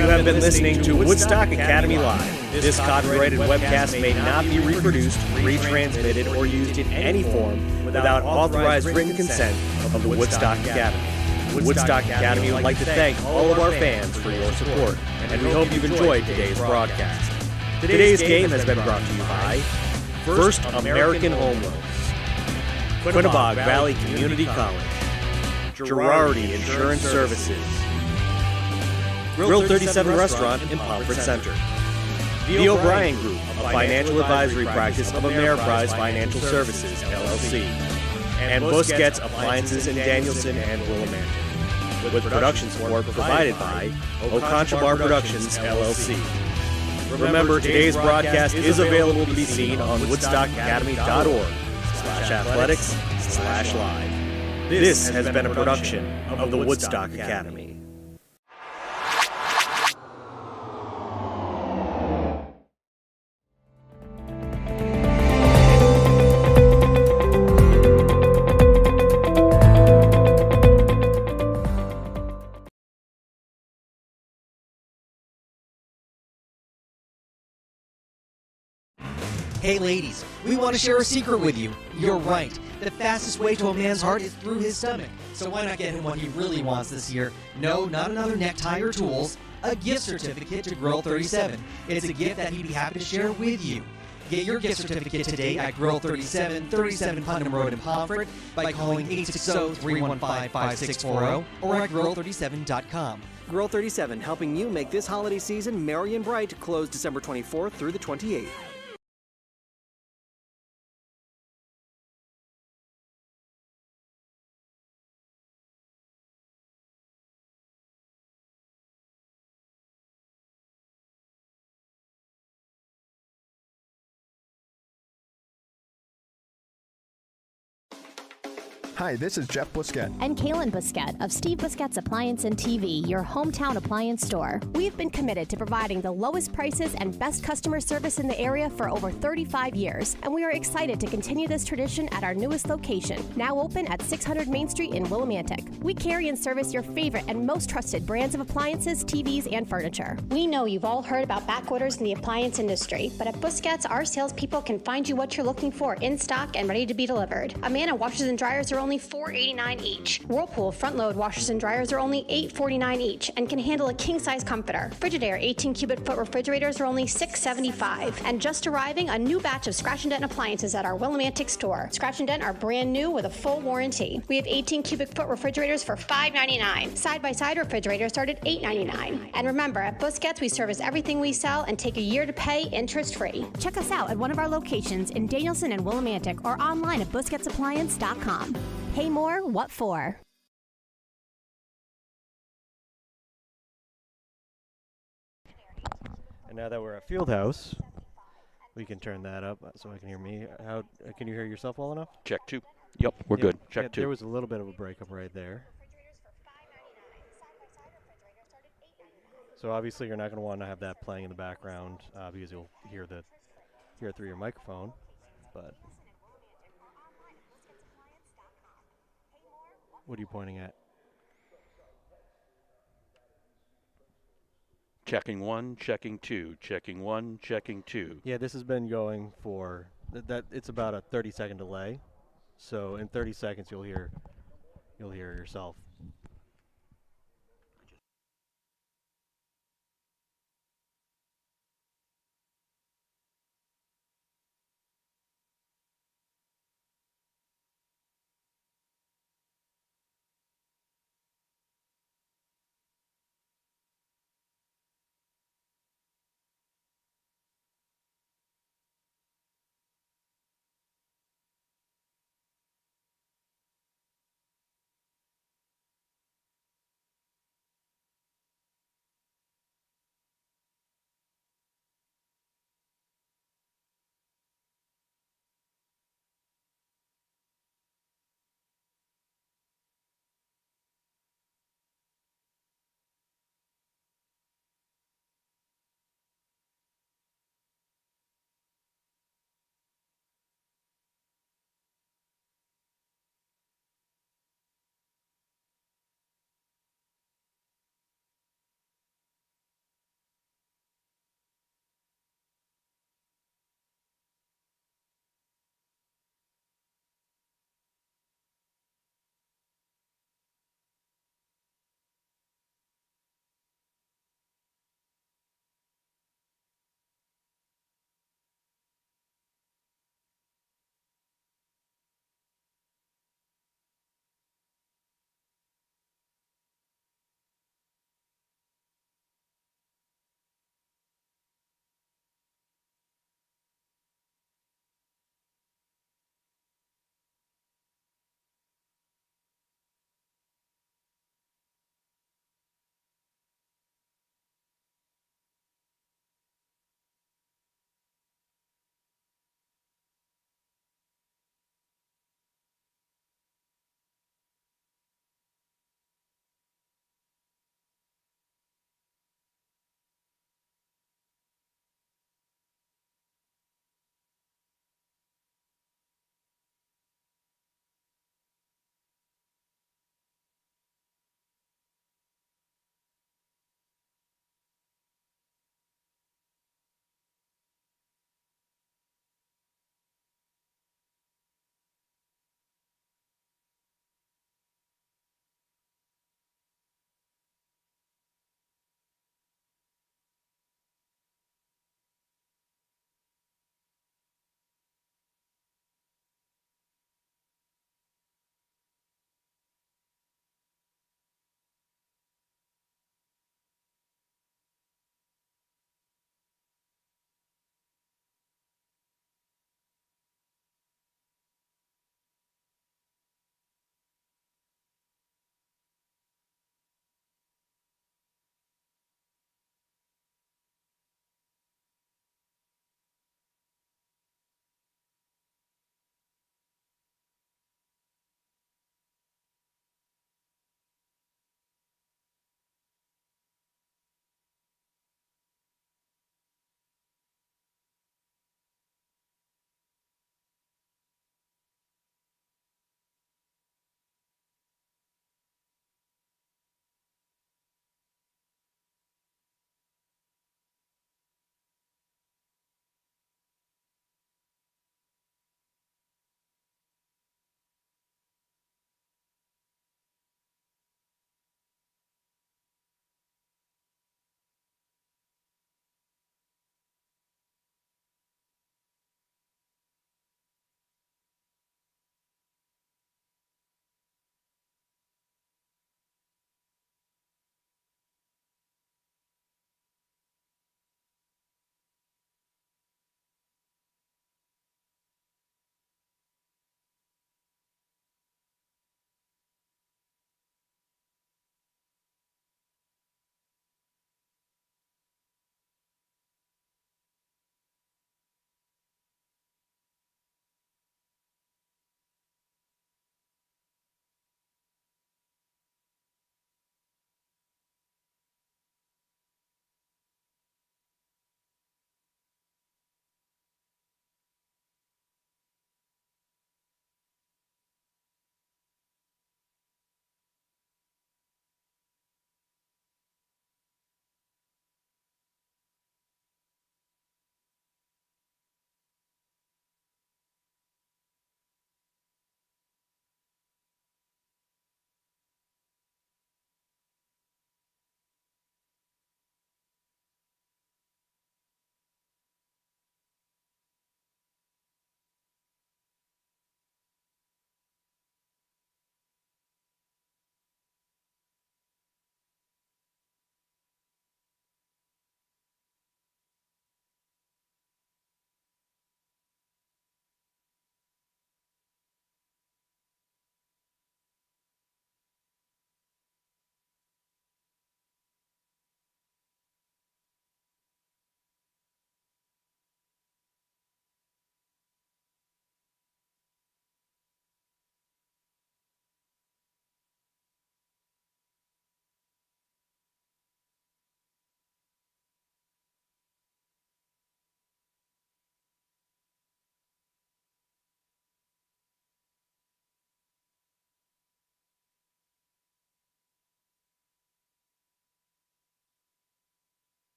You have been listening to Woodstock Academy Live. This copyrighted webcast may not be reproduced, retransmitted, or used in any form without authorized written consent of the Woodstock Academy. The Woodstock Academy would like to thank all of our fans for your support, and we hope you've enjoyed today's broadcast. Today's game has been brought to you by First American Home Loans, Quinnebog Valley Community College, Girardi Insurance Services, Grill 37 Restaurant in Pomfret Center, The O'Brien Group, a financial advisory practice of Ameriprise Financial Services, LLC, and Busquets Appliances in Danielson and Willimantic, with production support provided by Oconchabar Productions, LLC. Remember, today's broadcast is available to be seen on woodstockacademy.org/athletics/live. This has been a production of the Woodstock Academy. Hey ladies, we want to share a secret with you. You're right. The fastest way to a man's heart is through his stomach. So why not get him what he really wants this year? No, not another necktie or tools. A gift certificate to Grill 37. It's a gift that he'd be happy to share with you. Get your gift certificate today at Grill 37, 37 Putnam Road in Pomfret by calling 860-315-5640 or at grill37.com. Grill 37, helping you make this holiday season merry and bright, closed December 24th through the 28th. Hi, this is Jeff Busquet. And Kaylin Busquet of Steve Busquet's Appliance and TV, your hometown appliance store. We've been committed to providing the lowest prices and best customer service in the area for over 35 years, and we are excited to continue this tradition at our newest location, now open at 600 Main Street in Willimantic. We carry and service your favorite and most trusted brands of appliances, TVs, and furniture. We know you've all heard about back orders in the appliance industry, but at Busquets, our salespeople can find you what you're looking for in stock and ready to be delivered. Amana washers and dryers are only $4.89 each. Whirlpool front-load washers and dryers are only $8.49 each and can handle a king-size comforter. Frigidaire 18 cubic foot refrigerators are only $6.75. And just arriving, a new batch of Scratch and Dent appliances at our Willimantic store. Scratch and Dent are brand new with a full warranty. We have 18 cubic foot refrigerators for $5.99. Side-by-side refrigerators start at $8.99. And remember, at Busquets, we service everything we sell and take a year to pay interest-free. Check us out at one of our locations in Danielson and Willimantic or online at busquetsappliance.com. Pay more, what for? And now that we're at Fieldhouse, we can turn that up so I can hear me. How can you hear yourself well enough? Check 2. Yep, we're good. Check 2. There was a little bit of a breakup right there. So obviously you're not going to want to have that playing in the background because you'll hear it through your microphone. But what are you pointing at? Checking 1, checking 2, checking 1, checking 2. Yeah, this has been going for that. It's about a 30-second delay. So in 30 seconds, you'll hear yourself.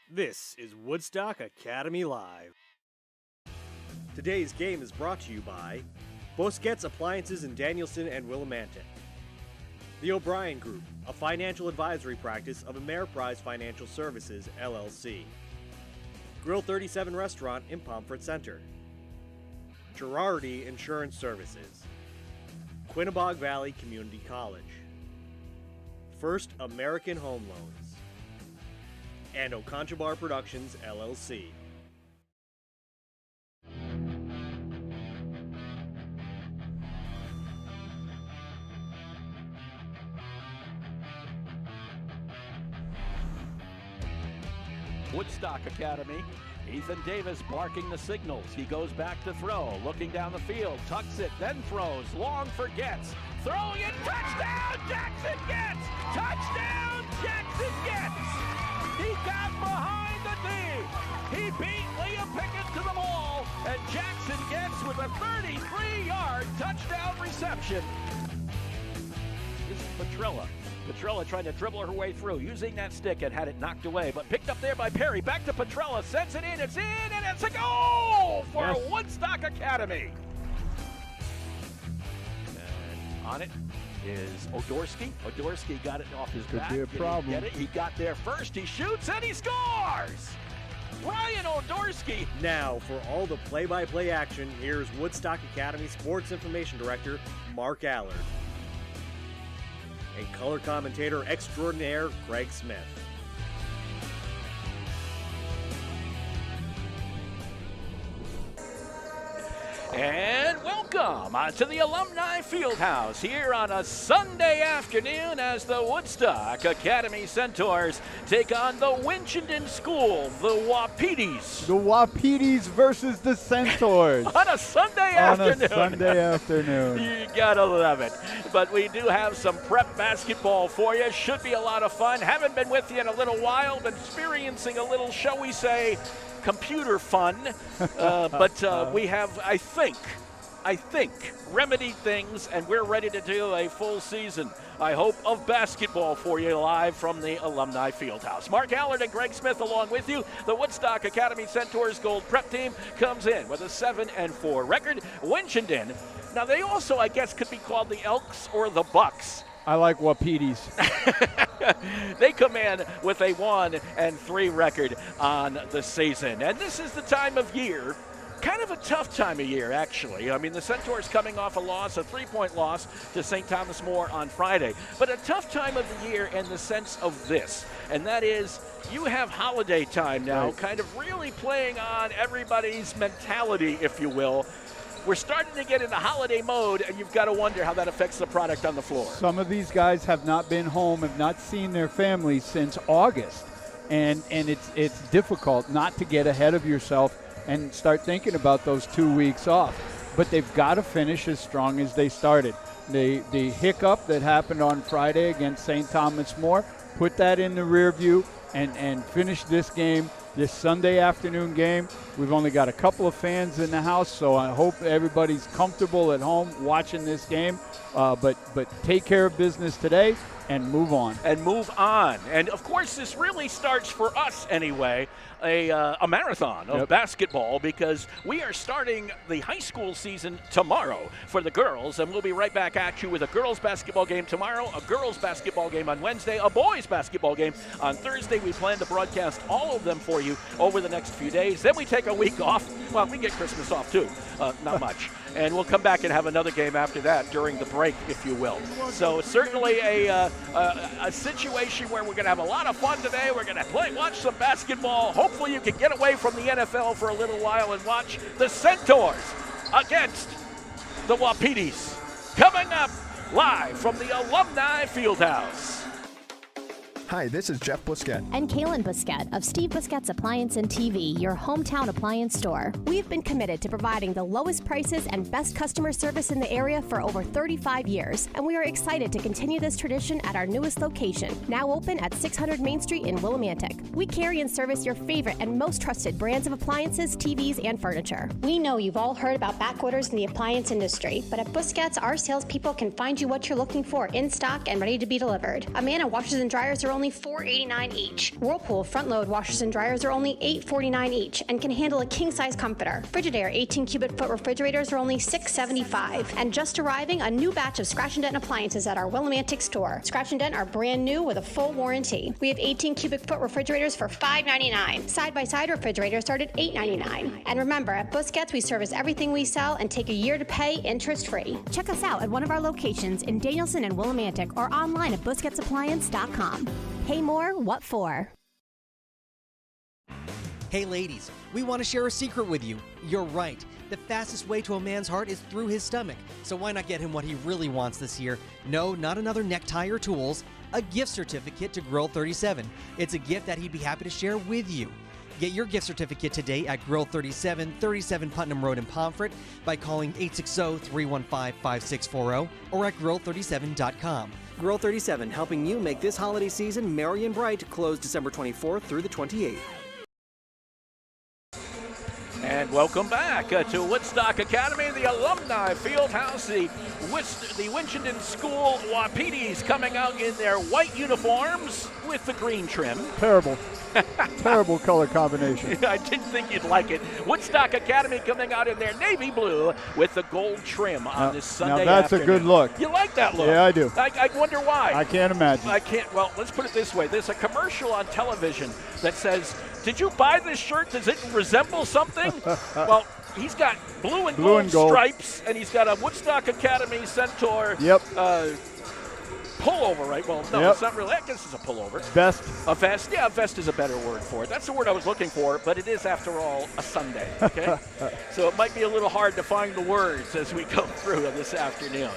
This is Woodstock Academy Live. Today's game is brought to you by Busquets Appliances in Danielson and Willimantic, The O'Brien Group, a financial advisory practice of Ameriprise Financial Services, LLC, Grill 37 Restaurant in Pomfret Center, Girardi Insurance Services, Quinnebog Valley Community College, First American Home Loans, and Oconchabar Productions, LLC. Woodstock Academy. Ethan Davis barking the signals. He goes back to throw, looking down the field, tucks it, then throws, long forgets, throwing it, touchdown, Jackson gets! Touchdown, Jackson gets! He got behind the D. He beat Liam Pickett to the ball, and Jackson gets with a 33-yard touchdown reception. This is Petrella. Petrella trying to dribble her way through, using that stick and had it knocked away, but picked up there by Perry. Back to Petrella, sends it in, and it's a goal for Woodstock Academy. And on it is Odorsky. Odorsky got it off his back. Could be a problem. Get it? He got there first, he shoots, and he scores! Brian Odorsky. Now, for all the play-by-play action, here's Woodstock Academy Sports Information Director, Mark Allard, and color commentator extraordinaire, Greg Smith. And welcome to the Alumni Fieldhouse here on a Sunday afternoon as the Woodstock Academy Centaurs take on the Winchendon School, the Wapitis. The Wapitis versus the Centaurs. On a Sunday afternoon. On a Sunday afternoon. You gotta love it. But we do have some prep basketball for you. Should be a lot of fun. Haven't been with you in a little while, been experiencing a little, shall we say, computer fun, but we have, I think, remedied things, and we're ready to do a full season, I hope, of basketball for you live from the Alumni Fieldhouse. Mark Allard and Greg Smith along with you. The Woodstock Academy Centaurs Gold Prep Team comes in with a 7-4 record. Winchendon, now they also, I guess, could be called the Elks or the Bucks. I like Wapitis. They come in with a 1-3 record on the season. And this is the time of year, kind of a tough time of year, actually. I mean, the Centaurs coming off a loss, a 3-point loss to St. Thomas More on Friday. But a tough time of the year in the sense of this, and that is you have holiday time now, right, kind of really playing on everybody's mentality, if you will. We're starting to get into holiday mode, and you've got to wonder how that affects the product on the floor. Some of these guys have not been home, have not seen their families since August, and it's difficult not to get ahead of yourself and start thinking about those 2 weeks off. But they've got to finish as strong as they started. The hiccup that happened on Friday against St. Thomas More, put that in the rear view and finish this game. This Sunday afternoon game, we've only got a couple of fans in the house, so I hope everybody's comfortable at home watching this game. But take care of business today and move on. And, of course, this really starts, for us anyway, a marathon of basketball, because we are starting the high school season tomorrow for the girls, and we'll be right back at you with a girls basketball game tomorrow, a girls basketball game on Wednesday, a boys basketball game on Thursday. We plan to broadcast all of them for you over the next few days. Then we take a week off. Well, we get Christmas off too, not much. And we'll come back and have another game after that during the break, if you will. So certainly a situation where we're going to have a lot of fun today. We're going to watch some basketball. Hopefully you can get away from the NFL for a little while and watch the Centaurs against the Wapitis. Coming up live from the Alumni Fieldhouse. Hi, this is Jeff Busquet. And Kaylin Busquet of Steve Busquets Appliance and TV, your hometown appliance store. We've been committed to providing the lowest prices and best customer service in the area for over 35 years, and we are excited to continue this tradition at our newest location, now open at 600 Main Street in Willimantic. We carry and service your favorite and most trusted brands of appliances, TVs, and furniture. We know you've all heard about back orders in the appliance industry, but at Busquets, our salespeople can find you what you're looking for in stock and ready to be delivered. Amana washers and dryers are only $4.89 each. Whirlpool front-load washers and dryers are only $8.49 each and can handle a king-size comforter. Frigidaire 18-cubic-foot refrigerators are only $6.75. And just arriving, a new batch of Scratch and Dent appliances at our Willimantic store. Scratch and Dent are brand new with a full warranty. We have 18-cubic-foot refrigerators for $5.99. Side-by-side refrigerators start at $8.99. And remember, at Busquets, we service everything we sell and take a year to pay interest-free. Check us out at one of our locations in Danielson and Willimantic or online at BusquetsAppliance.com. Pay more, what for? Hey ladies, we want to share a secret with you. You're right. The fastest way to a man's heart is through his stomach. So why not get him what he really wants this year? No, not another necktie or tools. A gift certificate to Grill 37. It's a gift that he'd be happy to share with you. Get your gift certificate today at Grill 37, 37 Putnam Road in Pomfret by calling 860-315-5640 or at grill37.com. Grill 37, helping you make this holiday season merry and bright, closed December 24th through the 28th. And welcome back to Woodstock Academy, the Alumni Fieldhouse, the Winchendon School Wapitis coming out in their white uniforms with the green trim. Terrible. Terrible color combination. I didn't think you'd like it. Woodstock Academy coming out in their navy blue with the gold trim on this Sunday Now that's afternoon. a good look. You like that look? Yeah, I do. I wonder why. I can't imagine. I can't. Well, let's put it this way. There's a commercial on television that says, "Did you buy this shirt? Does it resemble something?" Well, he's got blue and gold stripes, and he's got a Woodstock Academy Centaur pullover, right? Well, no, it's not really. I guess it's a pullover. Vest. A vest. Yeah, a vest is a better word for it. That's the word I was looking for, but it is, after all, a Sunday, okay? So it might be a little hard to find the words as we go through this afternoon.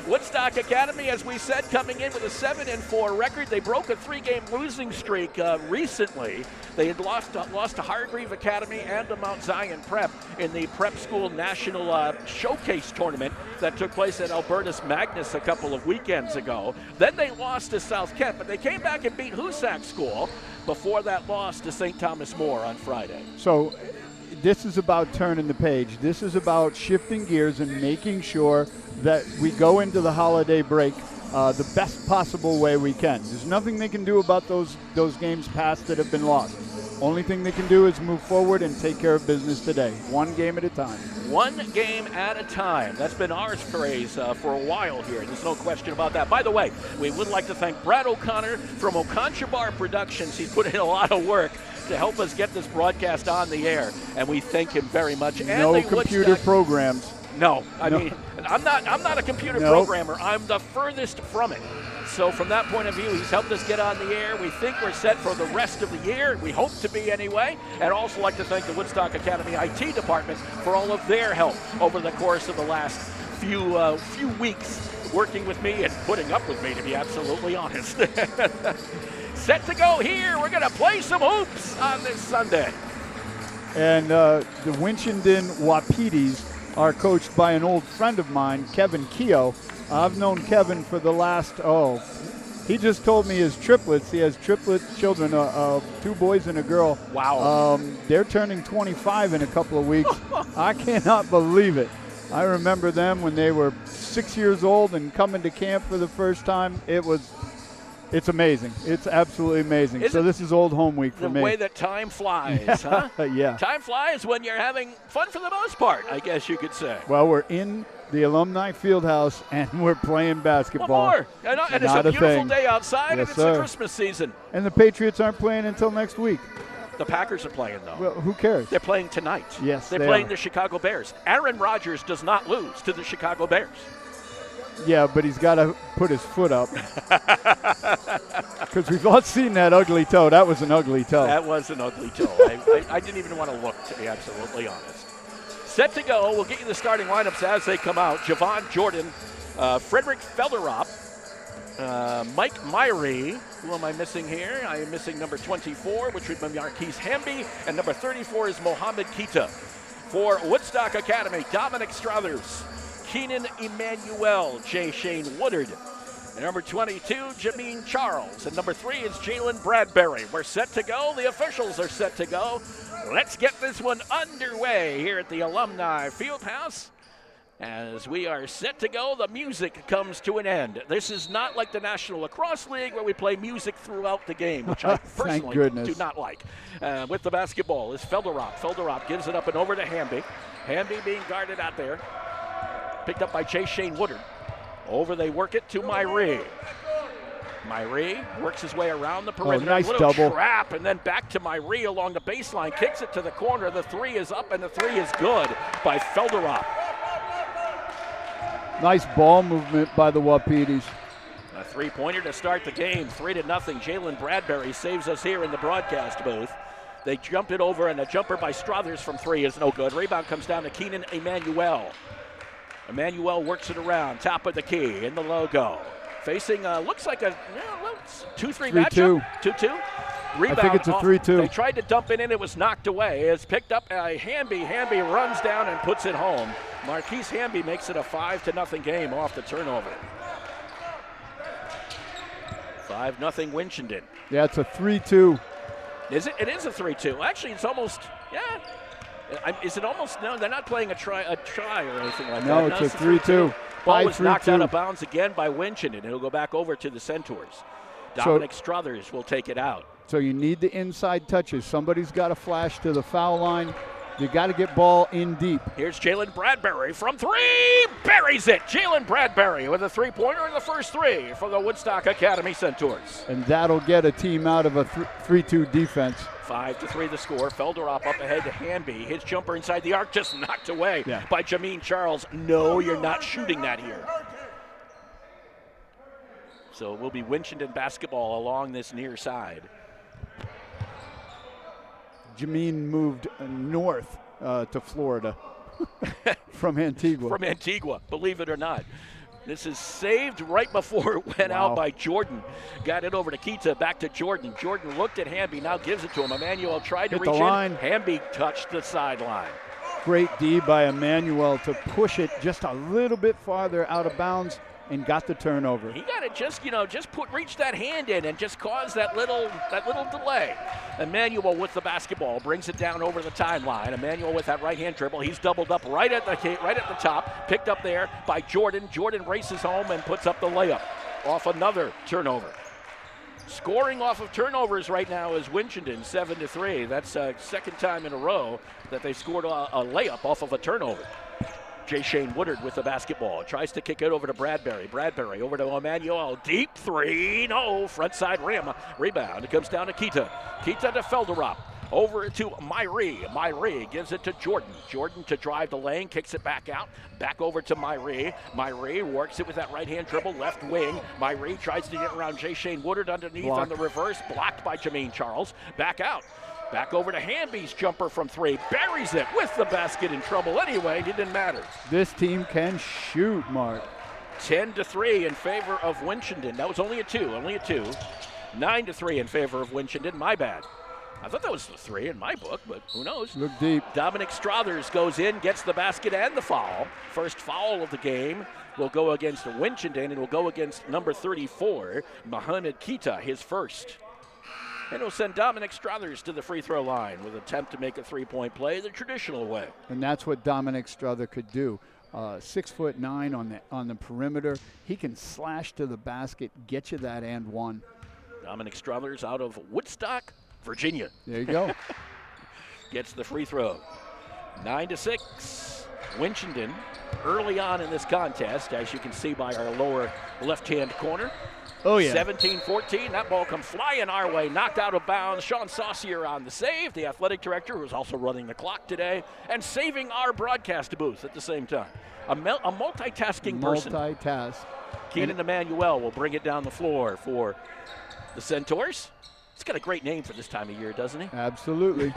Woodstock Academy, as we said, coming in with a 7-4 record. They broke a 3-game losing streak recently. They had lost to Hargrave Academy and to Mount Zion Prep in the Prep School National Showcase Tournament that took place at Albertus Magnus a couple of weekends ago. Then they lost to South Kent, but they came back and beat Hoosac School before that loss to St. Thomas More on Friday. So this is about turning the page. This is about shifting gears and making sure that we go into the holiday break the best possible way we can. There's nothing they can do about those games past that have been lost. Only thing they can do is move forward and take care of business today. One game at a time. One game at a time. That's been our phrase for a while here. There's no question about that. By the way, we would like to thank Brad O'Connor from Oconchabar Productions. He's put in a lot of work to help us get this broadcast on the air, and we thank him very much. And no computer programs. No, I mean, I'm not a computer programmer. I'm the furthest from it. So from that point of view, he's helped us get on the air. We think we're set for the rest of the year. We hope to be anyway. And also like to thank the Woodstock Academy IT department for all of their help over the course of the last few weeks, working with me and putting up with me, to be absolutely honest. Set to go here. We're going to play some hoops on this Sunday. And the Winchendon Wapitis are coached by an old friend of mine, Kevin Keogh. I've known Kevin for the last, he just told me his triplets. He has triplet children, 2 boys and a girl. Wow. They're turning 25 in a couple of weeks. I cannot believe it. I remember them when they were 6 years old and coming to camp for the first time. It's amazing. It's absolutely amazing. So this is old home week for me. The way that time flies, huh? Yeah. Time flies when you're having fun for the most part, I guess you could say. Well, we're in the Alumni Fieldhouse, and we're playing basketball. What more? And it's a beautiful day outside, and it's the Christmas season. And the Patriots aren't playing until next week. The Packers are playing, though. Well, who cares? They're playing tonight. Yes, They're playing the Chicago Bears. Aaron Rodgers does not lose to the Chicago Bears. Yeah, but he's got to put his foot up. Because we've all seen that ugly toe. That was an ugly toe. That was an ugly toe. I didn't even want to look, to be absolutely honest. Set to go. We'll get you the starting lineups as they come out. Javon Jordan, Frederick Felderop, Mike Myrie. Who am I missing here? I am missing number 24, which would be Marquise Hamby, and number 34 is Mohammed Kita. For Woodstock Academy, Dominic Struthers, Keenan Emmanuel, J. Shane Woodard. And number 22, Jameen Charles. And number 3 is Jalen Bradbury. We're set to go. The officials are set to go. Let's get this one underway here at the Alumni Fieldhouse. As we are set to go, the music comes to an end. This is not like the National Lacrosse League where we play music throughout the game, which I personally do not like. With the basketball is Felderop. Felderop gives it up and over to Hamby. Hamby being guarded out there. Picked up by Jay Shane Woodard. Over they work it to Myrie. Myrie works his way around the perimeter. Nice little double. Trap, and then back to Myrie along the baseline. Kicks it to the corner. The three is up, and the three is good by Felderop. Nice ball movement by the Wapitis. A three-pointer to start the game, 3-0. Jalen Bradbury saves us here in the broadcast booth. They jump it over, and a jumper by Struthers from three is no good. Rebound comes down to Keenan Emmanuel. Emmanuel works it around, top of the key, in the logo. Facing, looks like a 2-3 matchup. 2-2. Rebound. I think it's a 3-2. They tried to dump it in. It was knocked away. It's picked up by Hamby. Hamby runs down and puts it home. Marquise Hamby makes it a 5-0 game off the turnover. 5-0 Winchendon. Yeah, it's a 3-2. Is it? It is a 3-2. Actually, it's almost, is it almost? No, they're not playing a try or anything like that. No, it's a 3-2. Ball was knocked out of bounds again by Winchendon. It'll go back over to the Centaurs. Dominic Struthers will take it out. So you need the inside touches. Somebody's got to flash to the foul line. You got to get ball in deep. Here's Jalen Bradbury from three. Buries it. Jalen Bradbury with a three-pointer in the first three for the Woodstock Academy Centaurs. And that'll get a team out of a 3-2 defense. 5-3 the score. Felderop up ahead to Hamby. His jumper inside the arc just knocked away by Jameen Charles. No, you're not shooting that here. So it will be Winchendon basketball along this near side. Jameen moved north to Florida from Antigua. From Antigua, believe it or not. This is saved right before it went out by Jordan. Got it over to Kita, back to Jordan. Jordan looked at Hamby, now gives it to him. Emmanuel tried to reach in. Hamby touched the sideline. Great D by Emmanuel to push it just a little bit farther out of bounds and got the turnover. He got to just reach that hand in and just cause that little delay. Emmanuel with the basketball brings it down over the timeline. Emmanuel with that right hand dribble. He's doubled up right at the top. Picked up there by Jordan. Jordan races home and puts up the layup off another turnover. Scoring off of turnovers right now is Winchendon, 7-3. That's a second time in a row that they scored a layup off of a turnover. Jay Shane Woodard with the basketball. Tries to kick it over to Bradbury. Bradbury over to Emmanuel. Deep three. No. Front side rim. Rebound. It comes down to Kita. Kita to Felderop. Over to Myrie. Myrie gives it to Jordan. Jordan to drive the lane. Kicks it back out. Back over to Myrie. Myrie works it with that right-hand dribble. Left wing. Myrie tries to get around Jay Shane Woodard underneath on the reverse. Blocked by Jameen Charles. Back out. Back over to Hamby's jumper from three. Buries it with the basket, in trouble anyway. It didn't matter. This team can shoot, Mark. 10-3 in favor of Winchendon. That was only a 2. 9-3 in favor of Winchendon. My bad. I thought that was the 3 in my book, but who knows? Look deep. Dominic Struthers goes in, gets the basket and the foul. First foul of the game will go against Winchendon, and will go against number 34, Mohamed Kita, his first. And it'll send Dominic Struthers to the free throw line with an attempt to make a three-point play the traditional way. And that's what Dominic Struthers could do. 6'9" on the perimeter. He can slash to the basket, get you that and one. Dominic Struthers out of Woodstock, Virginia. There you go. Gets the free throw. 9-6. Winchendon early on in this contest, as you can see by our lower left-hand corner. Oh, yeah. 17-14. That ball come flying our way, knocked out of bounds. Sean Saucier on the save, the athletic director, who's also running the clock today, and saving our broadcast booth at the same time. A multitasking person. Multitask. Keenan Emmanuel will bring it down the floor for the Centaurs. He's got a great name for this time of year, doesn't he? Absolutely.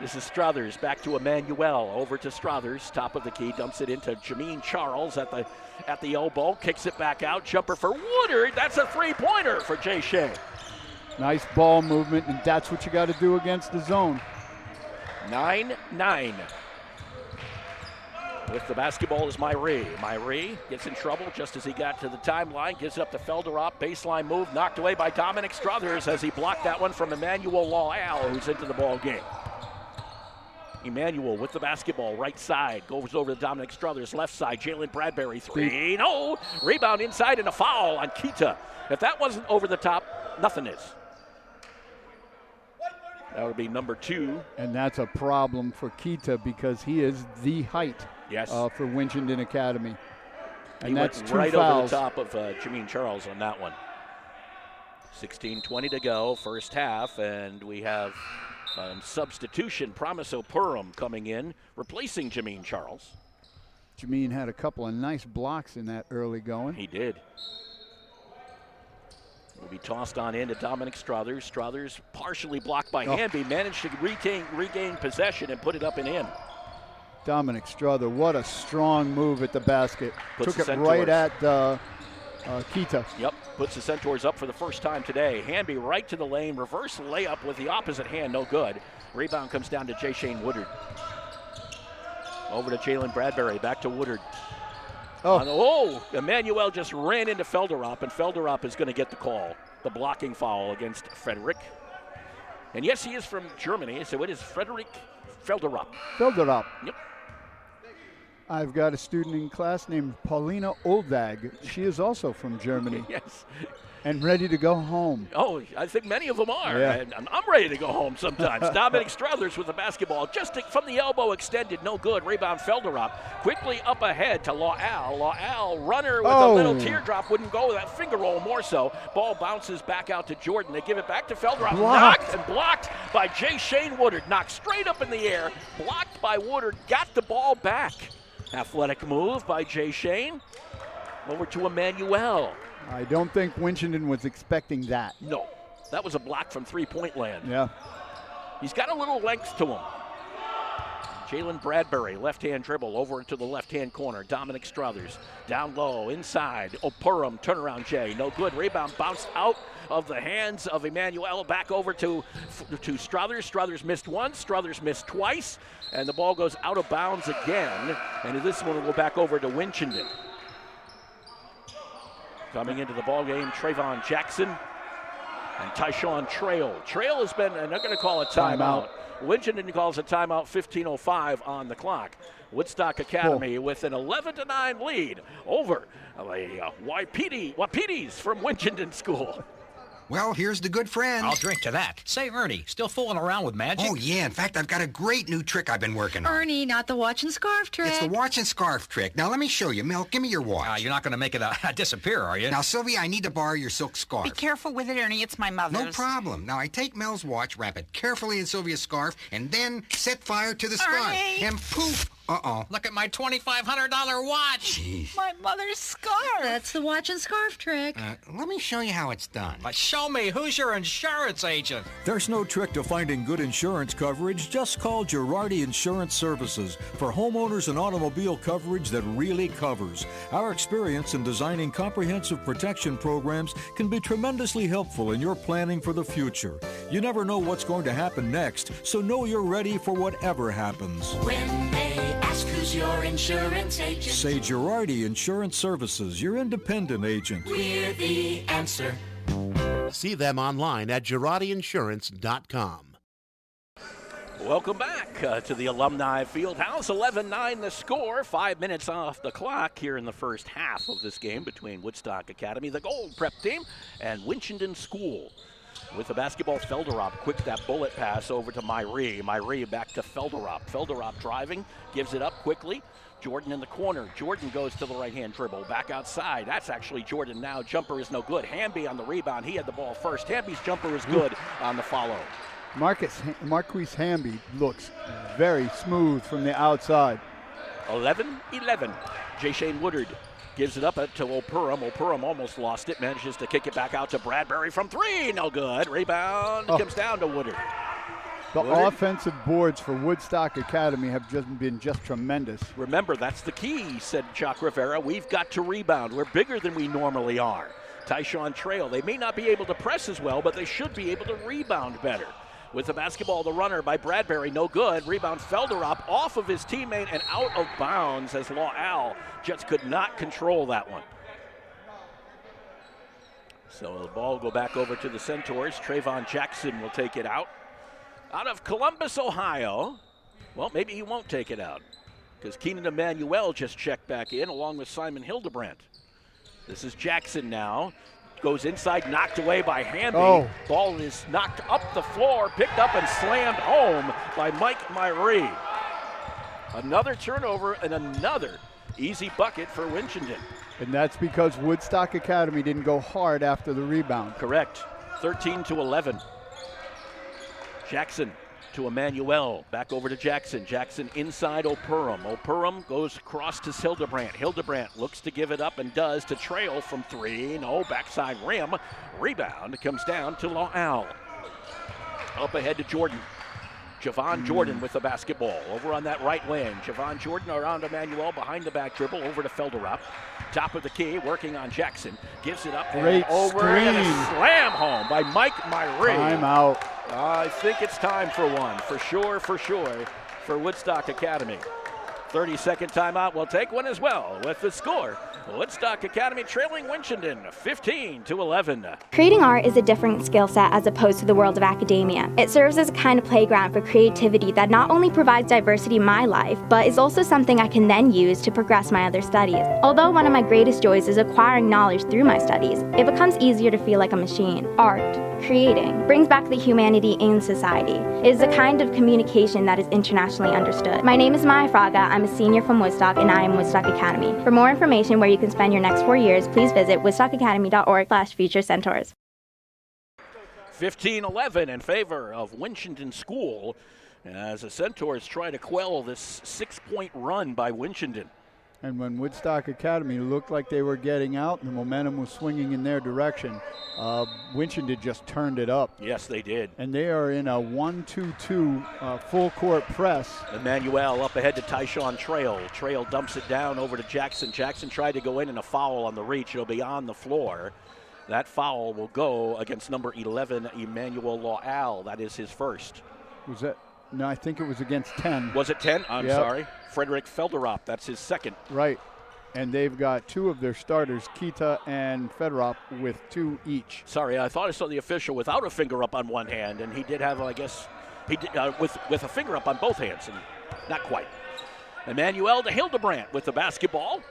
This is Struthers, back to Emmanuel, over to Struthers, top of the key, dumps it into Jameen Charles at the elbow, kicks it back out, jumper for Woodard. That's a three-pointer for Jay Shea. Nice ball movement, and that's what you got to do against the zone. 9-9. With the basketball is Myrie. Myrie gets in trouble just as he got to the timeline, gives it up to Felderop, baseline move, knocked away by Dominic Struthers as he blocked that one from Emmanuel Lawal, who's into the ball game. Emmanuel with the basketball, right side, goes over to Dominic Struthers, left side, Jalen Bradbury, 3, no, rebound inside and a foul on Kita. If that wasn't over the top, nothing is. That would be number 2. And that's a problem for Kita because he is the height for Winchendon Academy. And he that's went 2 right fouls. over the top of Jameen Charles on that one. 16:20 to go, first half, and we have substitution, Promise Purim coming in, replacing Jameen Charles. Jameen had a couple of nice blocks in that early going. He did. Will be tossed on in to Dominic Struthers. Struthers partially blocked by Hamby, managed to regain possession and put it up and in. Dominic Struther, what a strong move at the basket. Puts Took the it right at Kita. Yep, puts the Centaurs up for the first time today. Hamby right to the lane, reverse layup with the opposite hand, no good. Rebound comes down to Jay Shane Woodard. Over to Jalen Bradbury, back to Woodard. Emmanuel just ran into Felderop, and Felderop is going to get the call. The blocking foul against Frederick. And yes, he is from Germany, so it is Frederick Felderop. Felderop. Yep. I've got a student in class named Paulina Oldag. She is also from Germany. Yes. And ready to go home. Oh, I think many of them are. Yeah. And I'm ready to go home sometimes. Dominic Struthers with the basketball. Just from the elbow extended, no good. Rebound Felderop. Quickly up ahead to La'al. La'al, runner with a little teardrop. Wouldn't go with that finger roll more so. Ball bounces back out to Jordan. They give it back to Felderop. Knocked and blocked by Jay Shane Woodard. Knocked straight up in the air. Blocked by Woodard. Got the ball back. Athletic move by Jay Shane. Over to Emmanuel. I don't think Winchendon was expecting that. No, that was a block from three-point land. Yeah. He's got a little length to him. Jalen Bradbury, left-hand dribble over into the left-hand corner. Dominic Struthers down low, inside. Purim, turnaround Jay, no good. Rebound bounced out of the hands of Emmanuel, back over to Struthers. Struthers missed once, Struthers missed twice, and the ball goes out of bounds again. And this one will go back over to Winchendon. Coming into the ballgame, Trayvon Jackson and Tyshawn Trail. Trail has been, and they're going to call a timeout. Winchendon calls a timeout, 15:05 on the clock. Woodstock Academy with an 11-9 lead over the Wapitis from Winchendon School. Well, here's the good friend. I'll drink to that. Say, Ernie, still fooling around with magic? Oh, yeah. In fact, I've got a great new trick I've been working on. Ernie, not the watch and scarf trick. It's the watch and scarf trick. Now, let me show you. Mel, give me your watch. You're not going to make it disappear, are you? Now, Sylvia, I need to borrow your silk scarf. Be careful with it, Ernie. It's my mother's. No problem. Now, I take Mel's watch, wrap it carefully in Sylvia's scarf, and then set fire to the scarf. Ernie! And poof! Uh-oh. Look at my $2,500 watch. Jeez. My mother's scarf. That's the watch and scarf trick. Let me show you how it's done. Show me. Who's your insurance agent? There's no trick to finding good insurance coverage. Just call Girardi Insurance Services for homeowners and automobile coverage that really covers. Our experience in designing comprehensive protection programs can be tremendously helpful in your planning for the future. You never know what's going to happen next, so know you're ready for whatever happens. When they ask who's your insurance agent, say Girardi Insurance Services, your independent agent. We're the answer. See them online at GirardiInsurance.com. Welcome back to the Alumni Fieldhouse. 11-9 the score. 5 minutes off the clock here in the first half of this game between Woodstock Academy, the Gold Prep team, and Winchendon School. With the basketball, Felderop, quick that bullet pass over to Myrie. Myrie back to Felderop. Felderop driving, gives it up quickly. Jordan in the corner. Jordan goes to the right-hand dribble. Back outside. That's actually Jordan now. Jumper is no good. Hamby on the rebound. He had the ball first. Hamby's jumper is good on the follow. Marquise Hamby looks very smooth from the outside. 11-11. Jay Shane Woodard gives it up to Purim. Purim almost lost it. Manages to kick it back out to Bradbury from three. No good. Rebound comes down to Woodard. The offensive boards for Woodstock Academy have been tremendous. Remember, that's the key, said Chuck Rivera. We've got to rebound. We're bigger than we normally are. Tyshawn Trail. They may not be able to press as well, but they should be able to rebound better. With the basketball, the runner by Bradbury, no good. Rebound Felderop off of his teammate and out of bounds as La'al just could not control that one. So the ball will go back over to the Centaurs. Trayvon Jackson will take it out. Out of Columbus, Ohio, Well, maybe he won't take it out because Keenan Emanuel just checked back in along with Simon Hildebrandt. This is Jackson now. Goes inside, knocked away by Hamby. Oh. Ball is knocked up the floor, picked up and slammed home by Mike Myree. Another turnover and another easy bucket for Winchendon. And that's because Woodstock Academy didn't go hard after the rebound. Correct. 13-11. Jackson to Emmanuel. Back over to Jackson. Jackson inside O'Purum. O'Purum goes across to Hildebrandt. Hildebrandt looks to give it up and does to trail from three. No, backside rim. Rebound comes down to La'al. Up ahead to Jordan. Javon Jordan with the basketball. Over on that right wing. Javon Jordan around Emmanuel behind the back dribble over to Felderop. Top of the key, working on Jackson. Gives it up Great and over screen. and a slam home by Mike Myree. Timeout. I think it's time for one, for sure, for Woodstock Academy. 30-second timeout. We'll take one as well with the score. Woodstock Academy trailing Winchendon 15-11. Creating art is a different skill set as opposed to the world of academia. It serves as a kind of playground for creativity that not only provides diversity in my life, but is also something I can then use to progress my other studies. Although one of my greatest joys is acquiring knowledge through my studies, it becomes easier to feel like a machine. Art, creating, brings back the humanity in society. It is a kind of communication that is internationally understood. My name is Maya Fraga. I'm a senior from Woodstock, and I am Woodstock Academy. For more information where you can spend your next 4 years, please visit woodstockacademy.org/future centaurs. 15-11 in favor of Winchendon School as the Centaurs try to quell this 6-point run by Winchendon. And when Woodstock Academy looked like they were getting out and the momentum was swinging in their direction, Winchendon just turned it up. Yes, they did. And they are in a 1-2-2 full-court press. Emmanuel up ahead to Tyshawn Trail. Trail dumps it down over to Jackson. Jackson tried to go in and a foul on the reach. It'll be on the floor. That foul will go against number 11, Emmanuel La'al. That is his first. Was that? No, I think it was against 10. Was it 10? I'm sorry. Frederick Felderop, that's his second. Right. And they've got two of their starters, Kita and Federop, with 2 each. Sorry, I thought I saw the official without a finger up on one hand, and he did have, I guess, he did with a finger up on both hands, and not quite. Emmanuel to Hildebrandt with the basketball.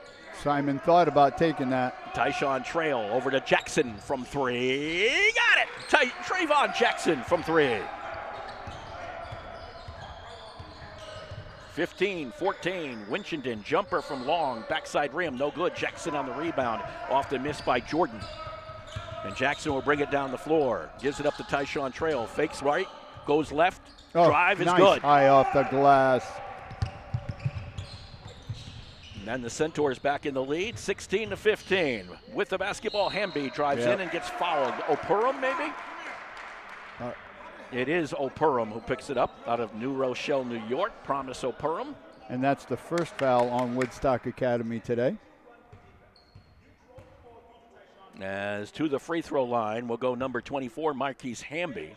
Simon thought about taking that. Tyshawn Trail over to Jackson from 3. Got it! Trayvon Jackson from 3. 15-14, Winchendon, jumper from long, backside rim, no good. Jackson on the rebound, off the miss by Jordan. And Jackson will bring it down the floor, gives it up to Tyshawn Trail, fakes right, goes left, drive is nice good. High off the glass. And then the Centaurs back in the lead, 16-15. With the basketball, Hamby drives in and gets fouled. O'Purum maybe? It is O'Purum who picks it up out of New Rochelle, New York. Promise O'Purum. And that's the first foul on Woodstock Academy today. As to the free throw line will go number 24, Marquise Hamby.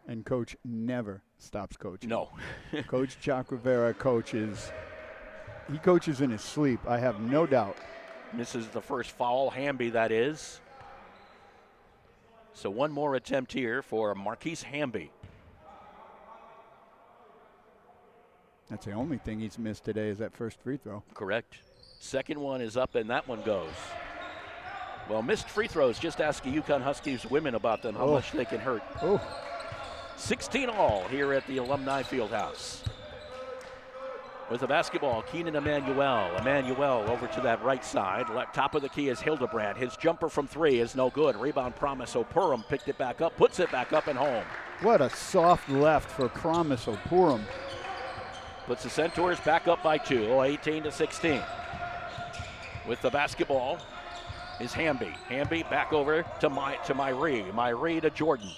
And Coach never stops coaching. No. Coach Chuck Rivera coaches. He coaches in his sleep, I have no doubt. Misses the first foul, Hamby that is. So one more attempt here for Marquise Hamby. That's the only thing he's missed today is that first free throw. Correct. Second one is up and that one goes. Well, missed free throws, just ask the UConn Huskies women about them, how much they can hurt. 16 all here at the Alumni Fieldhouse. With the basketball, Keenan Emanuel. Emanuel over to that right side. Top of the key is Hildebrandt. His jumper from 3 is no good. Rebound Promise O'Purum picked it back up, puts it back up and home. What a soft left for Promise O'Purum. Puts the Centaurs back up by 2, 18-16. With the basketball is Hamby. Hamby back over to Myree. Myree to Jordan.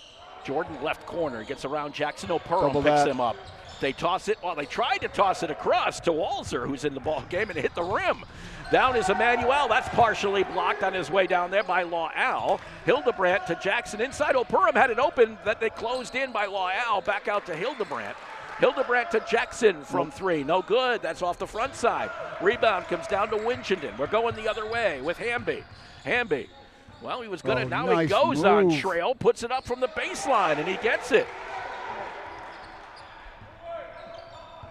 Jordan left corner, gets around Jackson. O'Purum picks him up. They toss it, they tried to toss it across to Walzer, who's in the ball game, and hit the rim. Down is Emmanuel. That's partially blocked on his way down there by La'al. Hildebrandt to Jackson inside. O'Purum had it open that they closed in by La'al. Back out to Hildebrandt. Hildebrandt to Jackson from 3. No good. That's off the front side. Rebound comes down to Winchendon. We're going the other way with Hamby. Hamby. Well, he was going to. Now nice he goes move. on Trail, puts it up from the baseline, and he gets it.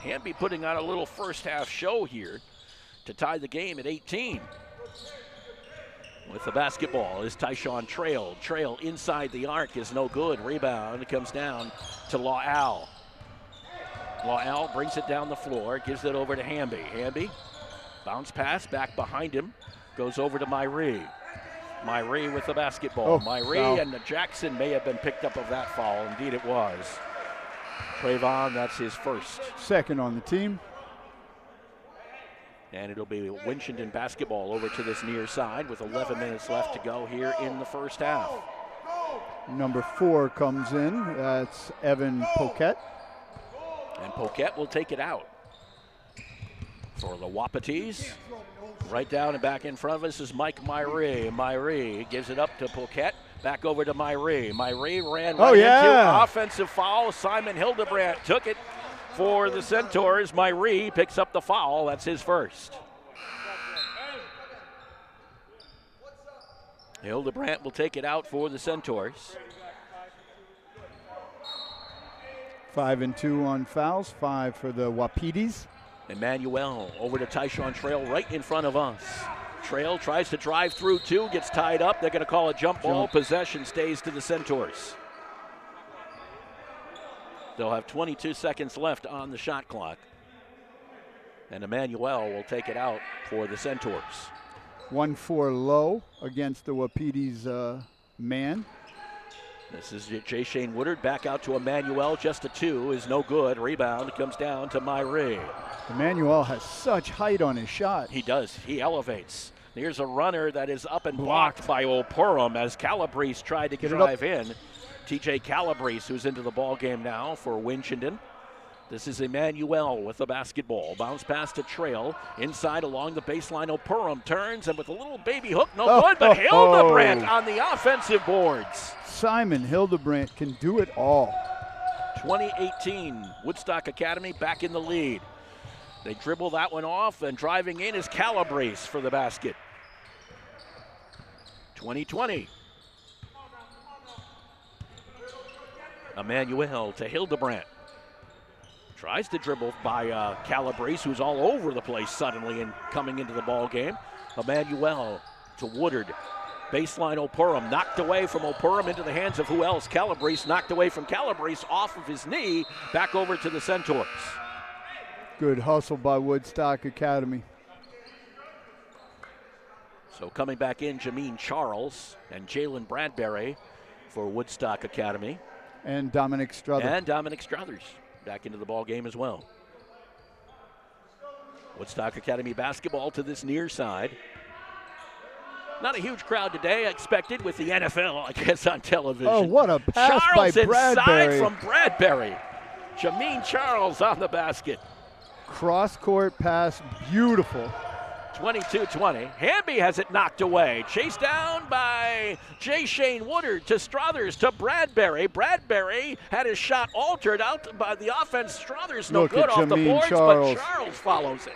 Hamby putting on a little first half show here to tie the game at 18. With the basketball is Tyshawn Trail. Trail inside the arc is no good. Rebound. It comes down to La'al. La'al brings it down the floor, gives it over to Hamby. Hamby, bounce pass back behind him, goes over to Myrie. Myrie with the basketball. Myrie and Jackson may have been picked up of that foul. Indeed it was. Trayvon, that's his first. Second on the team. And it'll be Winchendon basketball over to this near side with 11 minutes left to go here in the first half. Number 4 comes in. That's Evan Poquette. And Poquette will take it out for the Wapatees. Right down and back in front of us is Mike Myrie. Myrie gives it up to Poquette. Back over to Myrie. Myrie ran right into offensive foul. Simon Hildebrandt took it for the Centaurs. Myrie picks up the foul. That's his first. Hildebrandt will take it out for the Centaurs. 5 and 2 on fouls, 5 for the Wapitis. Emmanuel over to Tyshawn Trail right in front of us. Trail tries to drive through 2, gets tied up. They're going to call a jump ball. Possession stays to the Centaurs. They'll have 22 seconds left on the shot clock. And Emmanuel will take it out for the Centaurs. 1-4 low against the Wapitis man. This is Jay Shane Woodard back out to Emmanuel. Just a 2 is no good. Rebound comes down to Myrie. Emmanuel has such height on his shot. He does. He elevates. Here's a runner that is up and blocked by O'Purum as Calabrese tried to drive in. TJ Calabrese, who's into the ball game now for Winchendon. This is Emmanuel with the basketball. Bounce pass to Trail. Inside along the baseline, O'Purum turns, and with a little baby hook, no good, but Hildebrandt on the offensive boards. Simon Hildebrandt can do it all. 2018, Woodstock Academy back in the lead. They dribble that one off, and driving in is Calabrese for the basket. 2020. Emmanuel to Hildebrandt. Tries to dribble by Calabrese, who's all over the place suddenly and coming into the ball game. Emmanuel to Woodard. Baseline O'Purum, knocked away from O'Purum into the hands of who else? Calabrese, knocked away from Calabrese off of his knee, back over to the Centaurs. Good hustle by Woodstock Academy. So coming back in, Jameen Charles and Jalen Bradbury for Woodstock Academy. And Dominic Struthers. And Dominic Struthers back into the ball game as well. Woodstock Academy basketball to this near side. Not a huge crowd today, expected with the NFL, I guess, on television. Oh, what a pass Charles by Bradbury. inside from Bradbury. Jameen Charles on the basket. Cross-court pass, beautiful. 22-20. Hamby has it knocked away. Chased down by Jay Shane Woodard to Struthers to Bradbury. Bradbury had his shot altered out by the offense. Struthers no good off the boards, but Charles follows it.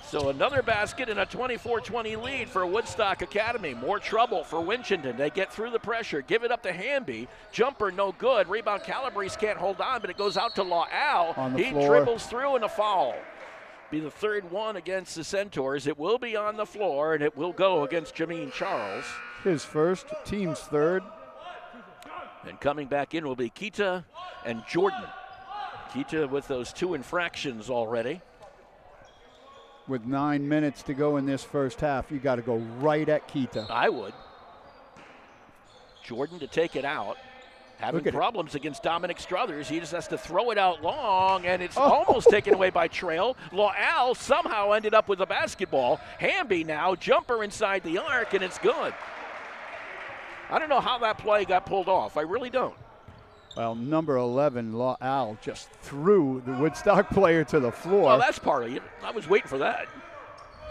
So another basket and a 24-20 lead for Woodstock Academy. More trouble for Winchendon. They get through the pressure, give it up to Hamby. Jumper no good. Rebound Calabrese can't hold on, but it goes out to La'al. He dribbles through and a foul. Be the third one against the Centaurs. It will be on the floor, and it will go against Jameen Charles. His first, team's third. And coming back in will be Kita and Jordan. Kita with those 2 infractions already. With 9 minutes to go in this first half, you got to go right at Kita. I would. Jordan to take it out. Having problems against Dominic Struthers. He just has to throw it out long, and it's almost taken away by Trail. La'al somehow ended up with the basketball. Hamby now, jumper inside the arc, and it's good. I don't know how that play got pulled off. I really don't. Well, number 11, La'al, just threw the Woodstock player to the floor. Well, that's part of it. I was waiting for that.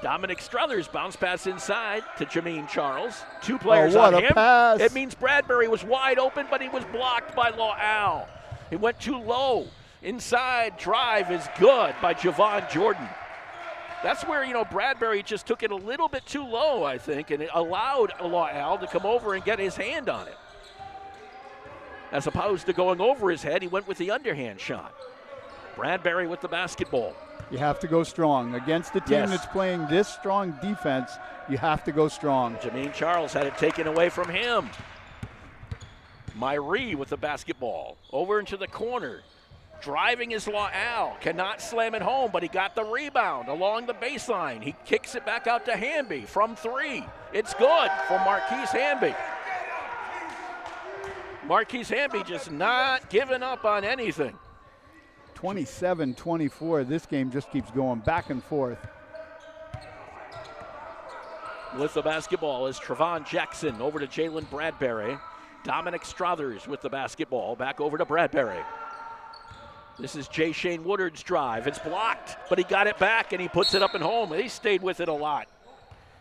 Dominic Struthers bounce pass inside to Jameen Charles. 2 players on him. Pass. It means Bradbury was wide open, but he was blocked by La'al. He went too low. Inside drive is good by Javon Jordan. That's where, Bradbury just took it a little bit too low, I think, and it allowed La'al to come over and get his hand on it. As opposed to going over his head, he went with the underhand shot. Bradbury with the basketball. You have to go strong. Against the team that's playing this strong defense, you have to go strong. Jameen Charles had it taken away from him. Myrie with the basketball. Over into the corner. Driving is La'al. Cannot slam it home, but he got the rebound along the baseline. He kicks it back out to Hamby from 3. It's good for Marquise Hamby. Marquise Hamby just not giving up on anything. 27-24. This game just keeps going back and forth. With the basketball is Trevon Jackson over to Jalen Bradbury. Dominic Struthers with the basketball back over to Bradbury. This is Jay Shane Woodard's drive. It's blocked, but he got it back and he puts it up and home. He stayed with it a lot.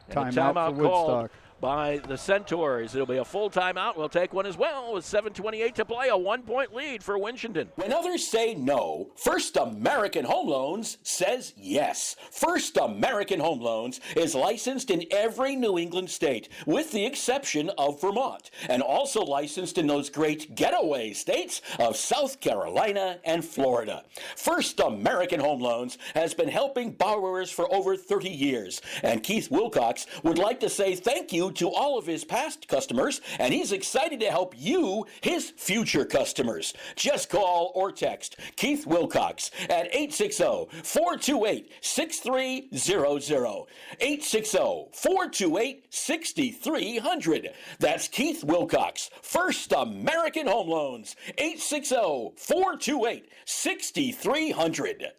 And Timeout for Woodstock by the Centaurs. It'll be a full timeout. We'll take one as well with 7:28 to play. A 1-point lead for Winchendon. When others say no, First American Home Loans says yes. First American Home Loans is licensed in every New England state, with the exception of Vermont, and also licensed in those great getaway states of South Carolina and Florida. First American Home Loans has been helping borrowers for over 30 years, and Keith Wilcox would like to say thank you to all of his past customers, and he's excited to help you, his future customers. Just call or text Keith Wilcox at 860-428-6300. 860-428-6300. That's Keith Wilcox, First American Home Loans. 860-428-6300.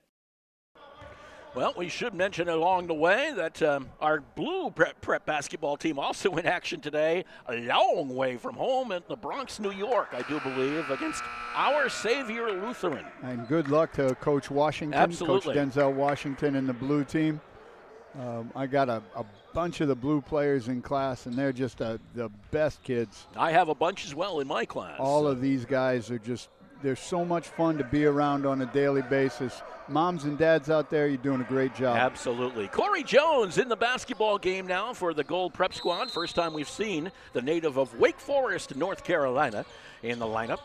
Well, we should mention along the way that our blue prep basketball team also in action today, a long way from home in the Bronx, New York, I do believe, against Our Savior Lutheran. And good luck to Coach Washington, Absolutely. Coach Denzel Washington and the blue team. I got a bunch of the blue players in class, and they're just the best kids. I have a bunch as well in my class. All of these guys are they're so much fun to be around on a daily basis. Moms and dads out there, you're doing a great job. Absolutely. Corey Jones in the basketball game now for the Gold Prep Squad. First time we've seen the native of Wake Forest, North Carolina, in the lineup.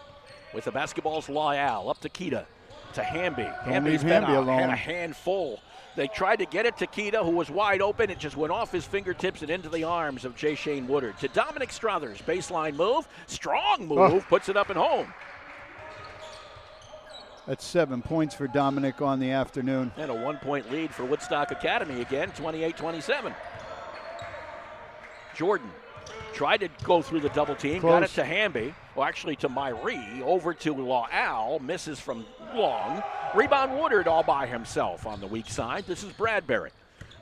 With the basketball's La'al up to Keita, to Hamby. Hamby's been a handful. They tried to get it to Keita, who was wide open. It just went off his fingertips and into the arms of Jay Shane Woodard. To Dominic Struthers, baseline move, strong move, puts it up and home. That's 7 points for Dominic on the afternoon. And a 1-point lead for Woodstock Academy again, 28-27. Jordan tried to go through the double team, got it to Hamby, well actually to Myrie, over to La'al, misses from long. Rebound Woodard all by himself on the weak side. This is Bradbury.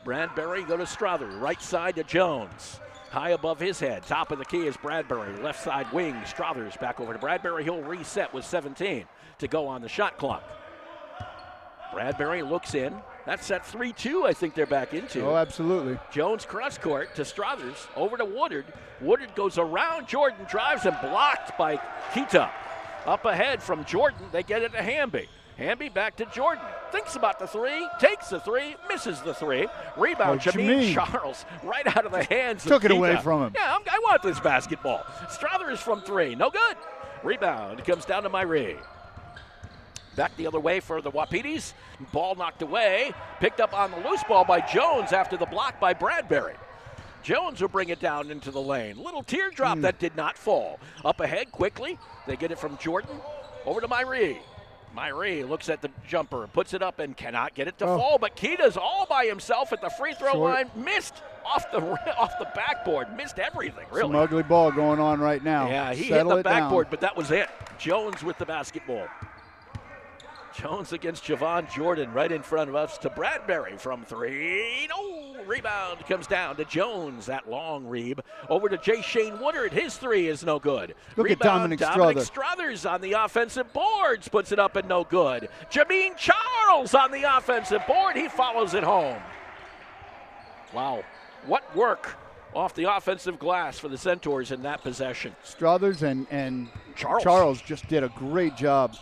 Bradbury go to Strother, right side to Jones. High above his head, top of the key is Bradbury, left side wing, Struthers back over to Bradbury. He'll reset with 17 to go on the shot clock. Bradbury looks in. That's that 3-2 I think they're back into. Oh, absolutely. Jones cross court to Struthers, over to Woodard. Woodard goes around Jordan, drives and blocked by Keita. Up ahead from Jordan, they get it to Hamby. Hamby back to Jordan. Thinks about the 3, takes the 3, misses the 3. Rebound, Jameen Charles, right out of the hands of Took it Keita. away from him. Yeah, I want this basketball. Struthers from 3, no good. Rebound comes down to Myrie. Back the other way for the Wapitis. Ball knocked away. Picked up on the loose ball by Jones after the block by Bradbury. Jones will bring it down into the lane. Little teardrop that did not fall. Up ahead quickly. They get it from Jordan. Over to Myrie. Myrie looks at the jumper, puts it up and cannot get it to fall. But Keita's all by himself at the free throw line. Missed off the backboard. Missed everything, really. Some ugly ball going on right now. Yeah, he hit the backboard, but that was it. Jones with the basketball. Jones against Javon Jordan right in front of us to Bradbury from 3. No, rebound comes down to Jones. That long reeb. Over to Jay Shane Woodard. His 3 is no good. Look Rebound, at Dominic Struthers on the offensive boards. Puts it up and no good. Jameen Charles on the offensive board. He follows it home. Wow, what work off the offensive glass for the Centaurs in that possession. Struthers and Charles just did a great job.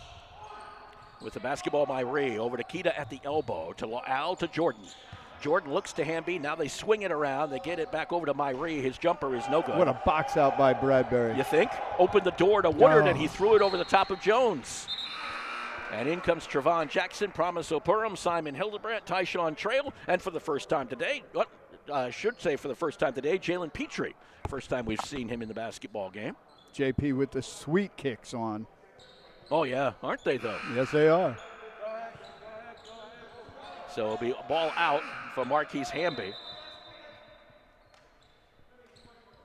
With the basketball, Myrie over to Keita at the elbow, to La'al to Jordan. Jordan looks to Hamby. Now they swing it around. They get it back over to Myrie. His jumper is no good. What a box out by Bradbury. You think? Opened the door to Woodard, and he threw it over the top of Jones. And in comes Trevon Jackson, Promise Opurum, Simon Hildebrandt, Tyshawn Trail, and for the first time today, I should say for the first time today, Jalen Petrie. First time we've seen him in the basketball game. JP with the sweet kicks on. Oh, yeah, aren't they, though? Yes, they are. So it'll be a ball out for Marquise Hamby.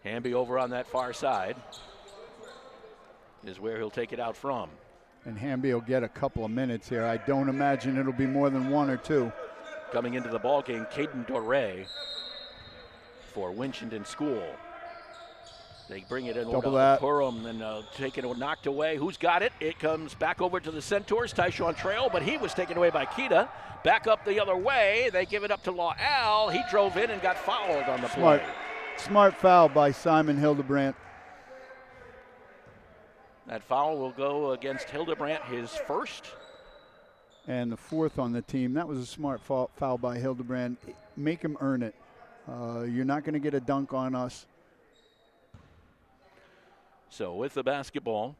Hamby over on that far side is where he'll take it out from. And Hamby will get a couple of minutes here. I don't imagine it'll be more than 1 or 2. Coming into the ball game, Caden Doré for Winchendon School. They bring it in over to Purum, and take it knocked away. Who's got it? It comes back over to the Centaurs, Tyshawn Trail, but he was taken away by Kita. Back up the other way. They give it up to Lawal. He drove in and got fouled on the play. Smart foul by Simon Hildebrandt. That foul will go against Hildebrandt, his first. And the 4th on the team. That was a smart foul by Hildebrandt. Make him earn it. You're not going to get a dunk on us. So with the basketball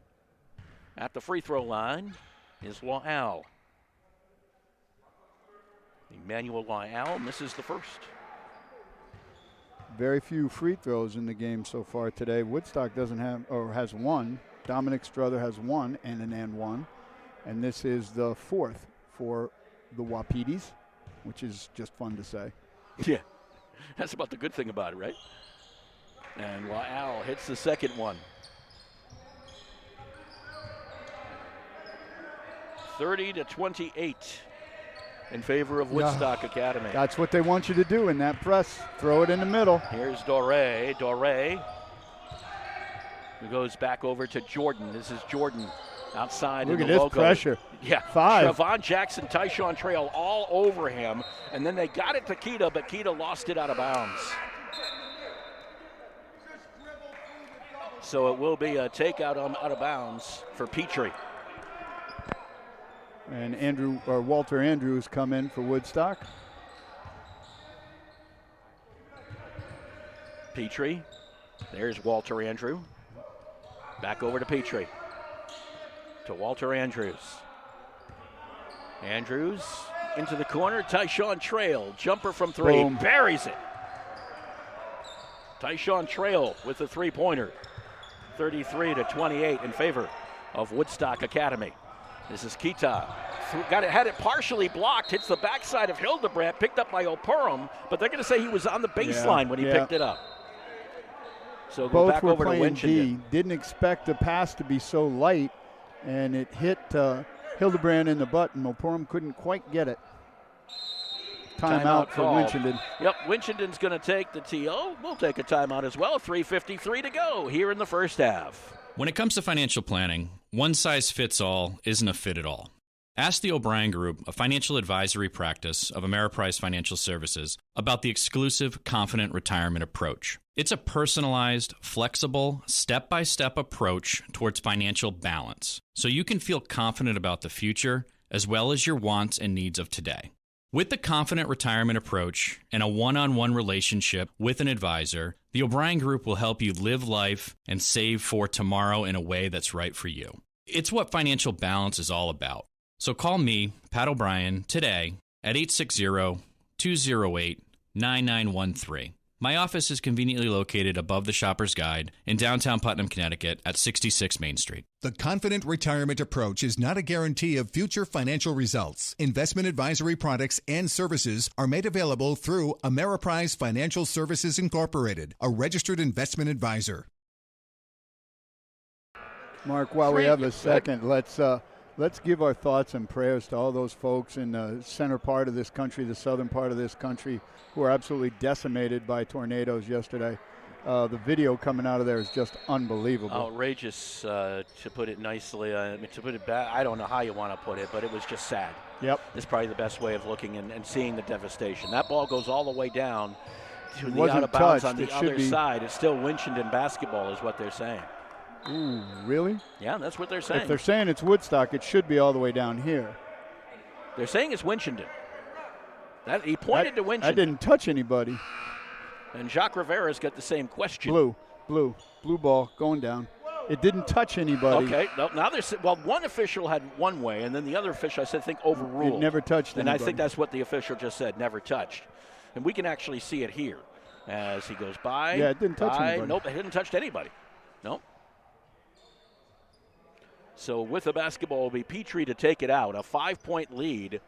at the free throw line is Lawal. Emmanuel Lawal misses the first. Very few free throws in the game so far today. Woodstock doesn't have, or has 1. Dominic Strother has 1 and an and 1. And this is the 4th for the Wapitis, which is just fun to say. Yeah, that's about the good thing about it, right? And Lawal hits the second one. 30-28 in favor of Woodstock Academy. That's what they want you to do in that press. Throw it in the middle. Here's Doré. Doré who goes back over to Jordan. This is Jordan outside. Look in at the this logo. pressure. Yeah, 5. Trevon Jackson, Tyshawn Trail all over him. And then they got it to Kita, but Kita lost it out of bounds. So it will be a takeout out of bounds for Petrie. And Walter Andrews come in for Woodstock. Petrie. There's Walter Andrew. Back over to Petrie. To Walter Andrews. Andrews into the corner. Tyshawn Trail. Jumper from 3. Boom. Buries it. Tyshawn Trail with the three-pointer. 33-28 in favor of Woodstock Academy. This is Kita. Had it partially blocked. Hits the backside of Hildebrandt. Picked up by Opurum. But they're going to say he was on the baseline when he picked it up. So go Both back were over to playing Winchendon. D. Didn't expect the pass to be so light, and it hit Hildebrandt in the butt, and Opurum couldn't quite get it. Timeout for Winchendon. Yep, Winchendon's going to take the TO. We'll take a timeout as well. 3:53 to go here in the first half. When it comes to financial planning, one size fits all isn't a fit at all. Ask the O'Brien Group, a financial advisory practice of Ameriprise Financial Services, about the exclusive Confident Retirement approach. It's a personalized, flexible, step-by-step approach towards financial balance, so you can feel confident about the future as well as your wants and needs of today. With the Confident Retirement approach and a one-on-one relationship with an advisor, the O'Brien Group will help you live life and save for tomorrow in a way that's right for you. It's what financial balance is all about. So call me, Pat O'Brien, today at 860-208-9913. My office is conveniently located above the Shopper's Guide in downtown Putnam, Connecticut at 66 Main Street. The Confident Retirement approach is not a guarantee of future financial results. Investment advisory products and services are made available through Ameriprise Financial Services Incorporated, a registered investment advisor. Mark, while we have a second, let's give our thoughts and prayers to all those folks in the center part of this country, the southern part of this country, who are absolutely decimated by tornadoes yesterday. The video coming out of there is just unbelievable. Outrageous, to put it nicely. To put it back, I don't know how you want to put it, but it was just sad. Yep. It's probably the best way of looking and seeing the devastation. That ball goes all the way down to the out of bounds on the other side. It's still Winchendon basketball is what they're saying. Ooh, really? Yeah, that's what they're saying. If they're saying it's Woodstock, it should be all the way down here. They're saying it's Winchendon. He pointed to Winchendon. I didn't touch anybody. And Jacques Rivera's got the same question. Blue ball going down. It didn't touch anybody. Okay, now there's one official had one way, and then the other official I think overruled. It never touched and anybody. I think that's what the official just said, never touched. And we can actually see it here as he goes by. Yeah, it didn't touch anybody. Nope, it didn't touch anybody. Nope. So with the basketball, will be Petrie to take it out. A 5-point lead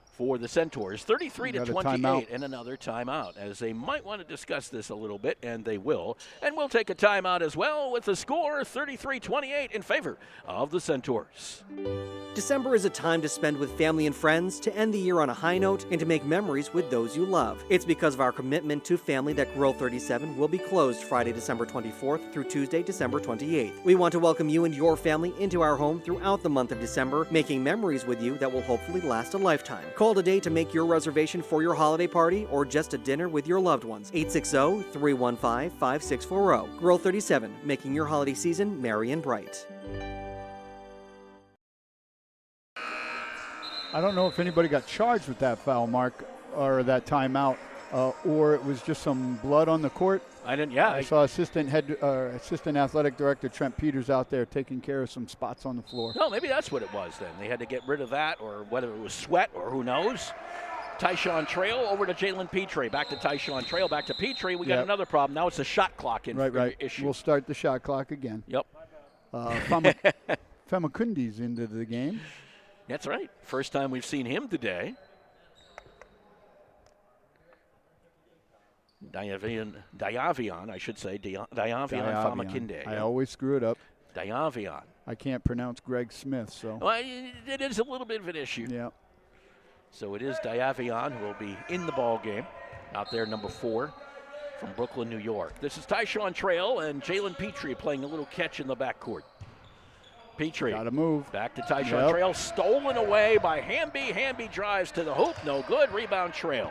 for the Centaurs, 33-28, and another timeout, as they might want to discuss this a little bit, and they will. And we'll take a timeout as well with the score 33-28 in favor of the Centaurs. December is a time to spend with family and friends, to end the year on a high note, and to make memories with those you love. It's because of our commitment to family that Grill 37 will be closed Friday, December 24th through Tuesday, December 28th. We want to welcome you and your family into our home throughout the month of December, making memories with you that will hopefully last a lifetime. Call today to make your reservation for your holiday party or just a dinner with your loved ones. 860-315-5640. Grill 37, making your holiday season merry and bright. I don't know if anybody got charged with that foul, Mark, or that timeout, or it was just some blood on the court. I saw assistant athletic director Trent Peters out there taking care of some spots on the floor. No, maybe that's what it was then. They had to get rid of that, or whether it was sweat, or who knows. Tyshawn Trail over to Jalen Petrie. Back to Tyshawn Trail, back to Petrie. We got another problem. Now it's a shot clock issue. We'll start the shot clock again. Yep. Famakundi's into the game. That's right. First time we've seen him today. Diavion, I should say. Diavion Famakinde. I always screw it up. Diavion. I can't pronounce Greg Smith, so. Well, it is a little bit of an issue. Yeah. So it is Diavion who will be in the ball game. Out there, number 4 from Brooklyn, New York. This is Tyshawn Trail and Jalen Petrie playing a little catch in the backcourt. Petrie. Got to move. Back to Tyshawn Trail. Stolen away by Hamby. Hamby drives to the hoop. No good. Rebound Trail.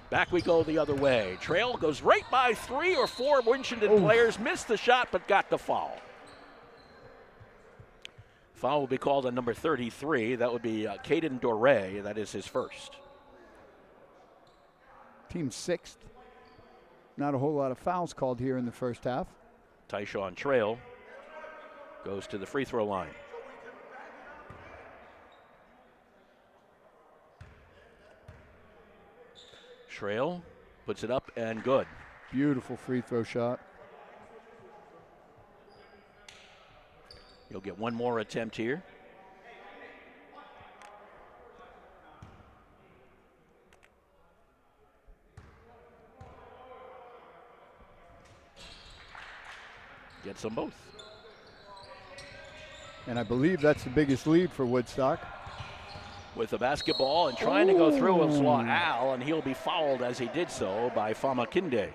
Back we go the other way. Trail goes right by 3 or 4 Winchendon players. Missed the shot but got the foul. Foul will be called on number 33. That would be Caden Doré. That is his first. Team 6th. Not a whole lot of fouls called here in the first half. Tyshawn Trail goes to the free throw line. Trail puts it up and good. Beautiful free throw shot. You'll get one more attempt here. Gets them both. And I believe that's the biggest lead for Woodstock. With the basketball and trying to go through is Al, and he'll be fouled as he did so by Famakinde.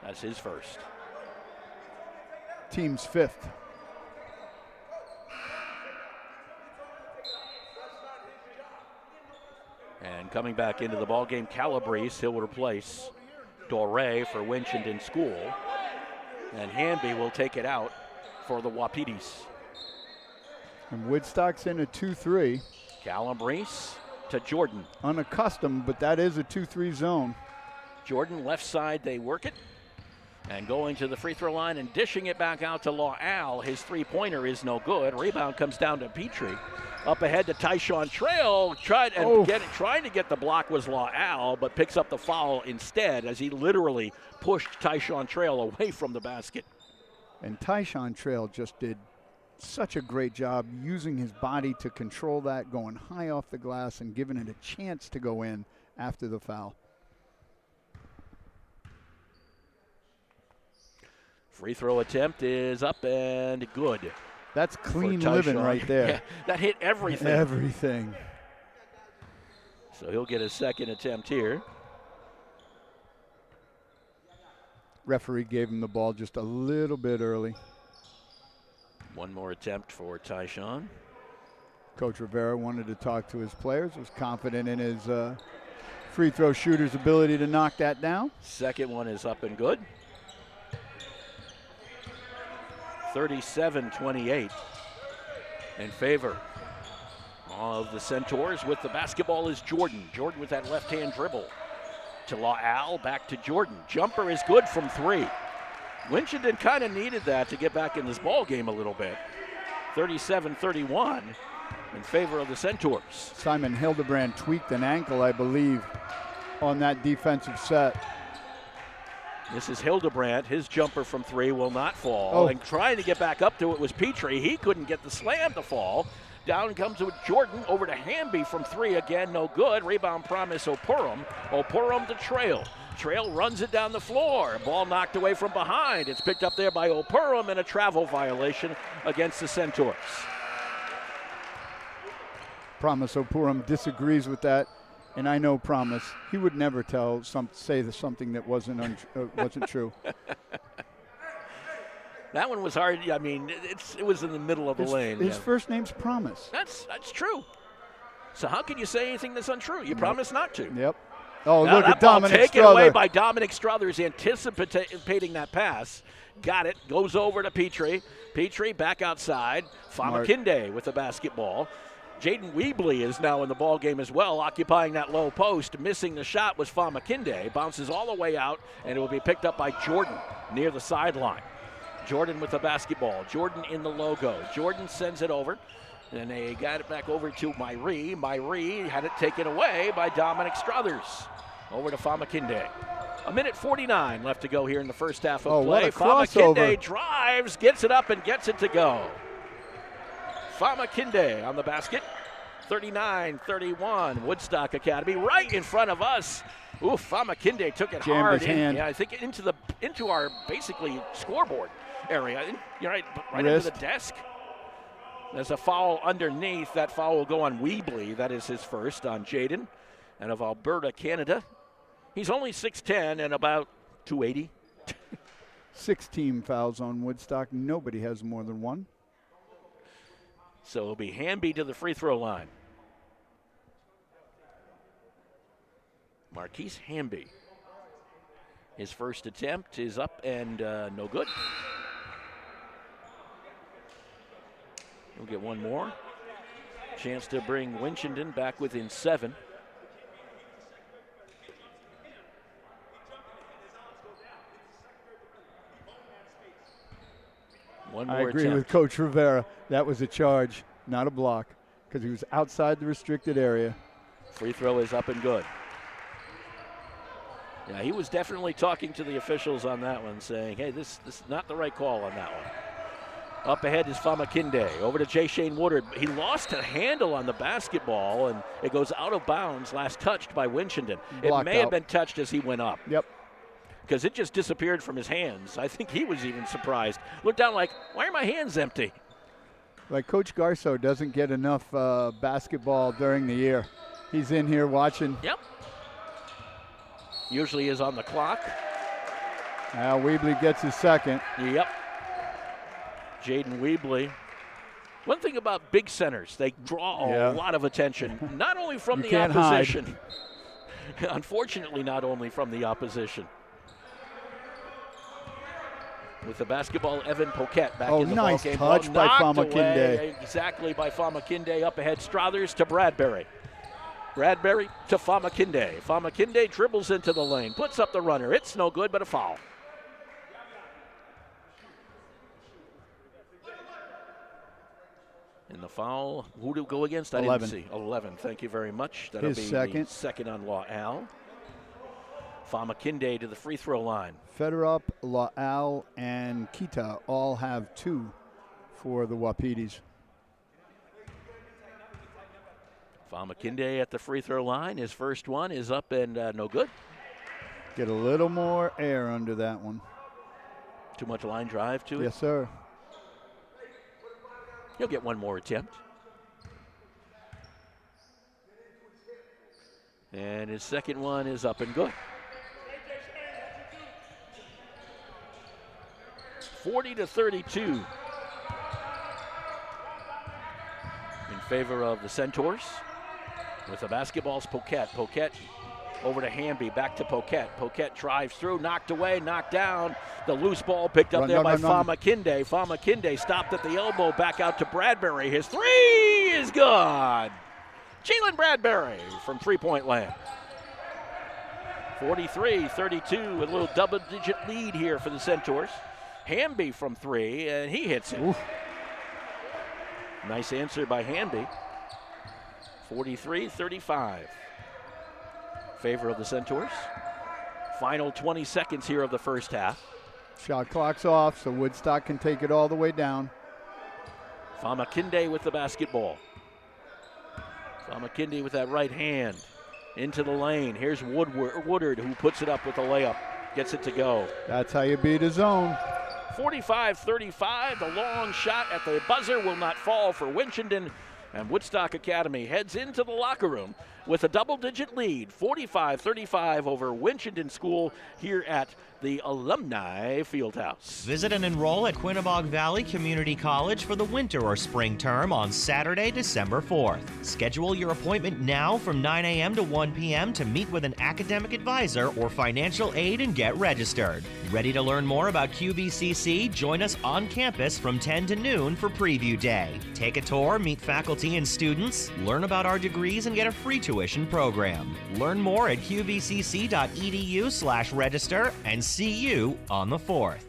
That's his first. Team's 5th. And coming back into the ballgame, Calabrese, he'll replace Doré for Winchendon School. And Hamby will take it out for the Wapitis. And Woodstock's in a 2-3. Calabrese to Jordan. Unaccustomed, but that is a 2-3 zone. Jordan, left side, they work it. And going to the free throw line and dishing it back out to Al. His three-pointer is no good. Rebound comes down to Petrie. Up ahead to Tyshawn Trail. Trying to get the block was Al, but picks up the foul instead as he literally pushed Tyshawn Trail away from the basket. And Tyshawn Trail just did such a great job using his body to control that, going high off the glass and giving it a chance to go in after the foul. Free throw attempt is up and good. That's clean living right there. Yeah, that hit everything. Everything. So he'll get a second attempt here. Referee gave him the ball just a little bit early. One more attempt for Tyshawn. Coach Rivera wanted to talk to his players, was confident in his free throw shooter's ability to knock that down. Second one is up and good. 37-28 in favor of the Centaurs. With the basketball is Jordan. Jordan with that left-hand dribble to Al, back to Jordan. Jumper is good from 3. Winchendon kind of needed that to get back in this ball game a little bit. 37-31 in favor of the Centaurs. Simon Hildebrand tweaked an ankle, I believe, on that defensive set. This is Hildebrand. His jumper from three will not fall. And trying to get back up to it was Petrie. He couldn't get the slam to fall. Down comes with Jordan over to Hamby from three. Again, no good. Rebound promise Opurum. Opurum to Trail. Trail runs it down the floor. Ball knocked away from behind. It's picked up there by Opurum and a travel violation against the Centaurs. Promise Opurum disagrees with that. And I know Promise. He would never say something that wasn't true. That one was hard. I mean, it was in the middle of the lane. His first name's Promise. That's true. So how can you say anything that's untrue? You promise not to. Yep. Oh, now look at at Dominic taken Strother. away by Dominic Struthers, anticipating that pass. Got it. Goes over to Petrie. Petrie back outside. Famakinde with the basketball. Jaden Weebley is now in the ball game as well, occupying that low post. Missing the shot was Famakinde. Bounces all the way out, and it will be picked up by Jordan near the sideline. Jordan with the basketball. Jordan in the logo. Jordan sends it over, and they got it back over to Myrie. Myrie had it taken away by Dominic Struthers. Over to Famakinde. 1:49 left to go here in the first half of play. Famakinde drives, gets it up, and gets it to go. Famakinde on the basket. 39-31. Woodstock Academy right in front of us. Ooh, Famakinde took it Jammed hard his hand. I think into our basically scoreboard area. Right Wrist. into the desk. There's a foul underneath. That foul will go on Weebley. That is his first on Jaden, and of Alberta, Canada. He's only 6'10" and about 280. 6 team fouls on Woodstock. Nobody has more than one. So it'll be Hamby to the free throw line. Marquise Hamby. His first attempt is up and no good. We'll get one more. Chance to bring Winchendon back within 7. One more I agree attempt. with Coach Rivera. That was a charge, not a block, because he was outside the restricted area. Free throw is up and good. Yeah, he was definitely talking to the officials on that one, saying, hey, this is not the right call on that one. Up ahead is Famakinde. Over to Jay Shane Woodard. He lost a handle on the basketball, and it goes out of bounds, last touched by Winchendon. It may have been touched as he went up. Yep. Because it just disappeared from his hands. I think he was even surprised. Looked down like, why are my hands empty? Like Coach Garceau doesn't get enough basketball during the year. He's in here watching. Yep. Usually is on the clock. Now Weebley gets his second. Yep. Jaden Weebley. One thing about big centers, they draw a lot of attention, not only from the opposition. Unfortunately, not only from the opposition. With the basketball, Evan Poquette back in the nice ballgame. touch by Famakinde. Exactly by Famakinde. Up ahead, Struthers to Bradbury. Bradbury to Famakinde. Famakinde dribbles into the lane, puts up the runner. It's no good, but a foul. And the foul, who do go against? I 11. didn't see. 11, thank you very much. That'll His be second. the second on La'al. Famakinde to the free throw line. Federup, La'al, and Kita all have 2 for the Wapitis. Famakinde at the free throw line. His first one is up and no good. Get a little more air under that one. Too much line drive to it? Yes, sir. He'll get one more attempt. And his second one is up and good. 40-32 in favor of the Centaurs. With the basketball's Poquette. Poquette over to Hamby, back to Poquette. Poquette drives through, knocked away, knocked down. The loose ball picked up there by Famakinde. Famakinde stopped at the elbow, back out to Bradbury. His three is good. Jalen Bradbury from three-point land. 43-32 with a little double-digit lead here for the Centaurs. Hamby from 3, and he hits it. Oof. Nice answer by Hamby. 43-35. Favor of the Centaurs. Final 20 seconds here of the first half. Shot clock's off, so Woodstock can take it all the way down. Famakinde with the basketball. Famakinde with that right hand into the lane. Here's Woodard, who puts it up with the layup. Gets it to go. That's how you beat a zone. 45-35. The long shot at the buzzer will not fall for Winchendon. And Woodstock Academy heads into the locker room with a double-digit lead, 45-35 over Winchendon School here at the Alumni Fieldhouse. Visit and enroll at Quinnebog Valley Community College for the winter or spring term on Saturday, December 4th. Schedule your appointment now from 9 a.m. to 1 p.m. to meet with an academic advisor or financial aid and get registered. Ready to learn more about QVCC? Join us on campus from 10 to noon for preview day. Take a tour, meet faculty and students, learn about our degrees, and get a free tuition program. Learn more at qvcc.edu/register and see you on the 4th.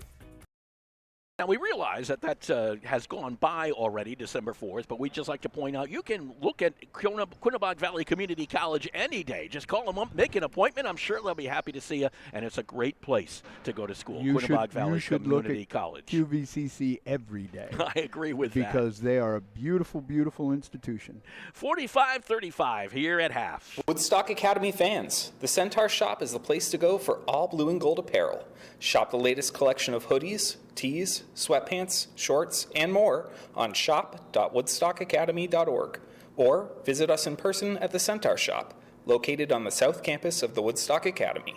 Now, we realize that has gone by already, December 4th, but we'd just like to point out you can look at Quinnebog Valley Community College any day. Just call them up, make an appointment. I'm sure they'll be happy to see you, and it's a great place to go to school, Quinnebog Valley Community College. QVCC every day. I agree with that. Because they are a beautiful, beautiful institution. 45-35 here at half. Woodstock Academy fans, the Centaur Shop is the place to go for all blue and gold apparel. Shop the latest collection of hoodies, tees, sweatpants, shorts, and more on shop.woodstockacademy.org or visit us in person at the Centaur Shop, located on the south campus of the Woodstock Academy.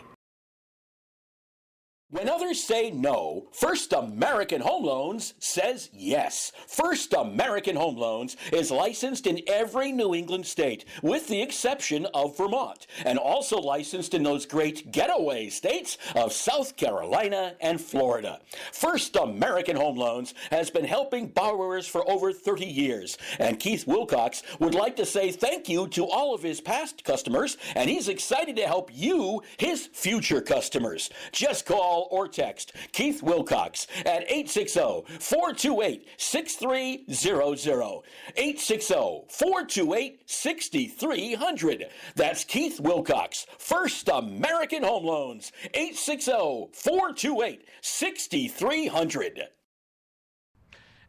When others say no, First American Home Loans says yes. First American Home Loans is licensed in every New England state, with the exception of Vermont, and also licensed in those great getaway states of South Carolina and Florida. First American Home Loans has been helping borrowers for over 30 years, and Keith Wilcox would like to say thank you to all of his past customers, and he's excited to help you, his future customers. Just call or text Keith Wilcox at 860-428-6300. 860-428-6300. That's Keith Wilcox, First American Home Loans. 860-428-6300.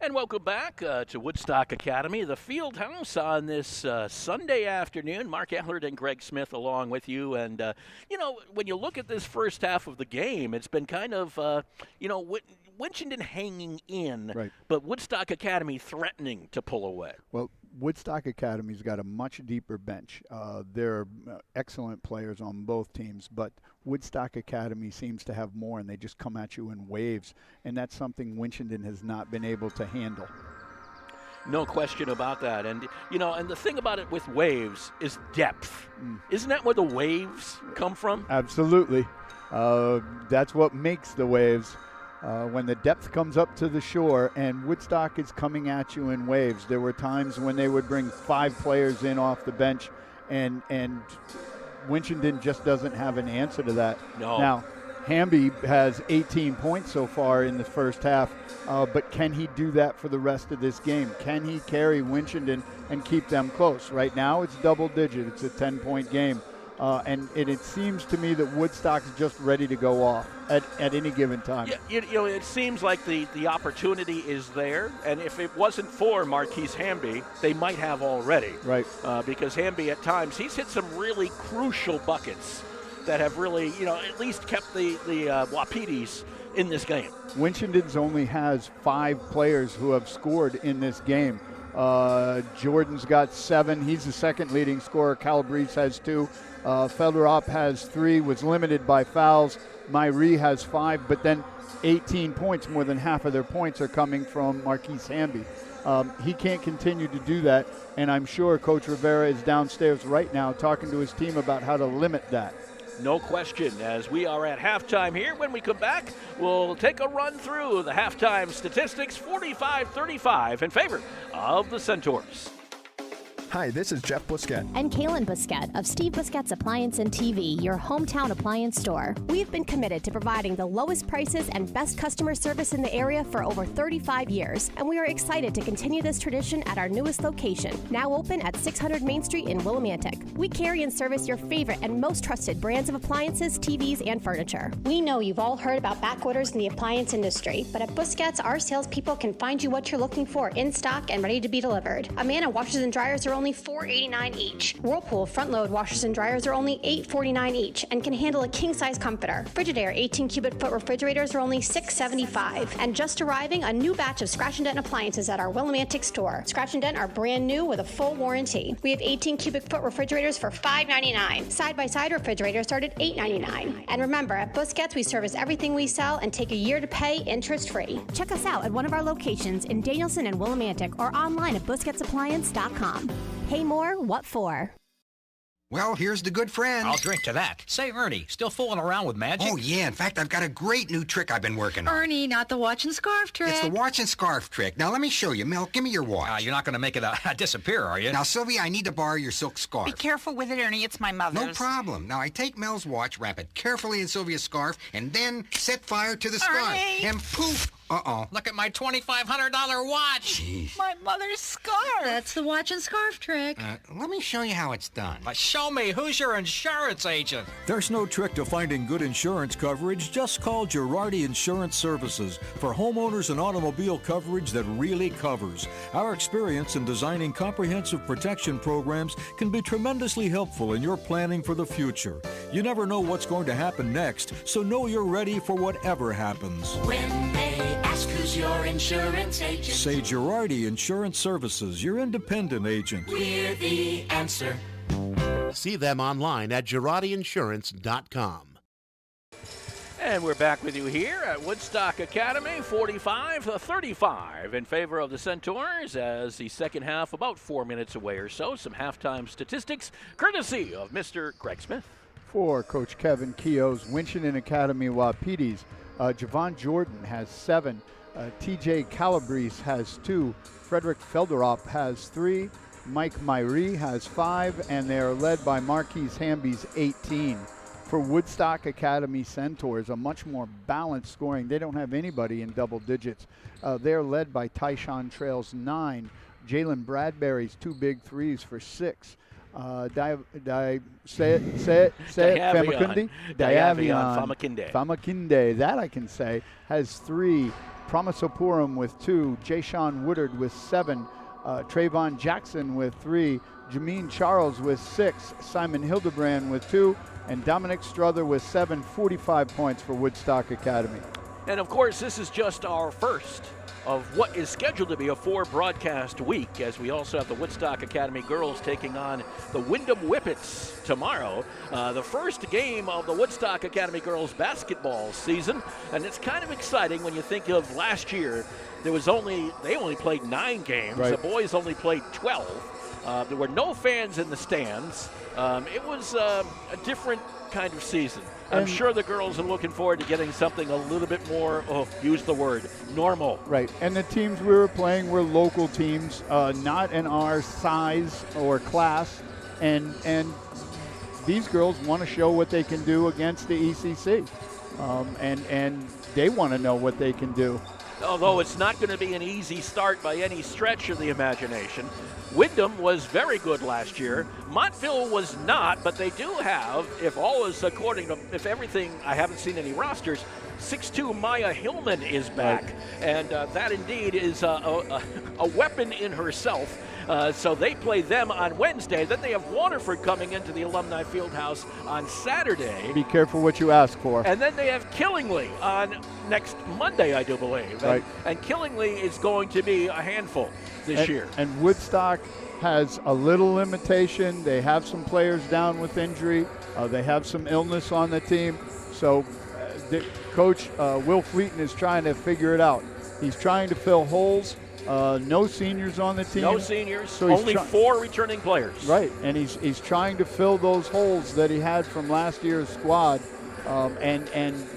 And welcome back to Woodstock Academy, the field house on this Sunday afternoon. Mark Ehlert and Greg Smith along with you. And, when you look at this first half of the game, it's been kind of, Winchendon hanging in, right, but Woodstock Academy threatening to pull away. Well, Woodstock Academy's got a much deeper bench. There are excellent players on both teams, but Woodstock Academy seems to have more, and they just come at you in waves, and that's something Winchendon has not been able to handle. No question about that. And, and the thing about it with waves is depth. Isn't that where the waves come from? Absolutely. That's what makes the waves. When the depth comes up to the shore and Woodstock is coming at you in waves. There were times when they would bring 5 players in off the bench, and Winchendon just doesn't have an answer to that. No. Now, Hamby has 18 points so far in the first half, but can he do that for the rest of this game? Can he carry Winchendon and keep them close? Right now it's double digit. It's a 10-point game. And it seems to me that Woodstock's just ready to go off at any given time. Yeah, it seems like the opportunity is there, and if it wasn't for Marquise Hamby, they might have already. Right. Because Hamby at times, he's hit some really crucial buckets that have really, at least kept the Wapitis in this game. Winchendon's only has 5 players who have scored in this game. Jordan's got 7. He's the second leading scorer. Calabrese has 2. Fedorov has 3, was limited by fouls. Myrie has 5, but then 18 points, more than half of their points are coming from Marquise Hamby. He can't continue to do that, and I'm sure Coach Rivera is downstairs right now talking to his team about how to limit that. No question. As we are at halftime here, when we come back, we'll take a run through the halftime statistics. 45-35 in favor of the Centaurs. Hi, this is Jeff Busquet. And Kaylin Busquet of Steve Busquet's Appliance and TV, your hometown appliance store. We've been committed to providing the lowest prices and best customer service in the area for over 35 years, and we are excited to continue this tradition at our newest location, now open at 600 Main Street in Willimantic. We carry and service your favorite and most trusted brands of appliances, TVs, and furniture. We know you've all heard about back orders in the appliance industry, but at Busquets, our salespeople can find you what you're looking for in stock and ready to be delivered. Amana washers and dryers are only $4.89 each. Whirlpool front-load washers and dryers are only $8.49 each and can handle a king-size comforter. Frigidaire 18 cubic foot refrigerators are only $6.75. And just arriving, a new batch of Scratch and Dent appliances at our Willimantic store. Scratch and Dent are brand new with a full warranty. We have 18 cubic foot refrigerators for $5.99. Side-by-side refrigerators start at $8.99. And remember, at Busquets, we service everything we sell and take a year to pay interest-free. Check us out at one of our locations in Danielson and Willimantic or online at busquetsappliance.com. Pay more, what for? Well, here's the good friend. I'll drink to that. Say, Ernie, still fooling around with magic? Oh, yeah. In fact, I've got a great new trick I've been working on. Ernie, not the watch and scarf trick. It's the watch and scarf trick. Now, let me show you. Mel, give me your watch. You're not going to make it disappear, are you? Now, Sylvia, I need to borrow your silk scarf. Be careful with it, Ernie. It's my mother's. No problem. Now, I take Mel's watch, wrap it carefully in Sylvia's scarf, and then set fire to the scarf. Ernie! And poof! Uh-oh. Look at my $2,500 watch. Jeez. My mother's scarf. That's the watch and scarf trick. Let me show you how it's done. Show me. Who's your insurance agent? There's no trick to finding good insurance coverage. Just call Girardi Insurance Services for homeowners and automobile coverage that really covers. Our experience in designing comprehensive protection programs can be tremendously helpful in your planning for the future. You never know what's going to happen next, so know you're ready for whatever happens. When they ask who's your insurance agent, say Girardi Insurance Services, your independent agent. We're the answer. See them online at GirardiInsurance.com. And we're back with you here at Woodstock Academy, 45-35 in favor of the Centaurs as the second half about 4 minutes away or so. Some halftime statistics courtesy of Mr. Greg Smith. For Coach Kevin Keogh's Winchendon Academy Wapitis, Javon Jordan has 7, TJ Calabrese has 2, Frederick Felderop has 3, Mike Myrie has 5, and they are led by Marquise Hamby's 18. For Woodstock Academy Centaurs, a much more balanced scoring. They don't have anybody in double digits. They're led by Tyshawn Trails 9, Jalen Bradbury's 2 big threes for 6. Say it, Famakinde? Famakinde, that I can say, has 3. Promisopurum with 2. Jayshawn Woodard with 7. Trayvon Jackson with 3. Jameen Charles with 6. Simon Hildebrand with 2. And Dominic Strother with 7. 45 points for Woodstock Academy. And of course, this is just our first of what is scheduled to be a 4-broadcast week, as we also have the Woodstock Academy girls taking on the Wyndham Whippets tomorrow. The first game of the Woodstock Academy girls basketball season, and it's kind of exciting when you think of last year. They only played 9 games. Right. The boys only played 12. There were no fans in the stands. It was a different kind of season. I'm sure the girls are looking forward to getting something a little bit more, use the word, normal. Right, and the teams we were playing were local teams, not in our size or class, and these girls want to show what they can do against the ECC, and they want to know what they can do. Although it's not going to be an easy start by any stretch of the imagination. Wyndham was very good last year. Montville was not, but they do have, if everything, I haven't seen any rosters, 6'2" Maya Hillman is back. Right. And that indeed is a weapon in herself. So they play them on Wednesday. Then they have Waterford coming into the Alumni Fieldhouse on Saturday. Be careful what you ask for. And then they have Killingley on next Monday, I do believe. Right. And Killingley is going to be a handful this year. And Woodstock has a little limitation. They have some players down with injury. They have some illness on the team. So Coach Will Fleeton is trying to figure it out. He's trying to fill holes. No seniors on the team. No seniors. So only 4 returning players. Right, and he's trying to fill those holes that he had from last year's squad, and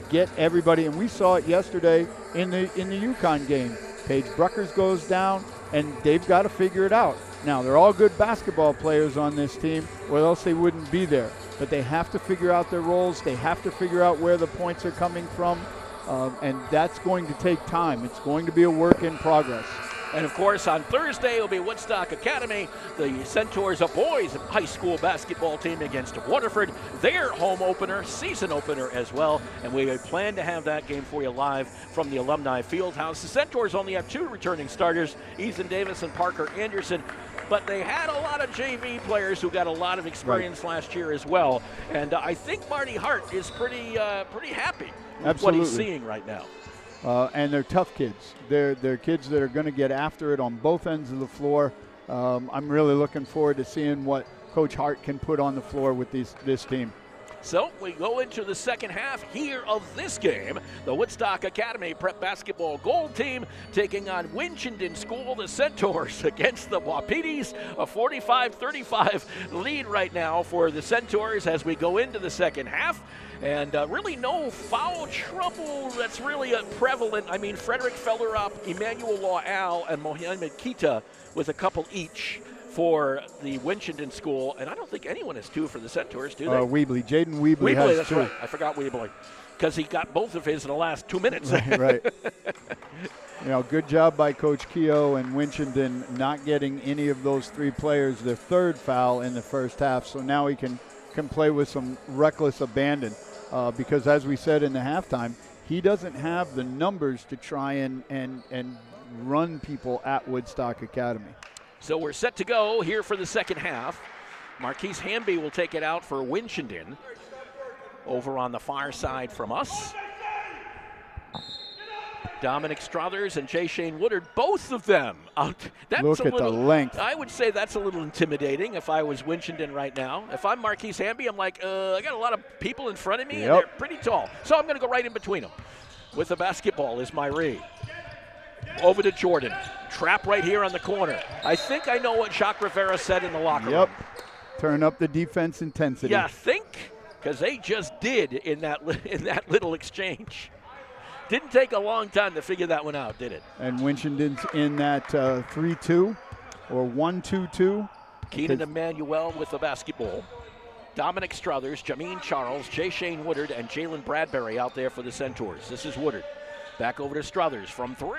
get everybody. And we saw it yesterday in the UConn game. Paige Bruckers goes down. and they've got to figure it out. Now, they're all good basketball players on this team, or else they wouldn't be there. But they have to figure out their roles. They have to figure out where the points are coming from, and that's going to take time. It's going to be a work in progress. And, of course, on Thursday, it'll be Woodstock Academy, the Centaurs, a boys high school basketball team against Waterford. Their home opener, season opener as well. And we plan to have that game for you live from the Alumni Fieldhouse. The Centaurs only have 2 returning starters, Ethan Davis and Parker Anderson. But they had a lot of JV players who got a lot of experience last year as well. And I think Marty Hart is pretty happy with what he's seeing right now. And they're tough kids. They're kids that are going to get after it on both ends of the floor. I'm really looking forward to seeing what Coach Hart can put on the floor with this team. So we go into the second half here of this game. The Woodstock Academy Prep Basketball Gold Team taking on Winchendon School, the Centaurs, against the Wapitis. A 45-35 lead right now for the Centaurs as we go into the second half. And really no foul trouble that's really prevalent. I mean, Frederick Felderop, Emmanuel Lawal, and Mohamed Kita with a couple each for the Winchendon School. And I don't think anyone has 2 for the Centaurs, do they? Weebly. Jaden Weebly has that's 2. Right. I forgot Weebly because he got both of his in the last 2 minutes. Right. Good job by Coach Keogh and Winchendon not getting any of those 3 players their 3rd foul in the first half. So now he can play with some reckless abandon. Because as we said in the halftime, he doesn't have the numbers to try and run people at Woodstock Academy. So we're set to go here for the second half. Marquise Hamby will take it out for Winchendon over on the far side from us. Dominic Struthers and Jay Shane Woodard, both of them out. Look at the length. I would say that's a little intimidating if I was Winchendon right now. If I'm Marquise Hamby, I'm like, I got a lot of people in front of me, and they're pretty tall. So I'm going to go right in between them. With the basketball is Myrie. Over to Jordan. Trap right here on the corner. I think I know what Jacques Rivera said in the locker room. Turn up the defense intensity. Yeah, think? Because they just did in that little exchange. Didn't take a long time to figure that one out, did it? And Winchendon's in that 3-2 or 1-2-2. Keenan Emmanuel with the basketball. Dominic Struthers, Jameen Charles, Jay Shane Woodard, and Jalen Bradbury out there for the Centaurs. This is Woodard. Back over to Struthers from 3.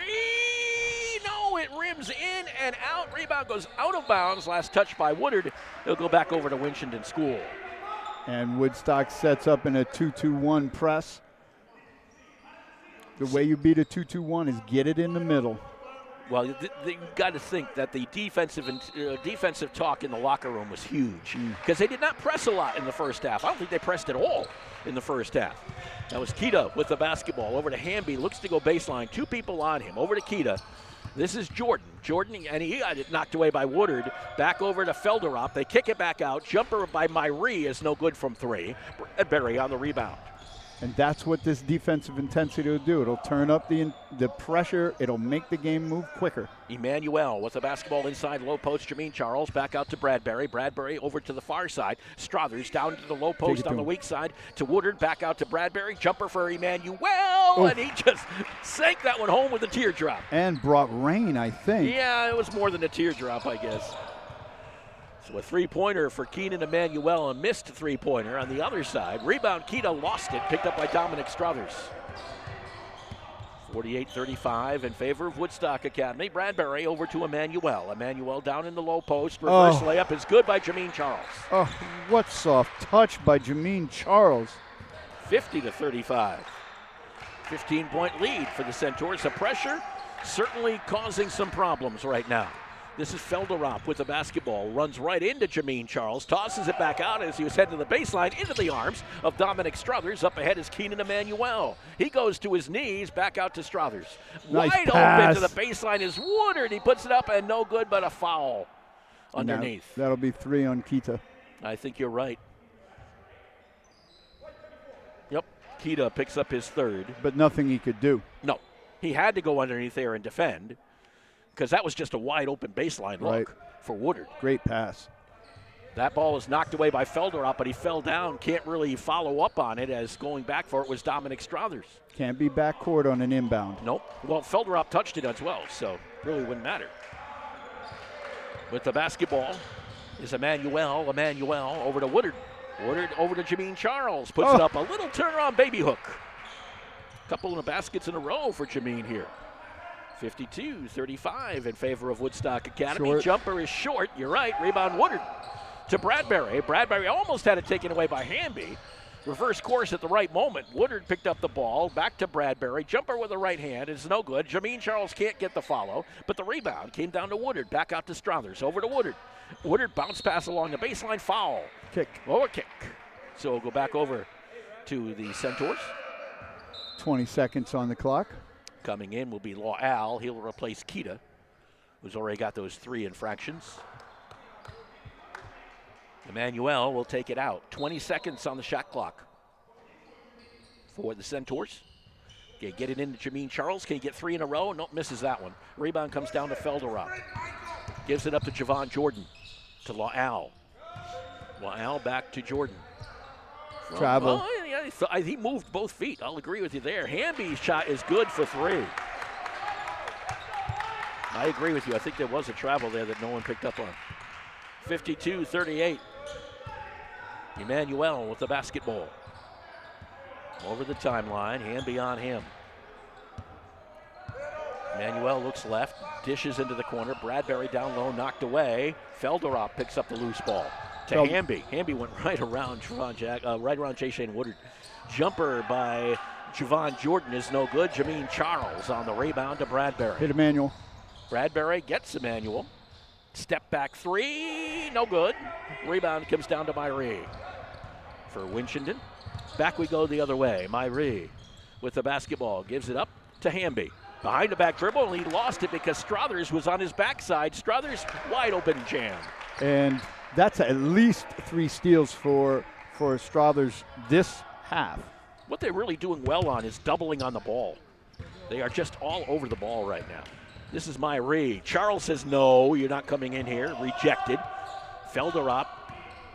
No, it rims in and out. Rebound goes out of bounds. Last touch by Woodard. It'll go back over to Winchendon School. And Woodstock sets up in a 2-2-1 press. The way you beat a 2-2-1 is get it in the middle. Well, you've got to think that the defensive talk in the locker room was huge because they did not press a lot in the first half. I don't think they pressed at all in the first half. That was Kita with the basketball. Over to Hamby, looks to go baseline. 2 people on him. Over to Kita. This is Jordan. Jordan, and he got it knocked away by Woodard. Back over to Felderop. They kick it back out. Jumper by Myrie is no good from 3. Bradbury on the rebound. And that's what this defensive intensity will do. It'll turn up the pressure. It'll make the game move quicker. Emmanuel with the basketball inside low post. Jameen Charles back out to Bradbury. Bradbury over to the far side. Struthers down to the low post on the weak side to Woodard. Back out to Bradbury. Jumper for Emmanuel. And he just sank that one home with a teardrop. And brought rain, I think. Yeah, it was more than a teardrop, I guess. So a 3-pointer for Keenan Emmanuel, a missed 3-pointer on the other side. Rebound, Kita lost it, picked up by Dominic Struthers. 48-35 in favor of Woodstock Academy. Bradbury over to Emmanuel. Emmanuel down in the low post. Reverse layup is good by Jameen Charles. Oh, what soft touch by Jameen Charles. 50-35. 15-point lead for the Centaurs. The pressure certainly causing some problems right now. This is Felderop with the basketball. Runs right into Jameen Charles. Tosses it back out as he was heading to the baseline into the arms of Dominic Struthers. Up ahead is Keenan Emmanuel. He goes to his knees. Back out to Struthers. Nice Wide pass. open to the baseline is Woodard. He puts it up and no good but a foul underneath. That'll be 3 on Kita. I think you're right. Yep. Kita picks up his 3rd. But nothing he could do. No. He had to go underneath there and defend, because that was just a wide open baseline look for Woodard. Great pass. That ball was knocked away by Felderop, but he fell down. Can't really follow up on it, as going back for it was Dominic Struthers. Can't be backcourt on an inbound. Nope. Well, Felderop touched it as well, so really wouldn't matter. With the basketball is Emmanuel. Emmanuel over to Woodard. Woodard over to Jameen Charles. Puts it up. A little turnaround baby hook. Couple of baskets in a row for Jameen here. 52-35 in favor of Woodstock Academy. Short. Jumper is short. You're right. Rebound Woodard to Bradbury. Bradbury almost had it taken away by Hamby. Reverse course at the right moment. Woodard picked up the ball. Back to Bradbury. Jumper with the right hand is no good. Jameen Charles can't get the follow, but the rebound came down to Woodard. Back out to Strothers. Over to Woodard. Woodard bounce pass along the baseline. Foul. Kick. Lower kick. So we'll go back over to the Centaurs. 20 seconds on the clock. Coming in will be Law Al. He'll replace Kita, who's already got those 3 infractions. Emmanuel will take it out. 20 seconds on the shot clock for the Centaurs. Okay, get it into Jameen Charles. Can he get 3 in a row? Nope, misses that one. Rebound comes down to Felderop. Gives it up to Javon Jordan, to Law Al. Law Al back to Jordan. Travel. Oh, yeah, he moved both feet. I'll agree with you there. Hamby's shot is good for 3. I agree with you. I think there was a travel there that no one picked up on. 52-38. Emmanuel with the basketball. Over the timeline, Hamby on him. Emmanuel looks left, dishes into the corner. Bradbury down low, knocked away. Felderop picks up the loose ball to Hamby. Hamby went right around right around Jay Shane Woodard. Jumper by Javon Jordan is no good. Jameen Charles on the rebound to Bradbury. Hit Emmanuel. Bradbury gets Emmanuel. Step back 3, no good. Rebound comes down to Myrie. For Winchendon, back we go the other way. Myrie with the basketball, gives it up to Hamby. Behind the back dribble, and he lost it because Strothers was on his backside. Strothers wide open jam. And that's at least 3 steals for Strothers this half. What they're really doing well on is doubling on the ball. They are just all over the ball right now. This is Myrie. Charles says, no, you're not coming in here. Rejected. Felderop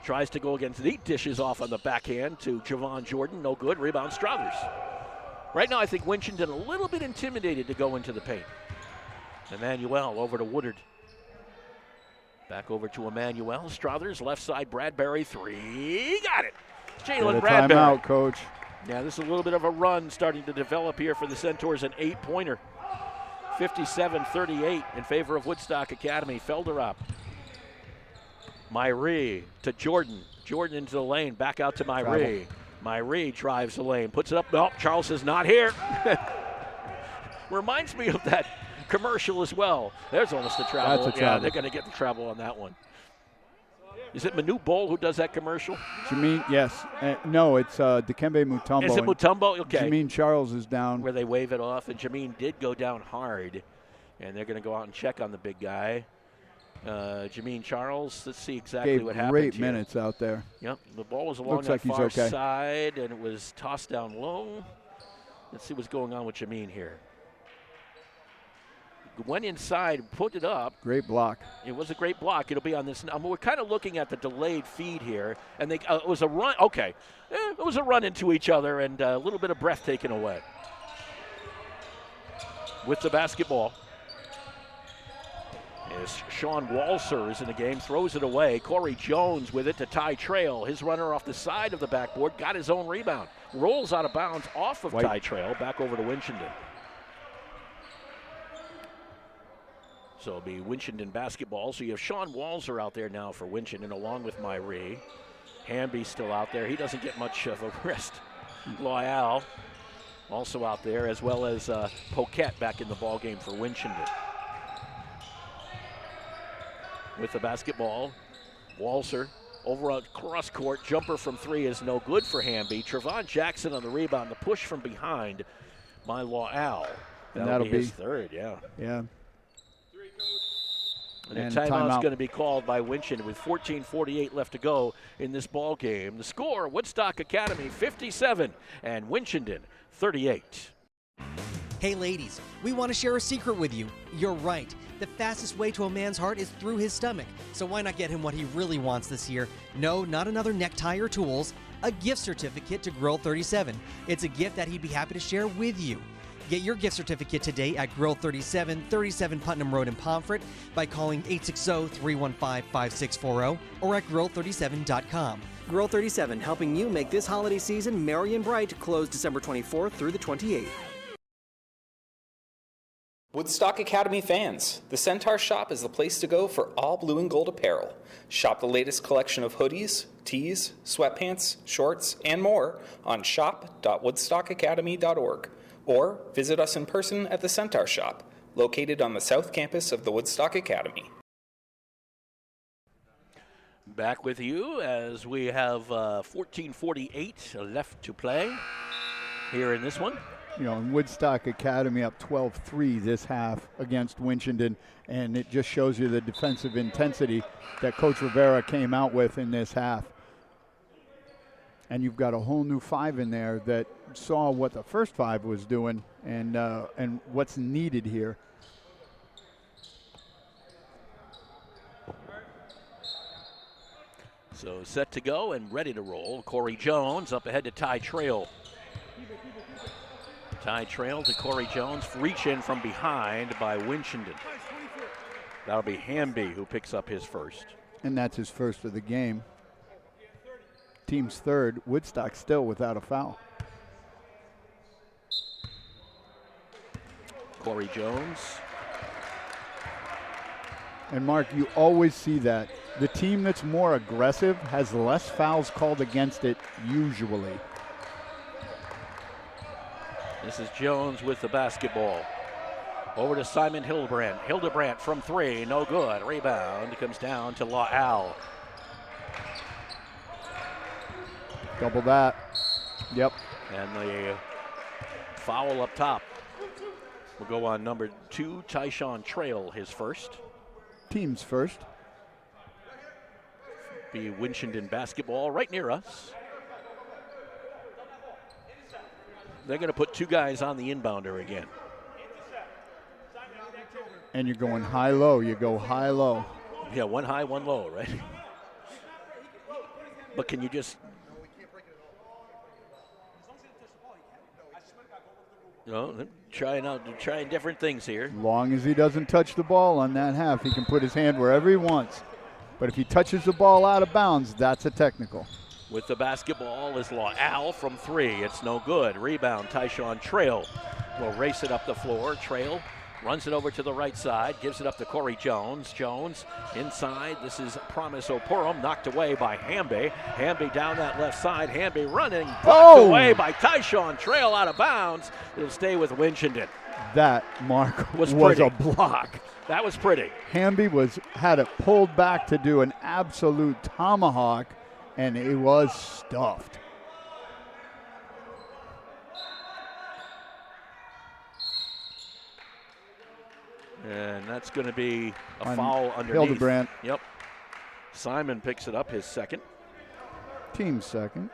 tries to go against the dishes off on the backhand to Javon Jordan. No good. Rebound Strothers. Right now, I think Winchendon a little bit intimidated to go into the paint. Emmanuel over to Woodard. Back over to Emmanuel. Strothers, left side, Bradbury, 3. Got it. Jalen Bradbury. Timeout, coach. Yeah, this is a little bit of a run starting to develop here for the Centaurs, an 8-pointer. 57-38 in favor of Woodstock Academy. Felderop. Myrie to Jordan. Jordan into the lane. Back out to Myrie. Myrie drives the lane. Puts it up. No, Charles is not here. Reminds me of that commercial as well. There's almost a travel. That's a travel. Yeah, they're going to get the travel on that one. Is it Manu Bowl who does that commercial? Jameen, yes. No, it's Dikembe Mutombo. Is it Mutombo? Okay. Jameen Charles is down. Where they wave it off, and Jameen did go down hard. And they're going to go out and check on the big guy. Jameen Charles, let's see exactly what happened here. Great minutes out there. Yep, the ball was along that far side, and it was tossed down low. Let's see what's going on with Jameen here. Went inside, put it up. Great block. It was a great block. It'll be on this. We're kind of looking at the delayed feed here, and it was a run. Okay, it was a run into each other, and a little bit of breath taken away. With the basketball is Sean Walser is in the game, throws it away. Corey Jones with it to Ty Trail. His runner off the side of the backboard, got his own rebound. Rolls out of bounds off of Ty Trail, back over to Winchendon. So it'll be Winchendon basketball. So you have Sean Walser out there now for Winchendon, along with Myrie. Hamby's still out there. He doesn't get much of a rest. Loyal also out there, as well as Poquette back in the ball game for Winchendon. With the basketball, Walser over on cross court. Jumper from 3 is no good for Hamby. Trevon Jackson on the rebound. The push from behind by Loyal. That'll be his 3rd, yeah. Yeah. And a timeout's going to be called by Winchendon with 14:48 left to go in this ball game. The score, Woodstock Academy 57 and Winchendon 38. Hey ladies, we want to share a secret with you. You're right. The fastest way to a man's heart is through his stomach. So why not get him what he really wants this year? No, not another necktie or tools. A gift certificate to Grill 37. It's a gift that he'd be happy to share with you. Get your gift certificate today at Grill 37, 37 Putnam Road in Pomfret by calling 860-315-5640 or at grill37.com. Grill 37, helping you make this holiday season merry and bright, closed December 24th through the 28th. Woodstock Academy fans, the Centaur Shop is the place to go for all blue and gold apparel. Shop the latest collection of hoodies, tees, sweatpants, shorts, and more on shop.woodstockacademy.org or visit us in person at the Centaur Shop, located on the south campus of the Woodstock Academy. Back with you as we have 14:48 left to play here in this one. You know, Woodstock Academy up 12-3 this half against Winchendon, and it just shows you the defensive intensity that Coach Rivera came out with in this half. And you've got a whole new five in there that saw what the first five was doing and what's needed here. So set to go and ready to roll. Corey Jones up ahead to Ty Trail. Ty Trail to Corey Jones. Reach in from behind by Winchendon. That'll be Hamby who picks up his first. And that's his first of the game. Team's third. Woodstock still without a foul. Corey Jones. And Mark, you always see that. The team that's more aggressive has less fouls called against it usually. This is Jones with the basketball. Over to Simon Hildebrandt. Hildebrandt from three, no good. Rebound comes down to La'al. Double that. Yep. And the foul up top will go on number 2, Tyshawn Trail, his first. Team's first. Be Winchendon basketball right near us. They're going to put two guys on the inbounder again. And you're going high-low. You go high-low. Yeah, one high, one low, right? But can you just... No, trying different things here. Long as he doesn't touch the ball on that half, he can put his hand wherever he wants. But if he touches the ball out of bounds, that's a technical. With the basketball is La'al from three. It's no good. Rebound, Tyshawn Trail will race it up the floor. Trail runs it over to the right side, gives it up to Corey Jones. Jones inside. This is Promise Oporum, knocked away by Hamby. Hamby down that left side. Hamby running, blocked away by Tyshawn Trail out of bounds. It'll stay with Winchendon. That, Mark, was a block. That was pretty. Hamby had it pulled back to do an absolute tomahawk, and it was stuffed. And that's going to be a foul underneath. Hildebrandt. Yep. Simon picks it up, his second. Team's second.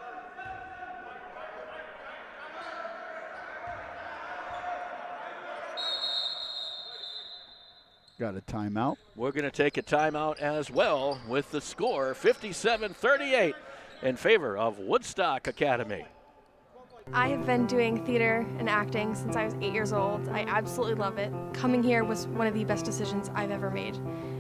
Got a timeout. We're going to take a timeout as well with the score 57-38 in favor of Woodstock Academy. I have been doing theater and acting since I was 8 years old. I absolutely love it. Coming here was one of the best decisions I've ever made,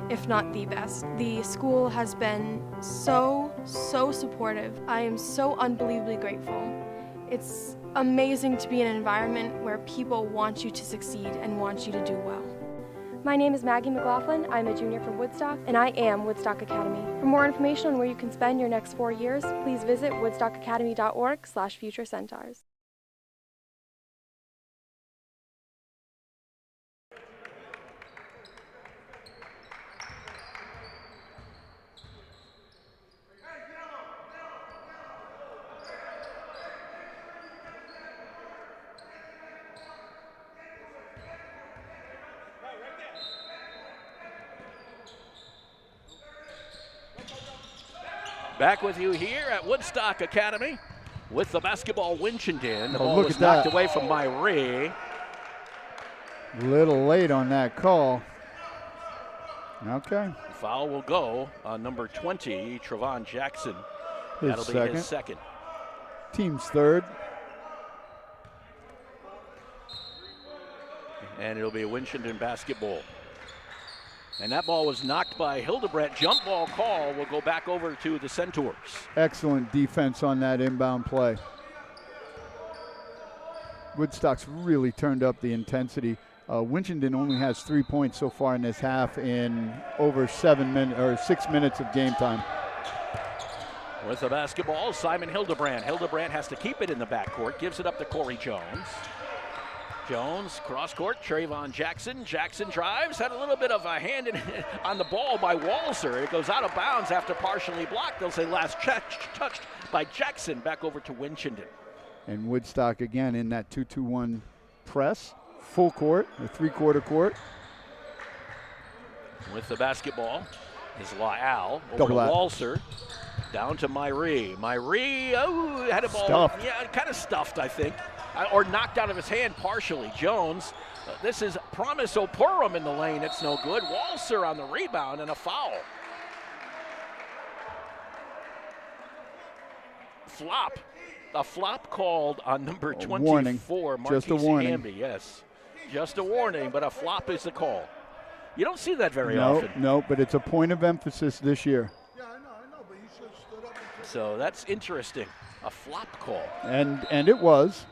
if not the best. The school has been so supportive. I am so unbelievably grateful. It's amazing to be in an environment where people want you to succeed and want you to do well. My name is Maggie McLaughlin. I'm a junior from Woodstock, and I am Woodstock Academy. For more information on where you can spend your next 4 years, please visit woodstockacademy.org/futurecentaurs. Back with you here at Woodstock Academy with the basketball. Winchendon. The ball look was at knocked that. away from Myrie. Little late on that call. Okay. Foul will go on number 20, Trevon Jackson. That'll be his second. Team's third. And it'll be a Winchendon basketball. And that ball was knocked by Hildebrandt. Jump ball call will go back over to the Centaurs. Excellent defense on that inbound play. Woodstock's really turned up the intensity. Winchendon only has 3 points so far in this half in over 6 minutes of game time. With the basketball, Simon Hildebrandt. Hildebrandt has to keep it in the backcourt, gives it up to Corey Jones. Jones, cross-court, Trayvon Jackson. Jackson drives, had a little bit of a hand on the ball by Walser. It goes out of bounds after partially blocked. They'll say last touched by Jackson. Back over to Winchendon. And Woodstock again in that 2-2-1 press. Full court, or three-quarter court. With the basketball is La'al over Double to out. Walser. Down to Myrie. Myrie, had a ball. Stuffed. Yeah, kind of stuffed, I think. Or knocked out of his hand partially. Jones, this is Promise Opurum in the lane. It's no good. Walser on the rebound and a foul. Flop. A flop called on number 24, warning. Marquise Just a warning. Hamby, yes. Just a warning, but a flop is the call. You don't see that very often. No, but it's a point of emphasis this year. So that's interesting. A flop call. And it was.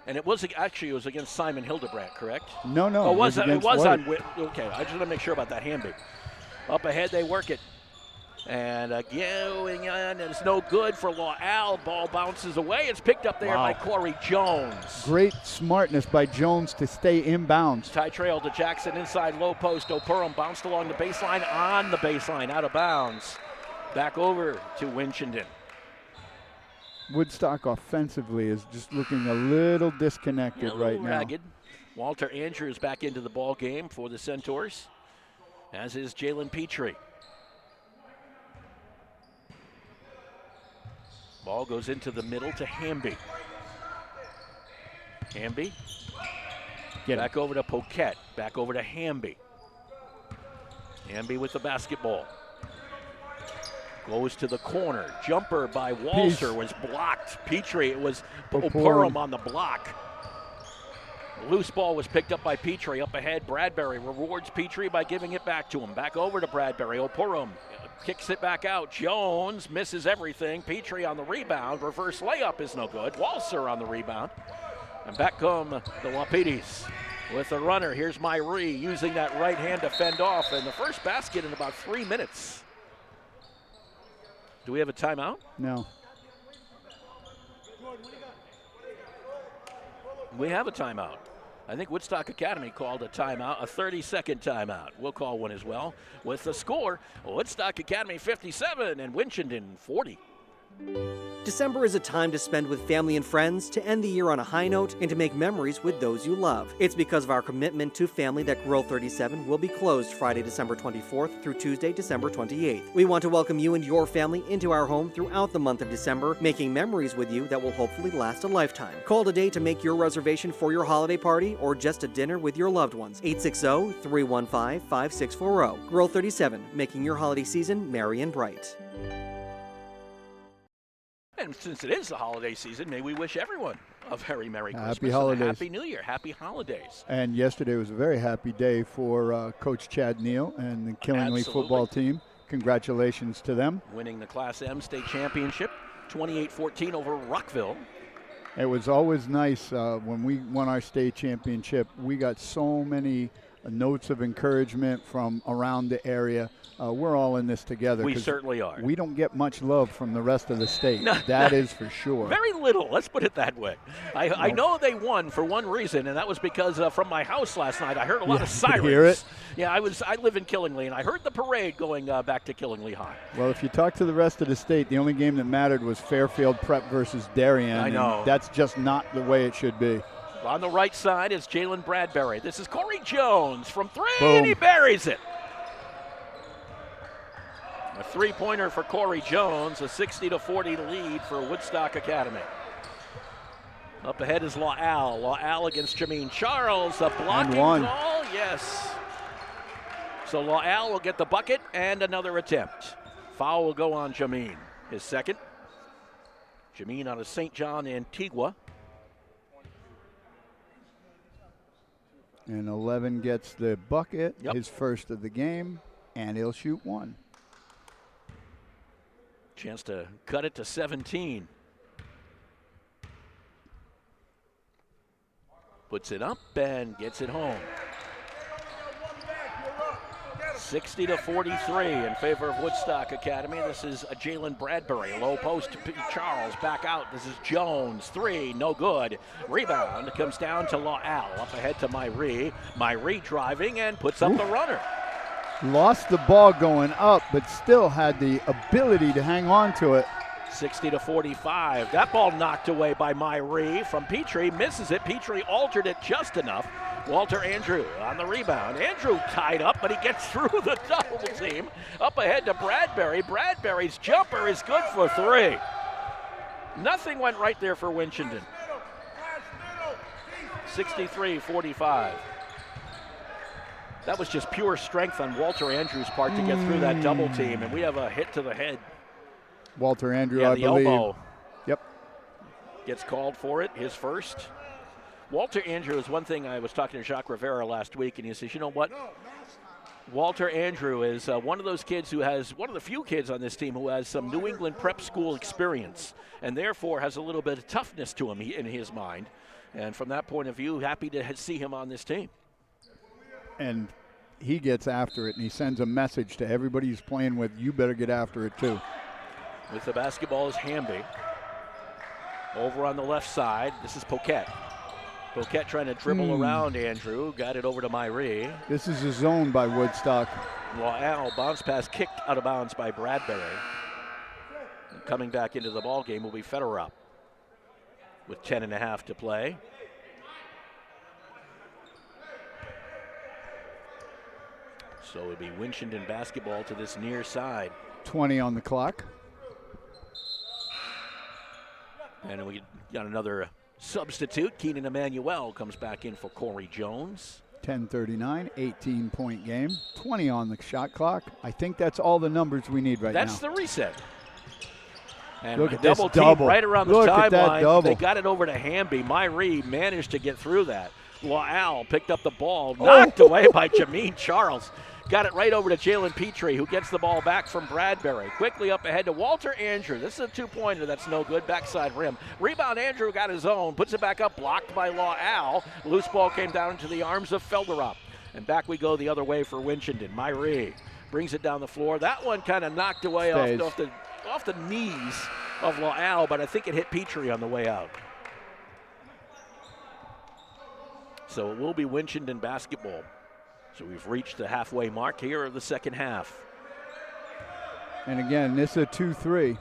And it was actually against Simon Hildebrandt, correct? No. Oh, it was against on. White. Okay, I just want to make sure about that Hamby. Up ahead, they work it. And going on, and it's no good for La'al. Ball bounces away. It's picked up there by Corey Jones. Great smartness by Jones to stay inbounds. Tie trail to Jackson inside low post. Opurum bounced along the baseline, on the baseline, out of bounds. Back over to Winchendon. Woodstock offensively is just looking a little disconnected right now. Ragged. Walter Andrews back into the ball game for the Centaurs, as is Jalen Petrie. Ball goes into the middle to Hamby. Hamby. Back over to Poquette. Back over to Hamby. Hamby with the basketball. Goes to the corner. Jumper by Walser was blocked. Petrie, it was Opurum on the block. Loose ball was picked up by Petrie. Up ahead, Bradbury rewards Petrie by giving it back to him. Back over to Bradbury. Opurum kicks it back out. Jones misses everything. Petrie on the rebound. Reverse layup is no good. Walser on the rebound. And back come the Wapitis with the runner. Here's Myrie using that right hand to fend off. And the first basket in about 3 minutes. Do we have a timeout? No. We have a timeout. I think Woodstock Academy called a timeout, a 30-second timeout. We'll call one as well. With the score, Woodstock Academy 57 and Winchendon 40. December is a time to spend with family and friends, to end the year on a high note, and to make memories with those you love. It's because of our commitment to family that Grill 37 will be closed Friday, December 24th through Tuesday, December 28th. We want to welcome you and your family into our home throughout the month of December, making memories with you that will hopefully last a lifetime. Call today to make your reservation for your holiday party or just a dinner with your loved ones. 860-315-5640. Grill 37, making your holiday season merry and bright. And since it is the holiday season, may we wish everyone a very Merry Christmas. Happy holidays. And a Happy New Year. Happy holidays. And yesterday was a very happy day for Coach Chad Neal and the Killingly football team. Congratulations to them. Winning the Class M state championship, 28-14 over Rockville. It was always nice when we won our state championship. We got so many notes of encouragement from around the area. We're all in this together. We certainly are. We don't get much love from the rest of the state. No, that is for sure. Very little. Let's put it that way. I know they won for one reason, and that was because from my house last night, I heard a lot of sirens. Hear it? Yeah, I live in Killingly, and I heard the parade going back to Killingly High. Well, if you talk to the rest of the state, the only game that mattered was Fairfield Prep versus Darien. I know. And that's just not the way it should be. On the right side is Jalen Bradbury. This is Corey Jones from three, Boom. And he buries it. A three-pointer for Corey Jones, a 60-40 lead for Woodstock Academy. Up ahead is La'al. La'al against Jameen Charles. A blocking call, yes. So La'al will get the bucket and another attempt. Foul will go on Jameen. His second. Jameen out of St. John, Antigua. And 11 gets the bucket, his first of the game, and he'll shoot one. Chance to cut it to 17. Puts it up and gets it home. 60-43 in favor of Woodstock Academy. This is a Jalen Bradbury. Low post to Charles. Back out. This is Jones. 3, no good. Rebound comes down to La'al. Up ahead to Myrie. Myrie driving and puts up the runner. Lost the ball going up, but still had the ability to hang on to it. 60-45. That ball knocked away by Myrie from Petrie. Misses it. Petrie altered it just enough. Walter Andrew on the rebound. Andrew tied up, but he gets through the double team. Up ahead to Bradbury. Bradbury's jumper is good for 3. Nothing went right there for Winchendon. 63-45. That was just pure strength on Walter Andrews' part to get through that double team, and we have a hit to the head. Walter Andrew, I believe. Elbow. Yep. Gets called for it, his first. Walter Andrew is one thing. I was talking to Jacques Rivera last week, and he says, you know what? Walter Andrew is one of those kids who has, one of the few kids on this team who has some New England prep school experience, and therefore has a little bit of toughness to him in his mind. And from that point of view, happy to see him on this team. And he gets after it, and he sends a message to everybody he's playing with, you better get after it too. With the basketball is Hamby. Over on the left side, this is Poquette. Poquette trying to dribble around Andrew. Got it over to Myrie. This is a zone by Woodstock. La'al, bounce pass kicked out of bounds by Bradbury. And coming back into the ball game will be Federer with 10.5 to play. So it'll be Winchendon basketball to this near side. 20 on the clock. And we got another substitute. Keenan Emmanuel comes back in for Corey Jones. 10:39, 18-point game. 20 on the shot clock. I think that's all the numbers we need right now. That's the reset. And look at double this team double. right around the Look at that timeline. double. They got it over to Hamby. Myrie managed to get through that. La'al picked up the ball, knocked away by Jameen Charles. Got it right over to Jalen Petrie, who gets the ball back from Bradbury. Quickly up ahead to Walter Andrew. This is a two-pointer that's no good. Backside rim. Rebound, Andrew got his own. Puts it back up, blocked by La'al. Loose ball came down into the arms of Felderop. And back we go the other way for Winchendon. Myrie brings it down the floor. That one kind of knocked away off the knees of La'al, but I think it hit Petrie on the way out. So it will be Winchendon basketball. So we've reached the halfway mark here of the second half. And again, this is a 2-3.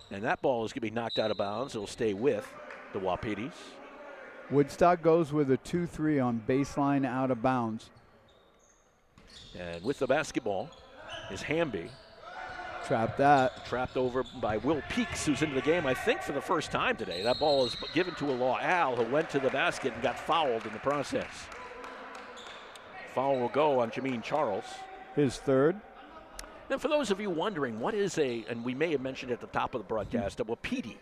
And that ball is going to be knocked out of bounds. It'll stay with the Wapitis. Woodstock goes with a 2-3 on baseline out of bounds. And with the basketball is Hamby. Trap that. Trapped over by Will Peaks, who's into the game, I think, for the first time today. That ball is given to a La'al, who went to the basket and got fouled in the process. Foul will go on Jameen Charles. His third. And for those of you wondering, what is and we may have mentioned at the top of the broadcast, a Wapiti.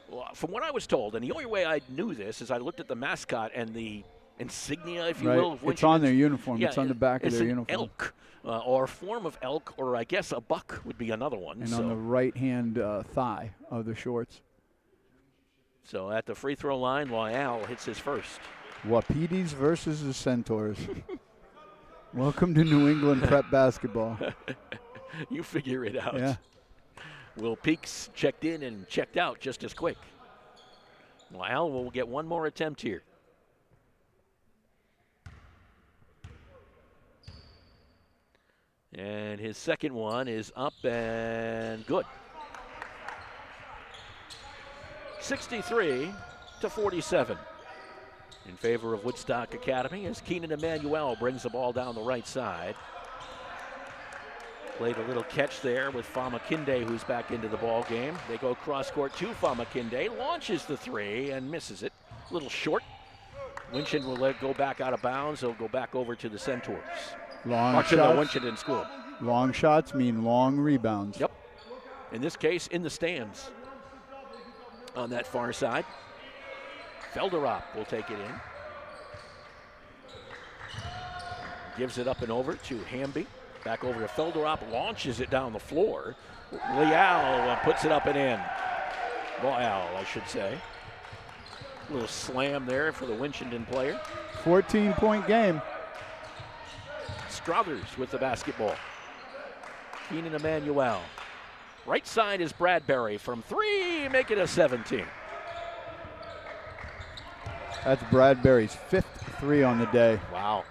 Well, from what I was told, and the only way I knew this is I looked at the mascot and the insignia, if you will. Of it's on their uniform. Yeah, it's on the back of their uniform. Elk, or a form of elk, or I guess a buck would be another one. And on the right-hand thigh of the shorts. So at the free throw line, La'al hits his first. Wapitis versus the Centaurs. Welcome to New England prep basketball. You figure it out. Yeah. Will Peaks checked in and checked out just as quick. La'al will get one more attempt here. And his second one is up and good. 63-47. In favor of Woodstock Academy as Keenan Emmanuel brings the ball down the right side. Played a little catch there with Famakinde, who's back into the ball game. They go cross court to Famakinde, launches the three and misses it. A little short. Winchendon will let it go back out of bounds. He'll go back over to the Centaurs. Long shots. To the Winchendon school. Long shots mean long rebounds. Yep. In this case, in the stands. On that far side. Felderop will take it in. gives it up and over to Hamby. Back over to Felderop, launches it down the floor. Leal puts it up and in. Leal, I should say. A little slam there for the Winchendon player. 14-point game. Struthers with the basketball. Keenan Emmanuel. Right side is Bradbury from 3, make it a 17. That's Bradbury's 5th 3 on the day. Wow.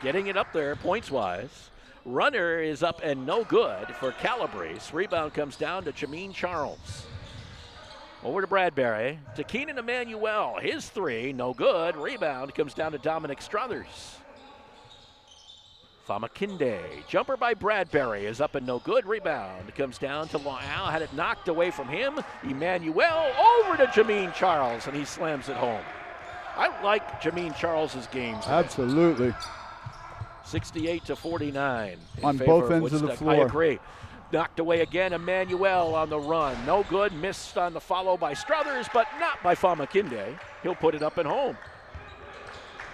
Getting it up there points-wise. Runner is up and no good for Calabrese. Rebound comes down to Jameen Charles. Over to Bradbury, to Keenan Emmanuel. His 3, no good. Rebound comes down to Dominic Struthers. Famakinde, jumper by Bradbury is up and no good. Rebound comes down to Leal. Had it knocked away from him. Emmanuel over to Jameen Charles, and he slams it home. I like Jameen Charles's game today. Absolutely. 68-49 on both ends of the floor. I agree. Knocked away again. Emmanuel on the run. No good. Missed on the follow by Struthers, but not by Famakinde. He'll put it up and home.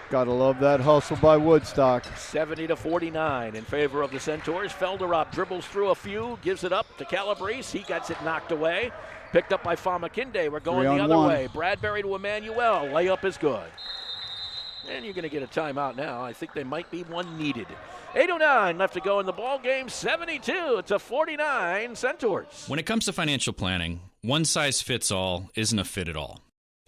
Gotta love that hustle by Woodstock. 70-49 in favor of the Centaurs. Felderop dribbles through a few, gives it up to Calabrese. He gets it knocked away. Picked up by Famakinde. We're going the other way. Bradbury to Emmanuel. Layup is good. And you're going to get a timeout now. I think there might be one needed. 8:09 left to go in the ball game. 72-49 Centaurs. When it comes to financial planning, one size fits all isn't a fit at all.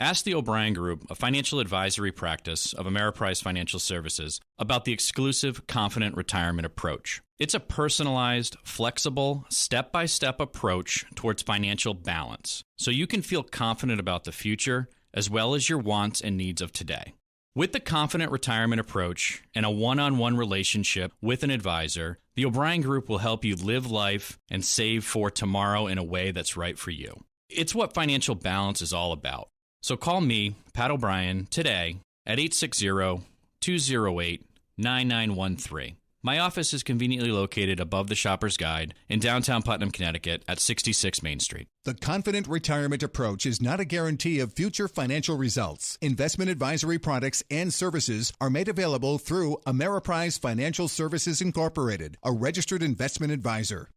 Ask the O'Brien Group, a financial advisory practice of Ameriprise Financial Services, about the exclusive Confident Retirement approach. It's a personalized, flexible, step-by-step approach towards financial balance, so you can feel confident about the future as well as your wants and needs of today. With the Confident Retirement approach and a one-on-one relationship with an advisor, the O'Brien Group will help you live life and save for tomorrow in a way that's right for you. It's what financial balance is all about. So call me, Pat O'Brien, today at 860-208-9913. My office is conveniently located above the Shopper's Guide in downtown Putnam, Connecticut at 66 Main Street. The Confident Retirement approach is not a guarantee of future financial results. Investment advisory products and services are made available through Ameriprise Financial Services Incorporated, a registered investment advisor.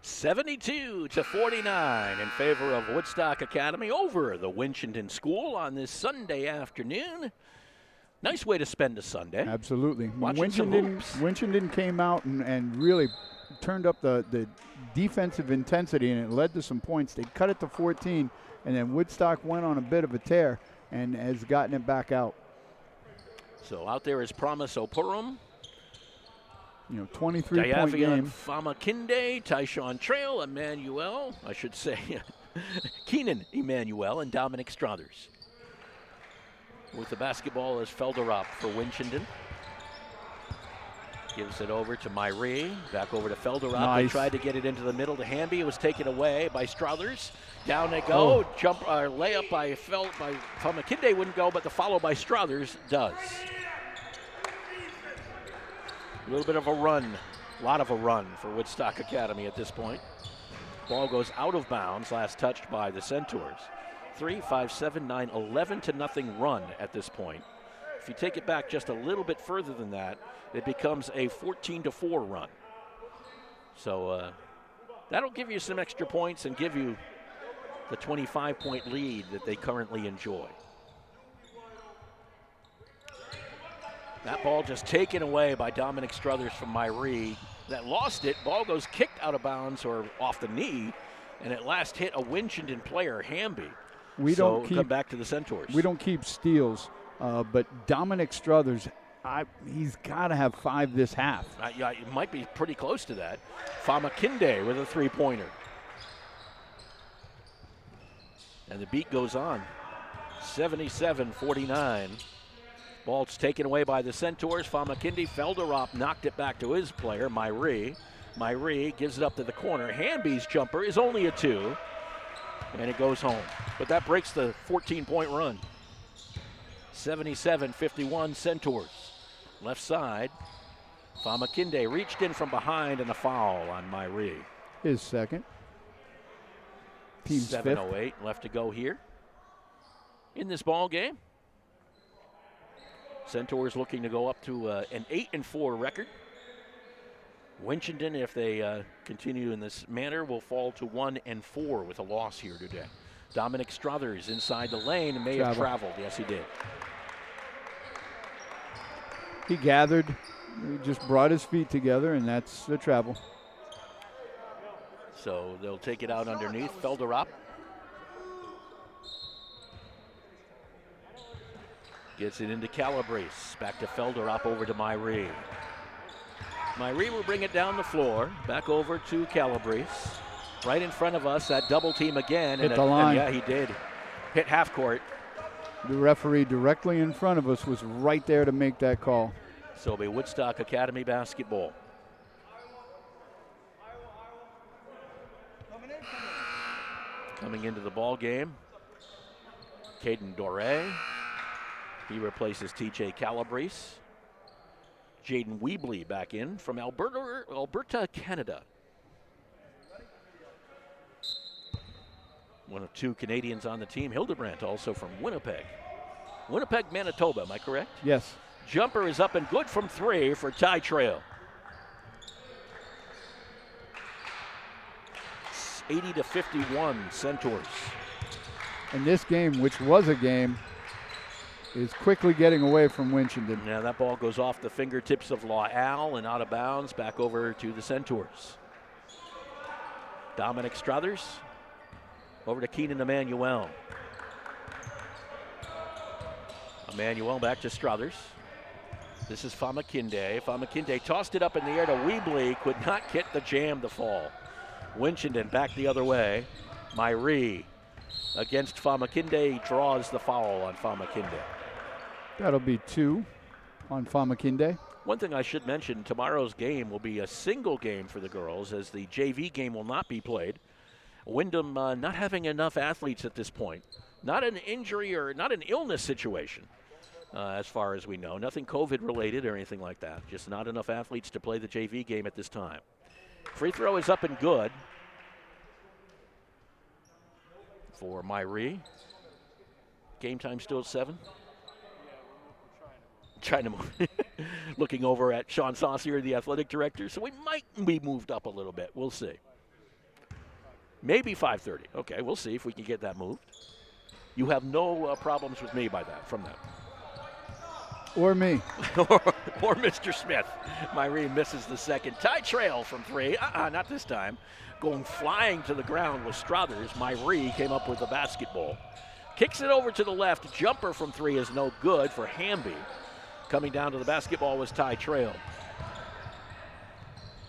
72-49 in favor of Woodstock Academy over the Winchendon School on this Sunday afternoon. Nice way to spend a Sunday. Absolutely. Winchendon came out and really turned up the defensive intensity, and it led to some points. They cut it to 14, and then Woodstock went on a bit of a tear and has gotten it back out. So out there is Promise Opurum. 23-point game. Famakinde, Tyshawn Trail, Emmanuel, I should say, Keenan Emmanuel, and Dominic Struthers. With the basketball is Felderop for Winchendon. Gives it over to Myrie. Back over to Felderop. Nice. They tried to get it into the middle to Hamby. It was taken away by Struthers. Down they go. Layup by Famakinde wouldn't go, but the follow by Struthers does. A little bit of a run, a lot of a run for Woodstock Academy at this point. Ball goes out of bounds, last touched by the Centaurs. 3, 5, 7, 9, 11-0 run at this point. If you take it back just a little bit further than that, it becomes a 14-4 run. So that'll give you some extra points and give you the 25-point lead that they currently enjoy. That ball just taken away by Dominic Struthers from Myrie. That lost it. Ball goes kicked out of bounds or off the knee, and it last hit a Winchendon player, Hamby. Come back to the Centaurs. We don't keep steals, but Dominic Struthers, he's got to have 5 this half. Yeah, it might be pretty close to that. Famakinde with a three-pointer. And the beat goes on. 77-49. Ball's taken away by the Centaurs. Famakinde, Felderop knocked it back to his player, Myrie. Myrie gives it up to the corner. Hamby's jumper is only a 2, and it goes home. But that breaks the 14-point run. 77-51 Centaurs. Left side, Famakinde reached in from behind and a foul on Myrie. His second. Team's 7:08 left to go here in this ball game. Centaurs looking to go up to an 8-4 record. Winchendon, if they continue in this manner, will fall to 1-4 with a loss here today. Dominic Struthers inside the lane may have traveled. Yes, he did. He gathered, he just brought his feet together, and that's the travel. So they'll take it out underneath. Felderop gets it into Calabrese. Back to Felderop, over to Myrie. Myrie will bring it down the floor. Back over to Calabrese. Right in front of us, that double team again. Hit the line. Yeah, he did. Hit half court. The referee directly in front of us was right there to make that call. So it'll be Woodstock Academy basketball. Coming into the ball game, Caden Doré. He replaces TJ Calabrese. Jaden Weebley back in from Alberta, Canada. One of two Canadians on the team. Hildebrandt also from Winnipeg. Winnipeg, Manitoba, am I correct? Yes. Jumper is up and good from 3 for Ty Trail. 80-51 Centaurs. And this game, which was a game, is quickly getting away from Winchendon. Now that ball goes off the fingertips of La'Al and out of bounds, back over to the Centaurs. Dominic Struthers over to Keenan Emmanuel. Emmanuel back to Struthers. This is Famakinde. Famakinde tossed it up in the air to Weebley, could not get the jam to fall. Winchendon back the other way. Myrie against Famakinde, draws the foul on Famakinde. That'll be 2 on Famakinde. One thing I should mention, tomorrow's game will be a single game for the girls, as the JV game will not be played. Wyndham not having enough athletes at this point. Not an injury or not an illness situation, as far as we know. Nothing COVID related or anything like that. Just not enough athletes to play the JV game at this time. Free throw is up and good for Myrie. Game time still at 7. Trying to move. Looking over at Sean Saucier, the athletic director. So we might be moved up a little bit. We'll see. Maybe 5:30. Okay, we'll see if we can get that moved. You have no problems with me from that. Or me. or Mr. Smith. Myrie misses the second. Ty Trail from 3. Not this time. Going flying to the ground with Struthers. Myrie came up with the basketball. Kicks it over to the left. Jumper from 3 is no good for Hamby. Coming down to the basketball was Ty Trail.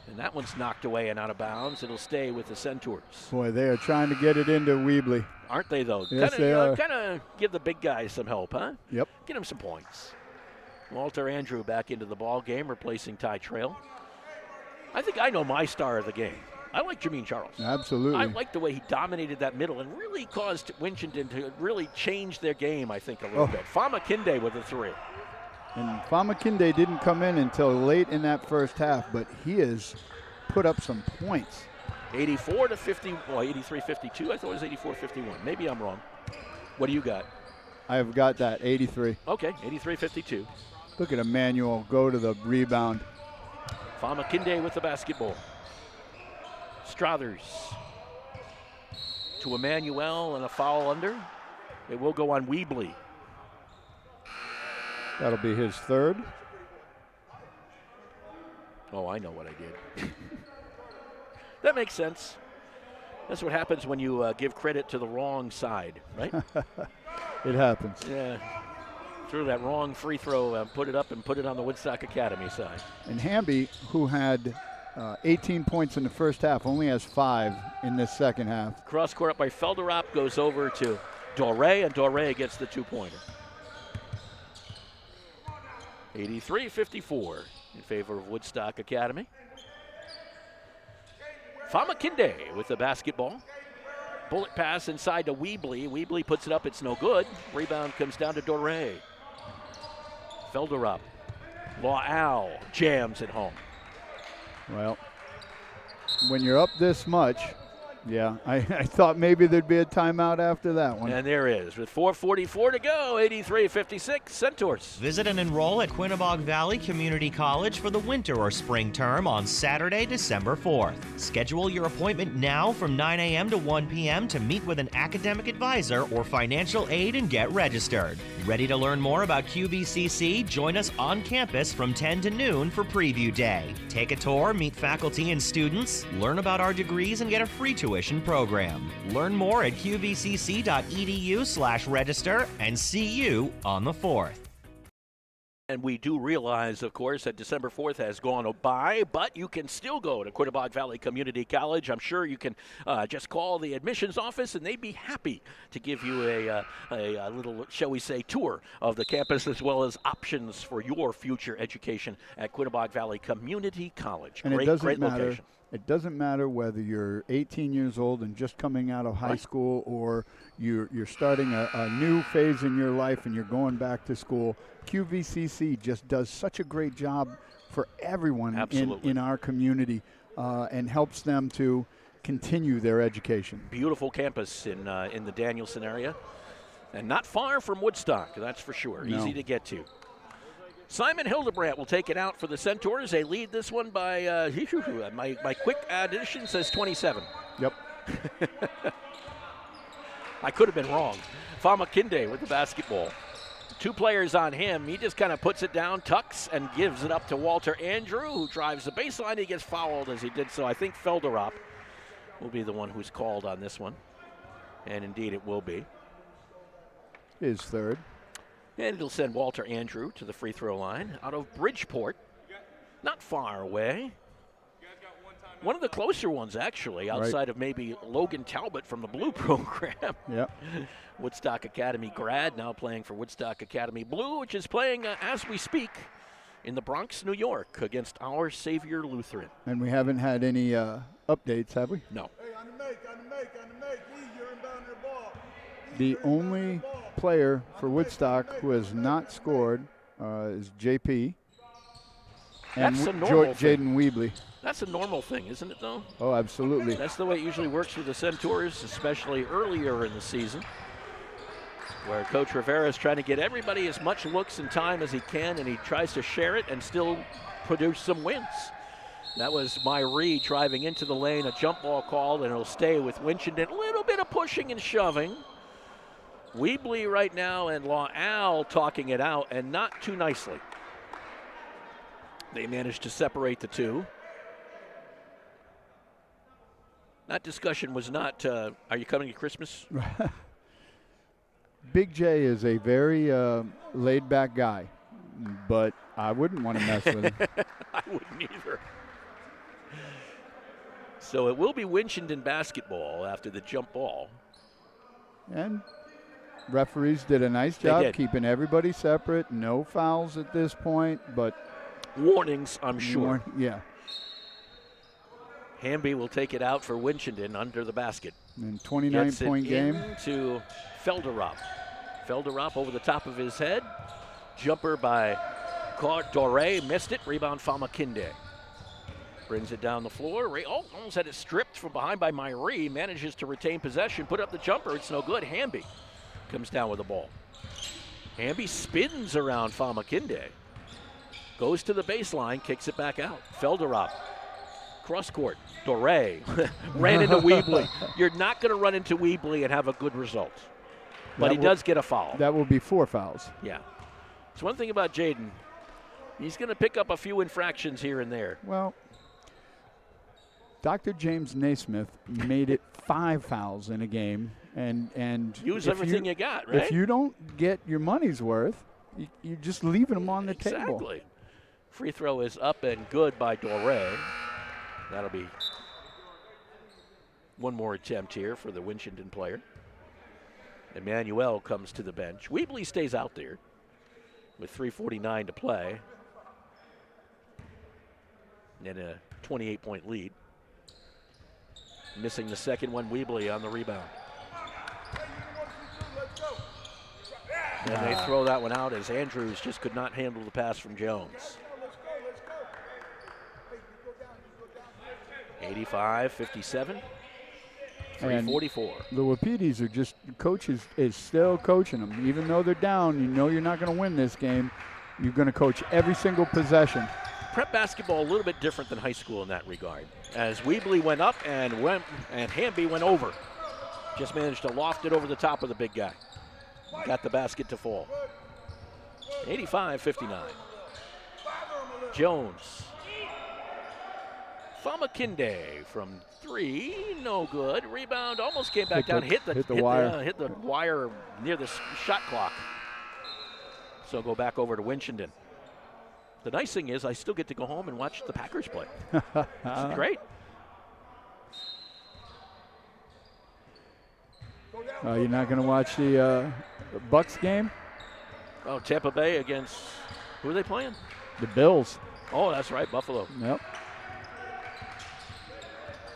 And that one's knocked away and out of bounds. It'll stay with the Centaurs. Boy, they are trying to get it into Weebley. Aren't they, though? Yes, they are. Kind of give the big guys some help, huh? Yep. Get them some points. Walter Andrew back into the ball game, replacing Ty Trail. I think I know my star of the game. I like Jermaine Charles. Absolutely. I like the way he dominated that middle and really caused Winchendon to really change their game, I think, a little bit. Famakinde with a 3. And Famakinde didn't come in until late in that first half, but he has put up some points. 84-50, well, 83-52. I thought it was 84-51. Maybe I'm wrong. What do you got? I have got that, 83. Okay, 83-52. Look at Emmanuel go to the rebound. Famakinde with the basketball. Struthers to Emmanuel and a foul under. It will go on Weebley. That'll be his 3rd. Oh, I know what I did. That makes sense. That's what happens when you give credit to the wrong side, right? It happens. Yeah. Threw that wrong free throw, put it up and put it on the Woodstock Academy side. And Hamby, who had 18 points in the first half, only has 5 in this second half. Cross court up by Felderop, goes over to Doré, and Doré gets the 2-pointer. 83-54 in favor of Woodstock Academy. Famakinde with the basketball. Bullet pass inside to Weebley. Weebley puts it up, it's no good. Rebound comes down to Doré. Felderop. La'Al jams it home. Well, when you're up this much, Yeah, I thought maybe there'd be a timeout after that one. And there is. With 4:44 to go, 83-56, Centaurs. Visit and enroll at Quinnebog Valley Community College for the winter or spring term on Saturday, December 4th. Schedule your appointment now from 9 a.m. to 1 p.m. to meet with an academic advisor or financial aid and get registered. Ready to learn more about QVCC? Join us on campus from 10 to noon for preview day. Take a tour, meet faculty and students, learn about our degrees, and get a free tuition program. Learn more at qvcc.edu/register and see you on the 4th. And we do realize, of course, that December 4th has gone by, but you can still go to Quinnebog Valley Community College. I'm sure you can just call the admissions office, and they'd be happy to give you a little, shall we say, tour of the campus, as well as options for your future education at Quinnebog Valley Community College. And great location. It doesn't matter whether you're 18 years old and just coming out of high school, or you're starting a new phase in your life and you're going back to school. QVCC just does such a great job for everyone in our community and helps them to continue their education. Beautiful campus in the Danielson area, and not far from Woodstock, that's for sure. No. Easy to get to. Simon Hildebrandt will take it out for the Centaurs. They lead this one by, my quick addition says 27. Yep. I could have been wrong. Famakinde with the basketball. 2 players on him. He just kind of puts it down, tucks, and gives it up to Walter Andrew, who drives the baseline. He gets fouled as he did so. I think Felderop will be the one who's called on this one. And indeed it will be. His third. And it'll send Walter Andrew to the free throw line out of Bridgeport. Not far away. One of the closer ones, actually, outside of maybe Logan Talbot from the Blue program. Yep. Woodstock Academy grad, now playing for Woodstock Academy Blue, which is playing as we speak in the Bronx, New York, against Our Savior Lutheran. And we haven't had any updates, have we? No. The only player for Woodstock who has not scored is JP and That's a normal thing. Jaden Weebley. That's a normal thing, isn't it, though? Oh, absolutely. That's the way it usually works with the Centaurs, especially earlier in the season, where Coach Rivera is trying to get everybody as much looks and time as he can, and he tries to share it and still produce some wins. That was Myrie driving into the lane, a jump ball called, and it'll stay with Winchendon. A little bit of pushing and shoving. Weebley right now and La'al talking it out, and not too nicely. They managed to separate the two. That discussion was not, are you coming to Christmas? Big J is a very laid-back guy, but I wouldn't want to mess with him. I wouldn't either. So it will be Winchendon basketball after the jump ball. And referees did a nice job keeping everybody separate. No fouls at this point, but warnings, I'm sure. Yeah. Hamby will take it out for Winchendon under the basket. And 29-point game. To Felderop. Felderop over the top of his head. Jumper by Doré, missed it. Rebound Famakinde. Brings it down the floor. Almost had it stripped from behind by Myrie. Manages to retain possession. Put up the jumper. It's no good. Hamby comes down with the ball. Hamby spins around Famakinde. Goes to the baseline. Kicks it back out. Felderop. Cross court. Doré ran into Weebley. You're not going to run into Weebley and have a good result. But he does get a foul. That will be 4 fouls. Yeah. It's one thing about Jaden. He's going to pick up a few infractions here and there. Well, Dr. James Naismith made it 5 fouls in a game. And use everything you got, right? If you don't get your money's worth, you're just leaving them on the table. Exactly. Free throw is up and good by Doré. That'll be one more attempt here for the Winchendon player. Emmanuel comes to the bench. Weebley stays out there with 3:49 to play. And a 28-point lead. Missing the second one, Weebley on the rebound. And they throw that one out as Andrews just could not handle the pass from Jones. 85-57. 3:44. The Wapitis are just, coach is still coaching them. Even though they're down, you know you're not going to win this game. You're going to coach every single possession. Prep basketball a little bit different than high school in that regard. As Weebly went up and Hamby went over. Just managed to loft it over the top of the big guy. Got the basket to fall. 85-59. Jones. Famakinde from 3, no good. Rebound almost came back down. Hit the wire near the shot clock. So go back over to Winchendon. The nice thing is I still get to go home and watch the Packers play. It's great. You're not going to watch the Bucks game? Oh, Tampa Bay against, who are they playing? The Bills. Oh, that's right, Buffalo. Yep.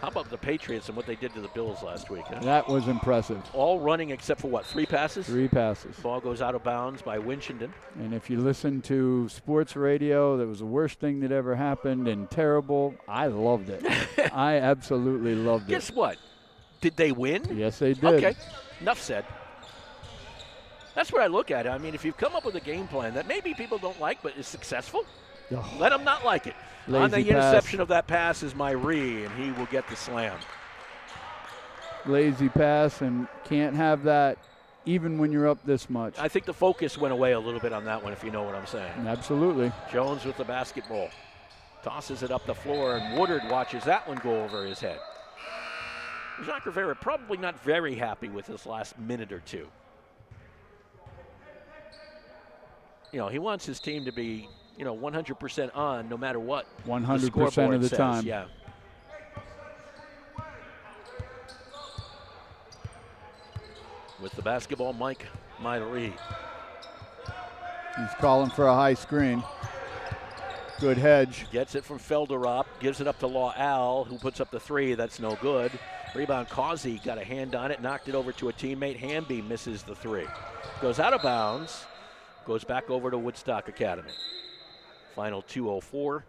How about the Patriots and what they did to the Bills last week? Huh? That was impressive. All running except for what, 3 passes? 3 passes. Ball goes out of bounds by Winchendon. And if you listen to sports radio, that was the worst thing that ever happened and terrible. I loved it. I absolutely loved it. Guess what? Did they win? Yes, they did. Okay, enough said. That's where I look at it. I mean, if you've come up with a game plan that maybe people don't like but is successful, let them not like it. On the interception of that pass is Myrie, and he will get the slam. Lazy pass, and can't have that even when you're up this much. I think the focus went away a little bit on that one, if you know what I'm saying. Absolutely. Jones with the basketball. Tosses it up the floor, and Woodard watches that one go over his head. Jacques Rivera probably not very happy with this last minute or two. You know, he wants his team to be, 100% on no matter what. 100% of the time. Yeah. With the basketball, Mike Myrie. He's calling for a high screen. Good hedge. Gets it from Felderop, gives it up to Law Al, who puts up the 3. That's no good. Rebound, Causey got a hand on it, knocked it over to a teammate. Hamby misses the 3. Goes out of bounds, goes back over to Woodstock Academy. Final 2:04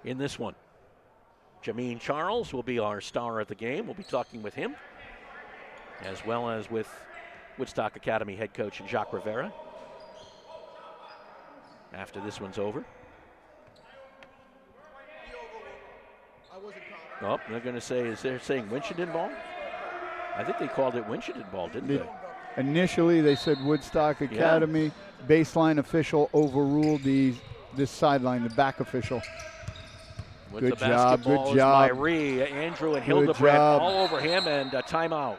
in this one. Jameen Charles will be our star of the game. We'll be talking with him, as well as with Woodstock Academy head coach Jacques Rivera after this one's over. Oh, they're going to say, is they're saying Winchendon ball? I think they called it Winchendon ball, didn't they? Initially, they said Woodstock Academy. Yeah. Baseline official overruled this sideline, the back official. With good the basketball job. Good job. Myrie, Andrew, and Hildebrand all over him, and a timeout.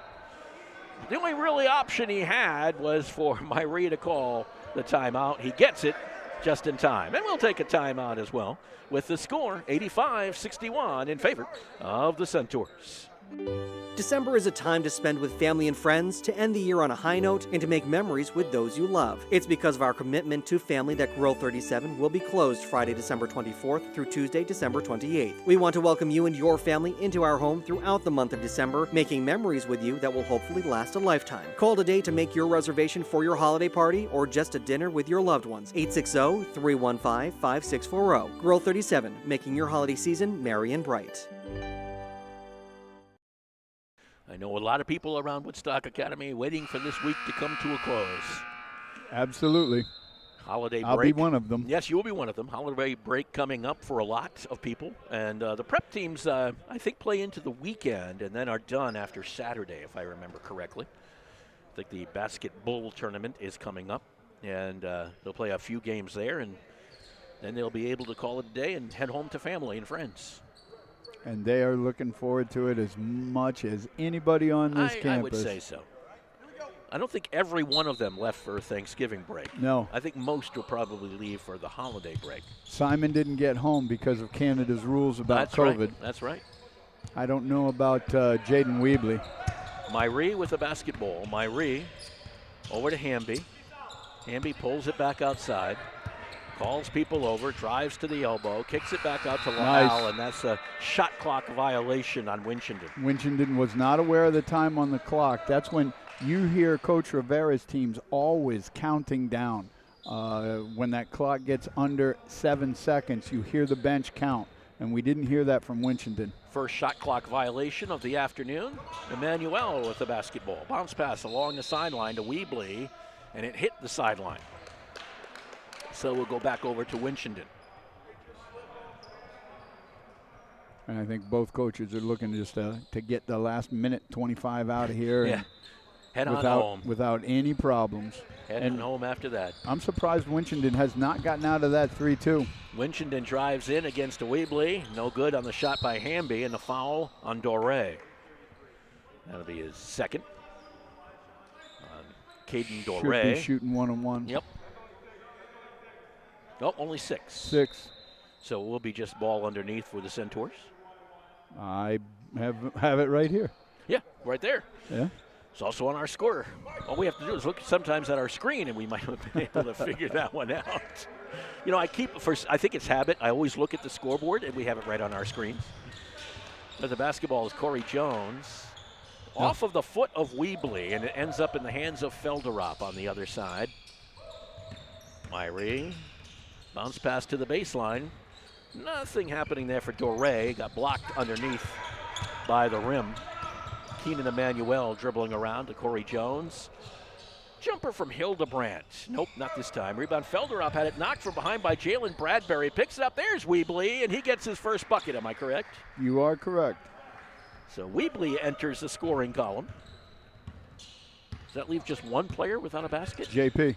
The only really option he had was for Myrie to call the timeout. He gets it just in time. And we'll take a timeout as well with the score 85-61 in favor of the Centaurs. December is a time to spend with family and friends, to end the year on a high note, and to make memories with those you love. It's because of our commitment to family that Grill 37 will be closed Friday, December 24th through Tuesday, December 28th. We want to welcome you and your family into our home throughout the month of December, making memories with you that will hopefully last a lifetime. Call today to make your reservation for your holiday party or just a dinner with your loved ones. 860-315-5640. Grill 37, making your holiday season merry and bright. I know a lot of people around Woodstock Academy waiting for this week to come to a close. Absolutely. Holiday break. I'll be one of them. Yes, you will be one of them. Holiday break coming up for a lot of people. And the prep teams, I think, play into the weekend and then are done after Saturday, if I remember correctly. I think the basketball tournament is coming up, and they'll play a few games there, and then they'll be able to call it a day and head home to family and friends. And they are looking forward to it as much as anybody on this campus. I would say so. I don't think every one of them left for Thanksgiving break. No. I think most will probably leave for the holiday break. Simon didn't get home because of Canada's rules about COVID. Right. That's right. I don't know about Jaden Weebly. Myrie with the basketball. Myrie over to Hamby. Hamby pulls it back outside. Calls people over, drives to the elbow, kicks it back out to Lyle, and that's a shot clock violation on Winchendon. Winchendon was not aware of the time on the clock. That's when you hear Coach Rivera's teams always counting down. When that clock gets under 7 seconds, you hear the bench count. and we didn't hear that from Winchendon. First shot clock violation of the afternoon. Emmanuel with the basketball. Bounce pass along the sideline to Weebly, and it hit the sideline. So we'll go back over to Winchendon. And I think both coaches are looking just to get the last minute 25 out of here. Yeah. And Head on home. Without any problems. Heading home after that. I'm surprised Winchendon has not gotten out of that 3-2. Winchendon drives in against a Weebly. No good on the shot by Hamby, and the foul on Doré. That'll be his second. Caden Doré. Should be shooting 1-on-1. Yep. Oh, only 6. 6. So it will be just ball underneath for the Centaurs. I have it right here. Yeah, right there. Yeah. It's also on our score. All we have to do is look sometimes at our screen, and we might have been able to figure that one out. You know, I think it's habit. I always look at the scoreboard, and we have it right on our screens. But the basketball is Corey Jones. Off of the foot of Weebly, and it ends up in the hands of Felderop on the other side. Myrie, bounce pass to the baseline. Nothing happening there for Doré. Got blocked underneath by the rim. Keenan Emmanuel dribbling around to Corey Jones. Jumper from Hildebrandt. Nope, not this time. Rebound. Felderop had it knocked from behind by Jalen Bradbury. Picks it up. There's Weebly, and he gets his first bucket. Am I correct? You are correct. So Weebly enters the scoring column. Does that leave just one player without a basket? JP.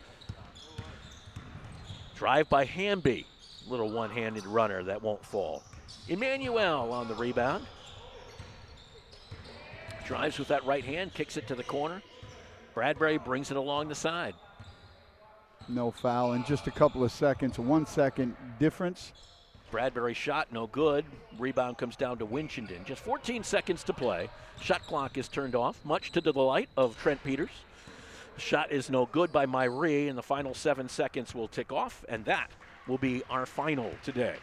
Drive by Hamby. Little one-handed runner that won't fall. Emmanuel on the rebound. Drives with that right hand, kicks it to the corner. Bradbury brings it along the side. No foul in just a couple of seconds. 1 second difference. Bradbury shot, no good. Rebound comes down to Winchendon. Just 14 seconds to play. Shot clock is turned off, much to the delight of Trent Peters. Shot is no good by Myrie, and the final 7 seconds will tick off, and that will be our final today.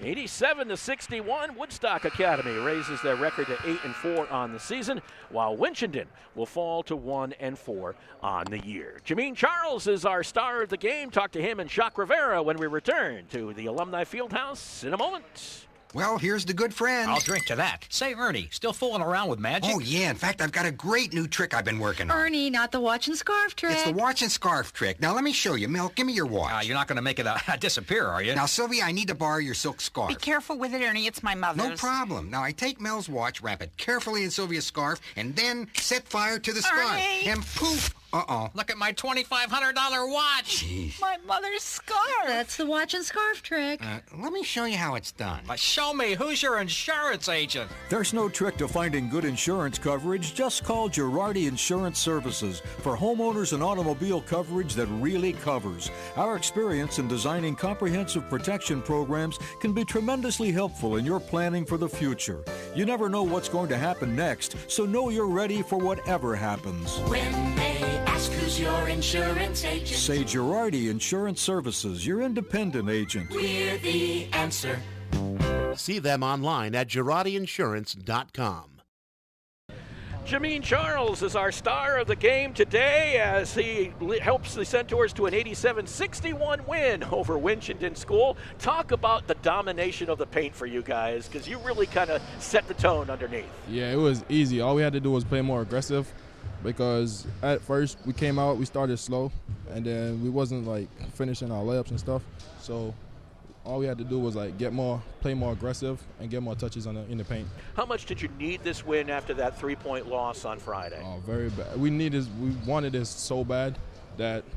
87-61, Woodstock Academy raises their record to 8-4 on the season, while Winchendon will fall to 1-4 on the year. Jameen Charles is our star of the game. Talk to him and Jacques Rivera when we return to the Alumni Fieldhouse in a moment. Well, here's the good friend. I'll drink to that. Say, Ernie, still fooling around with magic? Oh, yeah. In fact, I've got a great new trick I've been working on. Ernie, not the watch and scarf trick. It's the watch and scarf trick. Now, let me show you. Mel, give me your watch. You're not going to make it disappear, are you? Now, Sylvia, I need to borrow your silk scarf. Be careful with it, Ernie. It's my mother's. No problem. Now, I take Mel's watch, wrap it carefully in Sylvia's scarf, and then set fire to the scarf. Ernie! And poof! Uh-oh. Look at my $2,500 watch. Jeez. My mother's scarf. That's the watch and scarf trick. Let me show you how it's done. Show me. Who's your insurance agent? There's no trick to finding good insurance coverage. Just call Girardi Insurance Services for homeowners and automobile coverage that really covers. Our experience in designing comprehensive protection programs can be tremendously helpful in your planning for the future. You never know what's going to happen next, so know you're ready for whatever happens. When they ask who's your insurance agent, say Girardi Insurance Services, your independent agent. We're the answer. See them online at GirardiInsurance.com. Jameen Charles is our star of the game today as he helps the Centaurs to an 87-61 win over Winchendon School. Talk about the domination of the paint for you guys, because you really kind of set the tone underneath. Yeah, it was easy. All we had to do was play more aggressive, because at first we came out, we started slow, and then we wasn't like finishing our layups and stuff. So all we had to do was like play more aggressive, and get more touches in the paint. How much did you need this win after that 3-point loss on Friday? Oh, very bad. We wanted this so bad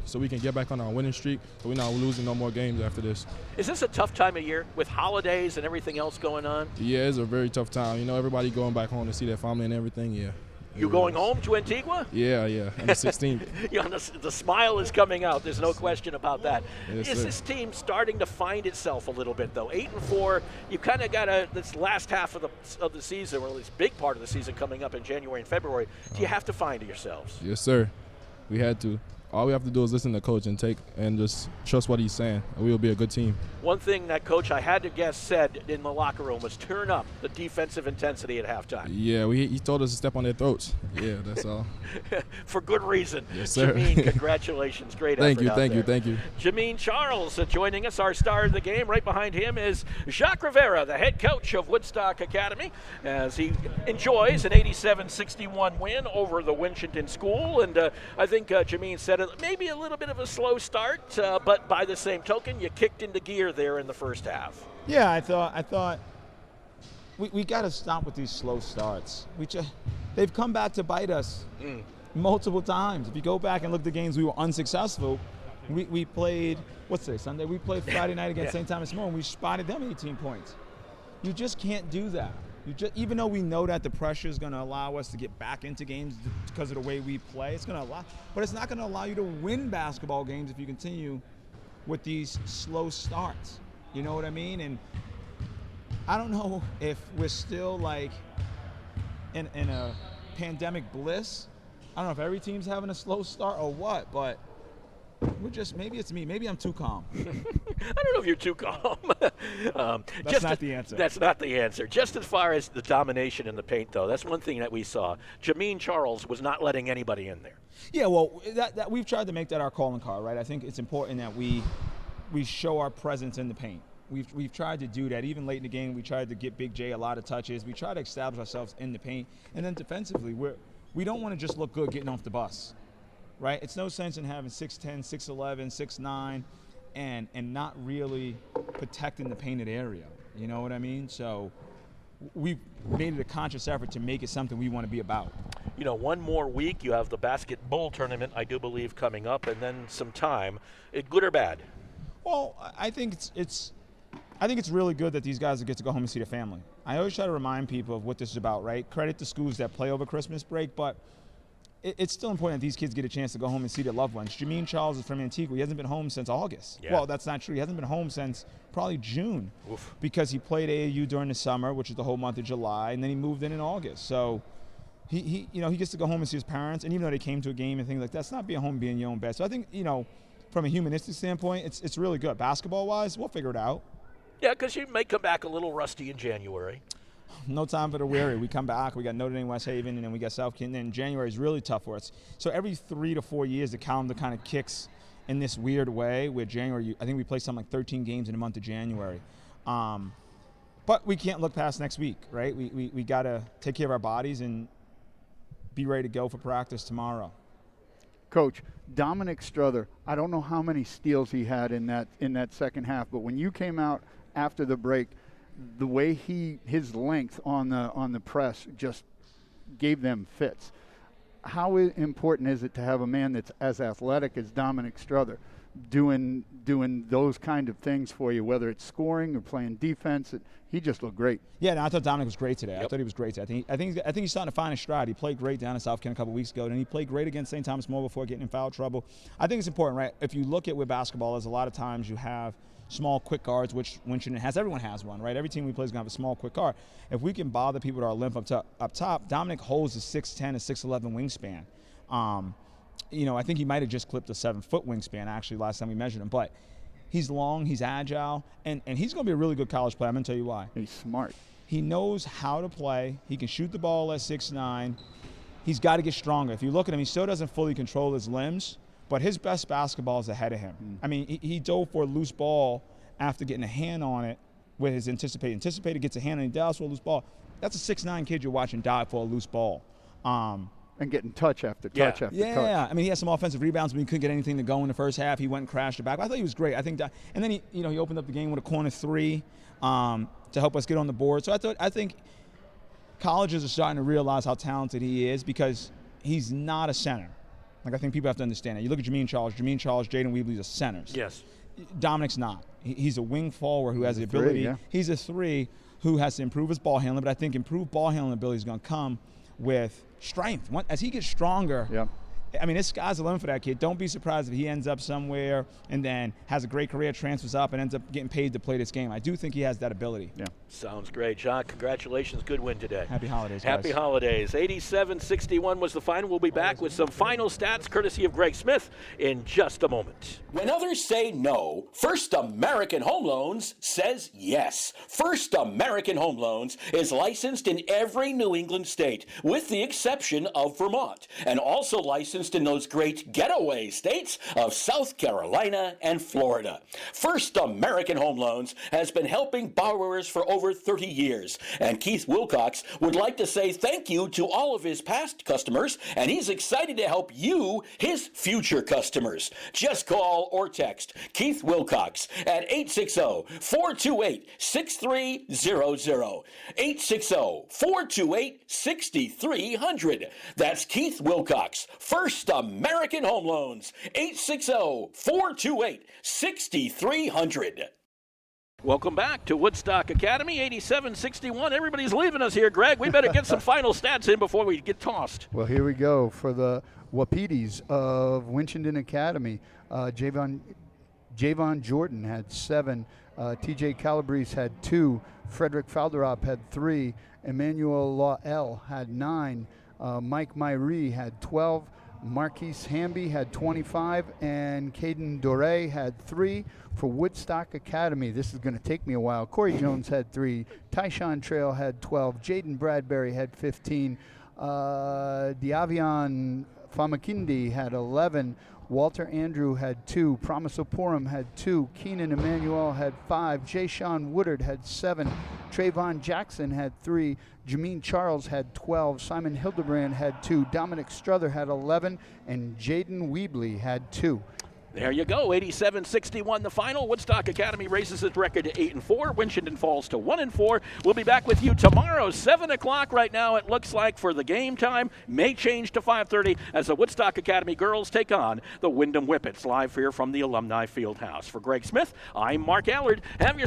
so we can get back on our winning streak, so we're not losing no more games after this. Is this a tough time of year with holidays and everything else going on? Yeah, it's a very tough time. You know, everybody going back home to see their family and everything. Yeah. You going home to Antigua? Yeah, on the 16th. Yeah, the smile is coming out. There's no question about that. Yes, is sir. This team starting to find itself a little bit, though? 8-4, you kind of got this last half of the season, or this big part of the season coming up in January and February. Do you have to find yourselves? Yes, sir. We had to. all we have to do is listen to coach and just trust what he's saying, and we will be a good team. One thing that coach, I had to guess, said in the locker room was turn up the defensive intensity at halftime. Yeah, he told us to step on their throats. Yeah, that's all. For good reason. Yes, sir. Jameen, congratulations. Great Thank effort you, out thank there. you, thank you. Jameen Charles joining us, our star of the game. Right behind him is Jacques Rivera, the head coach of Woodstock Academy, as he enjoys an 87-61 win over the Winchendon school. And I think Jameen said it, maybe a little bit of a slow start, but by the same token, you kicked into gear there in the first half. Yeah, I thought we got to stop with these slow starts. They've come back to bite us multiple times. If you go back and look at the games we were unsuccessful, we played, what's today, Sunday? We played Friday night against St. Thomas More, and we spotted them 18 points. You just can't do that. Even though we know that the pressure is going to allow us to get back into games because of the way we play, it's not going to allow you to win basketball games if you continue with these slow starts. You know what I mean? And I don't know if we're still like in a pandemic bliss. I don't know if every team's having a slow start or what, but maybe it's me. Maybe I'm too calm. I don't know if you're too calm. That's not the answer. That's not the answer. Just as far as the domination in the paint, though, that's one thing that we saw. Jameen Charles was not letting anybody in there. Yeah, well, that we've tried to make that our calling card, right? I think it's important that we show our presence in the paint. We've tried to do that. Even late in the game, we tried to get Big J a lot of touches. We try to establish ourselves in the paint. And then defensively, we don't want to just look good getting off the bus. Right? It's no sense in having 6'10", 6'11", 6'9", and not really protecting the painted area. You know what I mean? So we've made it a conscious effort to make it something we want to be about. You know, one more week, you have the basketball tournament, I do believe, coming up, and then some time. Good or bad? Well, I think it's really good that these guys get to go home and see their family. I always try to remind people of what this is about, right? Credit to schools that play over Christmas break, but it's still important that these kids get a chance to go home and see their loved ones. Jameen Charles is from Antigua. He hasn't been home since August. Yeah. Well, that's not true. He hasn't been home since probably June. Oof. Because he played AAU during the summer, which is the whole month of July, and then he moved in August. So he gets to go home and see his parents, and even though they came to a game and things like that, it's not being home being your own bed. So I think, from a humanistic standpoint, it's really good. Basketball-wise, we'll figure it out. Yeah, because you may come back a little rusty in January. No time for the weary. We come back. We got Notre Dame, West Haven, and then we got South Kent. And January is really tough for us. So every 3 to 4 years, the calendar kind of kicks in this weird way. Where January, I think we play something like 13 games in the month of January. But we can't look past next week, right? We got to take care of our bodies and be ready to go for practice tomorrow. Coach, Dominic Strother, I don't know how many steals he had in that second half, but when you came out after the break, the way his length on the press just gave them fits. How important is it to have a man that's as athletic as Dominic Strother doing those kind of things for you, whether it's scoring or playing defense? He just looked great. Yeah, no, I thought Dominic was great today. Yep. I thought he was great today. I think he's starting to find his stride. He played great down in South Kent a couple weeks ago, and he played great against St. Thomas More before getting in foul trouble. I think it's important, right? If you look at where basketball is, a lot of times you have small, quick guards, which Winchendon has. Everyone has one, right? Every team we play is going to have a small, quick guard. If we can bother people with our length up top, Dominic holds a 6'10", a 6'11" wingspan. I think he might have just clipped a 7-foot wingspan, actually, last time we measured him. But he's long, he's agile, and he's going to be a really good college player. I'm going to tell you why. He's smart. He knows how to play. He can shoot the ball at 6'9". He's got to get stronger. If you look at him, he still doesn't fully control his limbs, but his best basketball is ahead of him. I mean, he dove for a loose ball after getting a hand on it with his anticipated gets a hand and he dives for a loose ball. That's a 6'9" kid you're watching dive for a loose ball. And getting touch after touch after touch. Yeah, I mean, he had some offensive rebounds, but he couldn't get anything to go in the first half. He went and crashed it back. I thought he was great. I think that, and then he opened up the game with a corner three to help us get on the board. So I think colleges are starting to realize how talented he is because he's not a center. Like, I think people have to understand that. You look at Jameen Charles, Jaden Weebly's are centers. Yes. Dominic's not. He's a wing forward who has the ability. Yeah. He's a 3 who has to improve his ball handling, but I think improved ball handling ability is going to come with strength. As he gets stronger, I mean, it's sky's the limit for that kid. Don't be surprised if he ends up somewhere and then has a great career, transfers up, and ends up getting paid to play this game. I do think he has that ability. Yeah. Sounds great. Jacques, congratulations. Good win today. Happy holidays, Happy guys. holidays. 87-61 was the final. We'll be back with some final stats courtesy of Greg Smith in just a moment. When others say no, First American Home Loans says yes. First American Home Loans is licensed in every New England state, with the exception of Vermont, and also licensed in those great getaway states of South Carolina and Florida. First American Home Loans has been helping borrowers for over 30 years, and Keith Wilcox would like to say thank you to all of his past customers, and he's excited to help you, his future customers. Just call or text Keith Wilcox at 860-428-6300. 860-428-6300. That's Keith Wilcox, First American Home Loans. 860-428-6300. Welcome back to Woodstock Academy, 87-61. Everybody's leaving us here, Greg. We better get some final stats in before we get tossed. Well, here we go for the Wapitis of Winchendon Academy. Javon Jordan had 7. TJ Calabrese had 2. Frederick Falderop had 3. Emmanuel Lael had 9. Mike Myrie had 12. Marquise Hamby had 25, and Caden Doré had 3 for Woodstock Academy. This is going to take me a while. Corey Jones had 3. Tyshawn Trail had 12. Jaden Bradbury had 15. Diavion Famakindi had 11. Walter Andrew had 2. Promisoporum had 2. Keenan Emmanuel had 5. Jay Sean Woodard had 7. Trayvon Jackson had 3. Jameen Charles had 12. Simon Hildebrand had 2. Dominic Struther had 11. And Jaden Weebley had 2. There you go, 87-61 the final. Woodstock Academy raises its record to 8-4. Winchendon falls to 1-4. We'll be back with you tomorrow, 7 o'clock right now, it looks like, for the game time. May change to 5:30 as the Woodstock Academy girls take on the Wyndham Whippets, live here from the Alumni Fieldhouse. For Greg Smith, I'm Mark Allard. Have yourself